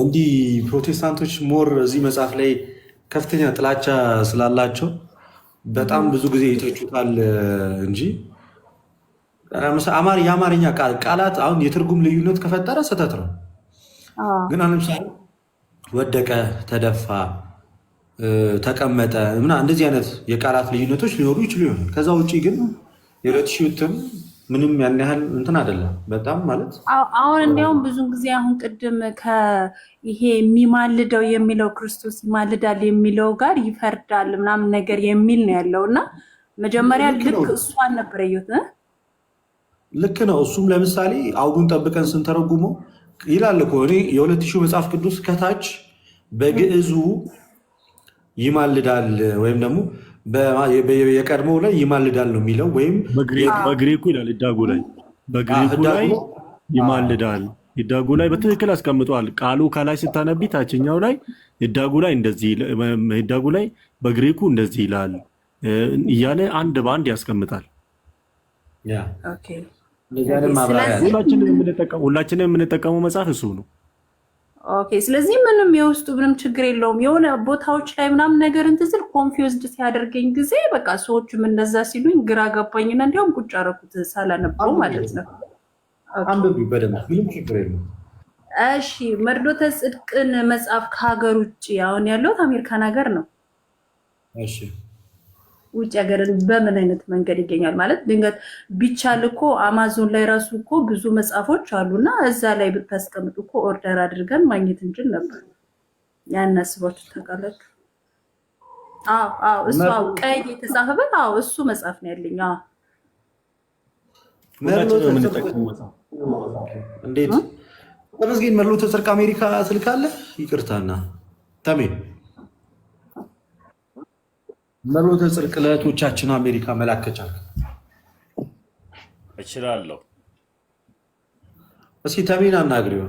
እንዲህ ፕሮቴስታንቶች ሞር እዚህ መጽሐፍ ላይ ከፍተኛ ጥላቻ ስላላቸው በጣም ብዙ ጊዜ ይተቹታል እንጂ የአማርኛ ቃላት አሁን የትርጉም ልዩነት ከፈጠረ ስህተት ነው። ግን አሁን ለምሳሌ ወደቀ፣ ተደፋ፣ ተቀመጠ እንደዚህ አይነት የቃላት ልዩነቶች ሊኖሩ ይችሉ ይሆናል። ከዛ ውጭ ግን የ2000 ምንም ያን ያህል እንትን አይደለም። በጣም ማለት አሁን እንዲያውም ብዙ ጊዜ አሁን ቅድም ይሄ የሚማልደው የሚለው ክርስቶስ ይማልዳል የሚለው ጋር ይፈርዳል ምናምን ነገር የሚል ነው ያለው እና መጀመሪያ ልክ እሷን ነበር ያየሁት። ልክ ነው። እሱም ለምሳሌ አውዱን ጠብቀን ስንተረጉመው ይላል እኮ እኔ የ2000 መጽሐፍ ቅዱስ ከታች በግዕዙ ይማልዳል ወይም ደግሞ የቀድሞው ላይ ይማልዳል ነው የሚለው፣ ወይም በግሪኩ ይላል ዳጉ ላይ በግሪኩ ላይ ይማልዳል። ዳጉ ላይ በትክክል አስቀምጧል። ቃሉ ከላይ ስታነቢ ታችኛው ላይ ዳጉ ላይ እንደዚህ ዳጉ ላይ በግሪኩ እንደዚህ ይላል እያለ አንድ በአንድ ያስቀምጣል። ሁላችንም የምንጠቀመው መጽሐፍ እሱ ነው። ኦኬ ስለዚህ ምንም የውስጡ ምንም ችግር የለውም። የሆነ ቦታዎች ላይ ምናምን ነገር እንትን ስል ኮንፊውዝድ ሲያደርገኝ ጊዜ በቃ ሰዎችም እንደዛ ሲሉኝ ግራ ገባኝና እንዲያውም ቁጭ አደረኩት ሳላነበው ማለት ነው። አንብቢ በደንብ ምንም ችግር የለውም። እሺ መርዶተ ጽድቅን መጽሐፍ ከሀገር ውጭ አሁን ያለሁት አሜሪካን ሀገር ነው። እሺ ውጭ ሀገርን በምን አይነት መንገድ ይገኛል? ማለት ድንገት ቢቻል እኮ አማዞን ላይ ራሱ እኮ ብዙ መጽሐፎች አሉና እዛ ላይ ብታስቀምጡ እኮ ኦርደር አድርገን ማግኘት እንችል ነበር። ያን አስባችሁ ታውቃላችሁ? እሱ ቀይ የተጻፈበት እሱ መጽሐፍ ነው ያለኝ። እንዴት ተመስገን መርዶተ ጽድቅ አሜሪካ ስልክ አለ? ይቅርታና ተሜ መርዶተ ጽድቅ ለእህቶቻችን አሜሪካ መላክ ከቻልክ እችላለሁ። እስኪ ተሜን አናግሪው።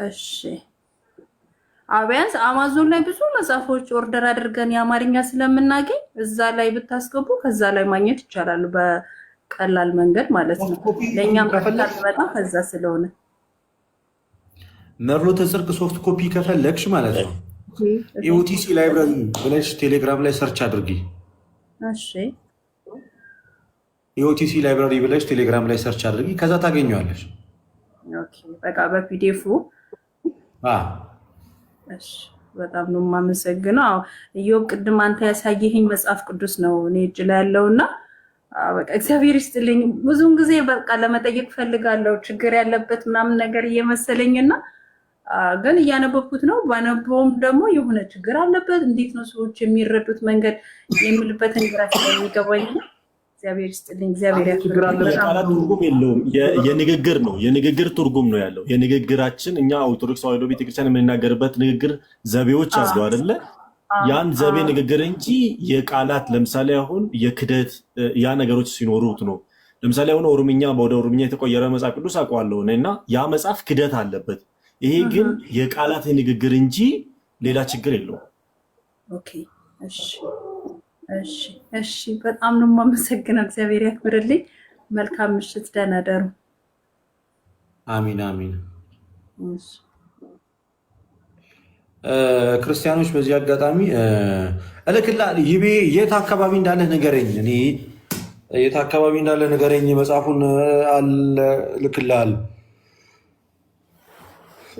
እሺ ቢያንስ አማዞን ላይ ብዙ መጽሐፎች ኦርደር አድርገን የአማርኛ ስለምናገኝ እዛ ላይ ብታስገቡ ከዛ ላይ ማግኘት ይቻላል በቀላል መንገድ ማለት ነው። ለእኛም ከፈለግመጣ ከዛ ስለሆነ መርዶተ ጽድቅ ሶፍት ኮፒ ከፈለግሽ ማለት ነው ኢኦቲሲ ላይብራሪ ብለሽ ቴሌግራም ላይ ሰርች አድርጊ። እሺ ኢኦቲሲ ላይብራሪ ብለሽ ቴሌግራም ላይ ሰርች አድርጊ፣ ከዛ ታገኘዋለሽ። ኦኬ በቃ በፒዲኤፍ እሺ በጣም ነው የማመሰግነው። ኢዮብ ቅድም አንተ ያሳየኸኝ መጽሐፍ ቅዱስ ነው እኔ እጅ ላይ ያለውና በቃ እግዚአብሔር ይስጥልኝ። ብዙውን ጊዜ በቃ ለመጠየቅ ፈልጋለሁ ችግር ያለበት ምናምን ነገር እየመሰለኝና ግን እያነበብኩት ነው። ባነበውም ደግሞ የሆነ ችግር አለበት እንዴት ነው ሰዎች የሚረዱት መንገድ የሚልበትን ግራ ስለሚገባኝ እግዚአብሔር ይስጥልኝ። እግዚአብሔር ያክብርልኝ። ቃላት ትርጉም የለውም፣ የንግግር ነው። የንግግር ትርጉም ነው ያለው። የንግግራችን እኛ ኦርቶዶክስ ተዋሕዶ ቤተክርስቲያን የምንናገርበት ንግግር ዘቤዎች አሉ አይደለ? ያን ዘቤ ንግግር እንጂ የቃላት ለምሳሌ አሁን የክደት ያ ነገሮች ሲኖሩት ነው። ለምሳሌ አሁን ኦሮምኛ ወደ ኦሮምኛ የተቆየረ መጽሐፍ ቅዱስ አውቀዋለሁ እና ያ መጽሐፍ ክደት አለበት። ይሄ ግን የቃላት ንግግር እንጂ ሌላ ችግር የለውም። ኦኬ እሺ እሺ እሺ በጣም ነው የማመሰግነው። እግዚአብሔር ያክብርልኝ። መልካም ምሽት፣ ደህና ደሩ። አሚን አሚን። ክርስቲያኖች በዚህ አጋጣሚ እልክልሃለሁ። ይቤ የት አካባቢ እንዳለ ንገረኝ። እኔ የት አካባቢ እንዳለ ንገረኝ። መጽሐፉን እልክልሃለሁ።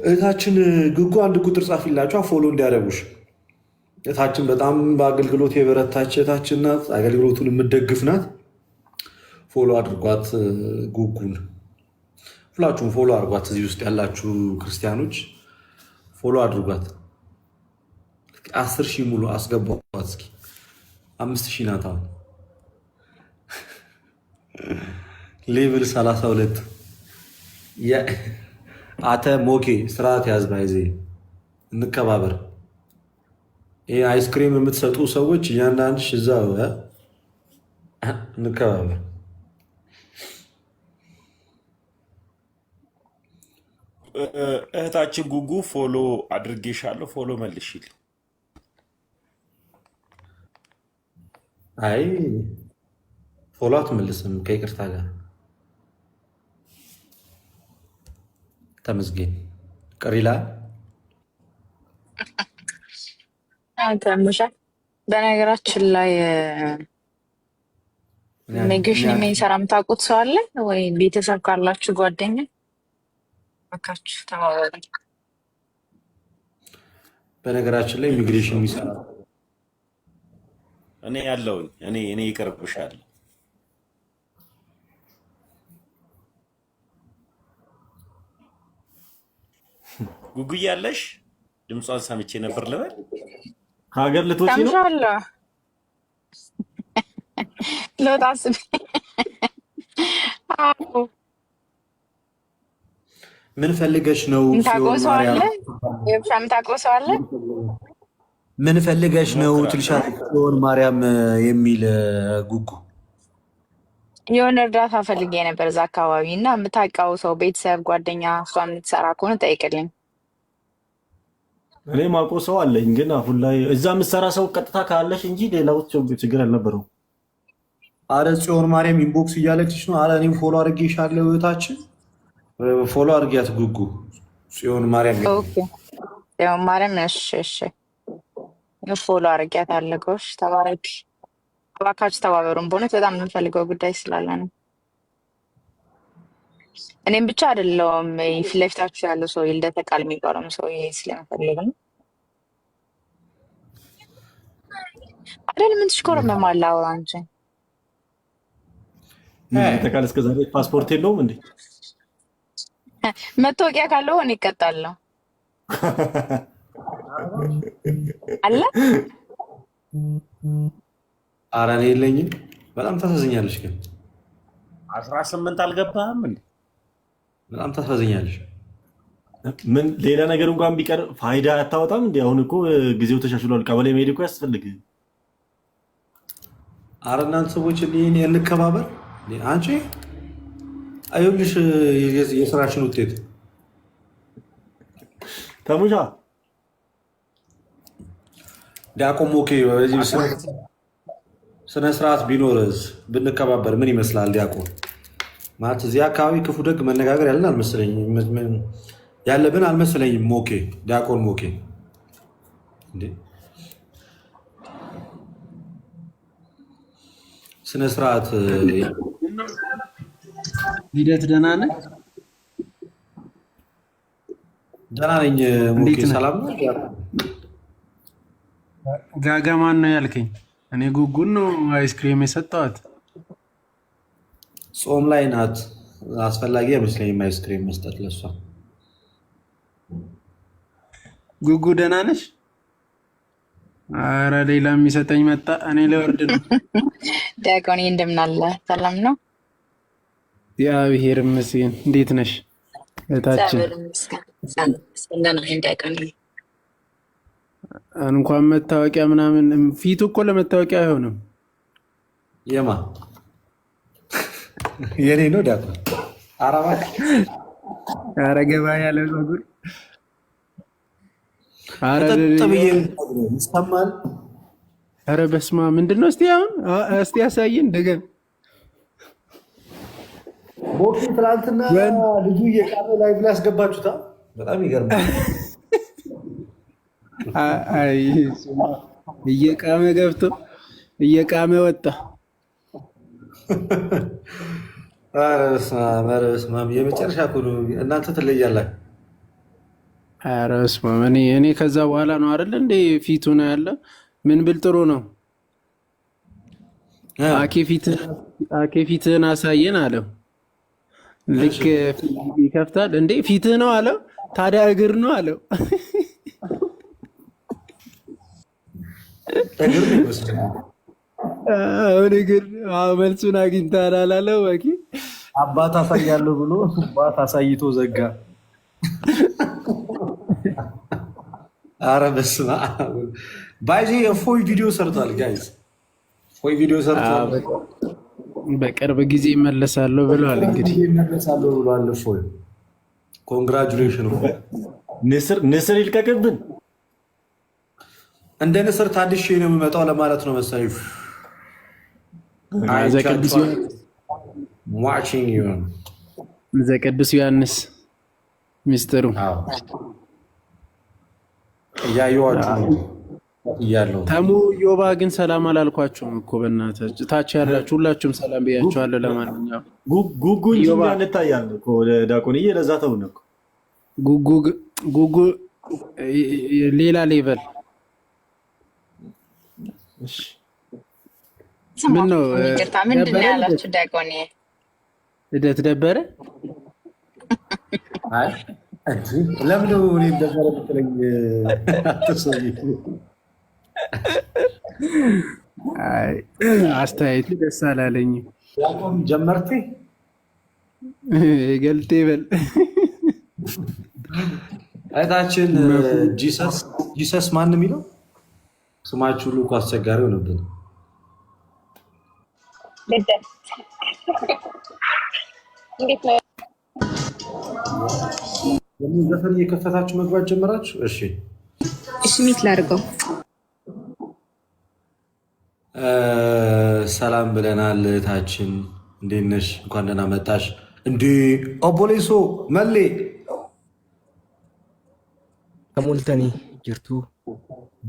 እህታችን ግጉ አንድ ቁጥር ጻፊላችሁ ፎሎ እንዲያደርጉሽ። እህታችን በጣም በአገልግሎት የበረታች እህታችን ናት። አገልግሎቱን የምትደግፍ ናት። ፎሎ አድርጓት ጉጉን። ሁላችሁም ፎሎ አድርጓት። እዚህ ውስጥ ያላችሁ ክርስቲያኖች ፎሎ አድርጓት። 10 ሺህ ሙሉ አስገባኋት። እስኪ 5,000 ናት አሁን። ሌቭል 32 አተ ሞኬ ስርዓት ያዝ። ባይዜ እንከባበር። ይህ አይስክሪም የምትሰጡ ሰዎች እያንዳንድሽ እዛው እንከባበር። እህታችን ጉጉ ፎሎ አድርጌሻለሁ፣ ፎሎ መልሽልኝ። አይ ፎሎ አትመልስም ከይቅርታ ጋር ተመስገን ቅሪላ ተሙሻ በነገራችን ላይ ሜጌሽን የሚሰራ የምታውቁት ሰው አለ ወይ? ቤተሰብ ካላችሁ ጓደኛ እባካችሁ ተባበሩ። በነገራችን ላይ ኢሚግሬሽን የሚሰራ እኔ ያለውኝ እኔ ይቀርብሻለሁ። ጉጉ ያለሽ ድምጿን ሰምቼ ነበር ልበል። ከሀገር ልትወጪ ነው? ሰምሻለሁ። ልወጣ አስቤ ምን ፈልገሽ ነው? ጽዮን ማርያም የምታውቀው ሰው አለ? ምን ፈልገሽ ነው ትልሻለች ጽዮን ማርያም የሚል ጉጉ። የሆነ እርዳታ ፈልጌ ነበር እዛ አካባቢ እና የምታውቀው ሰው ቤተሰብ፣ ጓደኛ እሷ የምትሰራ ከሆነ ጠይቅልኝ። እኔ ማውቀው ሰው አለኝ፣ ግን አሁን ላይ እዛ የምትሰራ ሰው ቀጥታ ካለሽ እንጂ ሌላው ችግር አልነበረው። አረ ጽዮን ማርያም ኢንቦክስ እያለችሽ ነው። አረ እኔም ፎሎ አድርጌሻለሁ እህታችን፣ ፎሎ አድርጊያት ጉጉ። ጽዮን ማርያም ጽዮን ማርያም እሺ ፎሎ አድርጊያት አለጎሽ። ተባረክ። እባካችሁ ተባበሩን። በእውነት በጣም የምንፈልገው ጉዳይ ስላለ ነው። እኔም ብቻ አይደለውም፣ ፊት ለፊታችሁ ያለው ሰው ልደተ ቃል የሚባለውም ሰው ስለመፈልግ ነው አይደል? ምን ትሽኮረመማለህ? አውራ እንጂ ልደተ ቃል እስከ ዛሬ ፓስፖርት የለውም እንዴ? መታወቂያ ካለው እኔ እቀጣለሁ አለ። ኧረ እኔ የለኝም። በጣም ታሳዝኛለሽ ግን 18 አልገባህም እንዴ? በጣም ታሳዝኛለሽ። ምን ሌላ ነገር እንኳን ቢቀር ፋይዳ አታወጣም እንዴ? አሁን እኮ ጊዜው ተሻሽሏል። ቀበሌ መሄድ እኮ ያስፈልግ። ኧረ እናንተ ሰዎች እንከባበር። አንቺ አይሁንሽ የስራሽን ውጤት ተሙሻ ዲያቆን ሞኬ በዚህ ስነ ስርዓት ቢኖርስ ብንከባበር ምን ይመስላል? ዲያቆን ማለት እዚህ አካባቢ ክፉ ደግ መነጋገር ያለን አልመሰለኝም፣ ያለብን አልመሰለኝም። ሞኬ ዲያቆን ሞኬ እንዴ ስነ ስርዓት ሂደት ደህና ነህ? ደህና ነኝ ሞኬ። ሰላም ነው? ጋጋ ማን ነው ያልከኝ? እኔ ጉጉን ነው አይስክሪም የሰጠዋት። ጾም ላይ ናት። አስፈላጊ አይመስለኝም አይስክሪም መስጠት ለሷ። ጉጉ ደህና ነሽ? አረ ሌላ የሚሰጠኝ መጣ። እኔ ለወርድ ነው። ዲያቆን እንደምን አለ? ሰላም ነው? እግዚአብሔር ይመስገን። እንዴት ነሽ እህታችን? እንኳን መታወቂያ ምናምን ፊቱ እኮ ለመታወቂያ አይሆንም። የማ የኔ ነው ዲያቆን። ኧረ ገባ ያለ ጸጉር ይሰማል። ኧረ በስመ አብ ምንድን ነው? እስቲ አሁን እስቲ ያሳየን እንደገና። ቦክስ ትናንትና ልጁ እየቃመ ላይቭ ላይ ያስገባችሁታ። በጣም ይገርማል። እየቃመ ገብቶ እየቃመ ወጣ። ኧረ በስመ አብ የመጨረሻ እኮ ነው። እናንተ ትለያላችሁ። ኧረ በስመ አብ። እኔ ከዛ በኋላ ነው አይደል እንዴ ፊቱ ነው ያለ። ምን ብል ጥሩ ነው አኬ ፊትህን አሳየን አለው። ልክ ይከፍታል እንዴ ፊትህ ነው አለው። ታዲያ እግር ነው አለው። አሁን እግር መልሱን አግኝተሃል አላለው። አባት አሳያለሁ ብሎ አባት አሳይቶ ዘጋ። አረ በስመ አብ። ባይዚ እፎይ ቪዲዮ ሰርቷል ጋይዝ፣ እፎይ ቪዲዮ ሰርቷል። በቅርብ ጊዜ ይመለሳለሁ ብለዋል። እንግዲህ ይመለሳለሁ ብሏል እፎይ። ኮንግራጁሌሽን። ንስር ይልቀቅብን። እንደ ንስር ታድሼ ነው የምመጣው ለማለት ነው መሰለኝ። ዘቅዱስ ዮሐንስ ሚስጥሩ እያየኋችሁ ተሙ ዮባ ግን ሰላም አላልኳቸውም እኮ በእናታችሁ። ታች ያላችሁ ሁላችሁም ሰላም ብያቸዋለሁ። ለማንኛውም ጉጉ እንጂ እንታያለን እኮ ዲያቆንዬ፣ ለዛ ተውን እኮ ጉጉ ሌላ ሌቨል። ምን ነው ምንድን ነው ያላችሁ ዲያቆንዬ? ልደት ደበረ ለምን እኔ ደበረ ብትለኝ አስተያየቱ ደስ አላለኝም። ጀመርቴ ገልቴ በል እህታችን ጂሰስ ማን የሚለው ስማችሁ ሁሉ እኮ አስቸጋሪ ሆነብን። ዘፈን እየከፈታችሁ መግባት ጀመራችሁ? እሺ ሚት ላድርገው። ሰላም ብለናል። እህታችን እንዴት ነሽ? እንኳን ደህና መጣሽ። እንዴ ኦቦሌሶ መሌ ከሞልተኒ ጅርቱ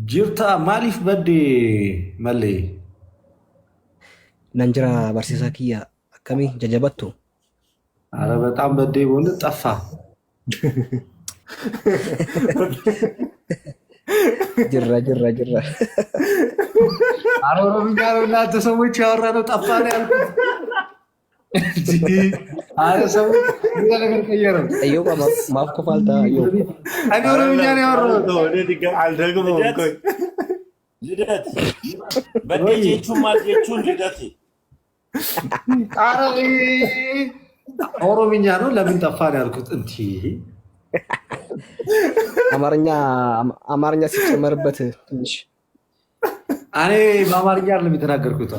ጅርታ ማሊፍ በዴ መሌ ነንጅራ ባርሲሳ ኪያ አከሚ ጀጀበቱ። አረ በጣም በዴ በሆነ ጠፋ። ጅራ አረ ኦሮምኛ ነው እናንተ ሰዎች ያወራ ነው ጠፋ ነው ያልኩት። አረ ሰው ነገር ቀየረ። አዮ ማፍ ኮፋልታ አዮ እኔ ኦሮምኛ ነው ያወራሁት። አልደግሞም። ቆይ ልደት በደጄቹ ማልጄቹን ልደት አረ ኦሮምኛ ነው ለምን ጠፋ ነው ያልኩት። እንት አማርኛ ሲጨመርበት ትንሽ እኔ በአማርኛ አይደለም የተናገርኩት።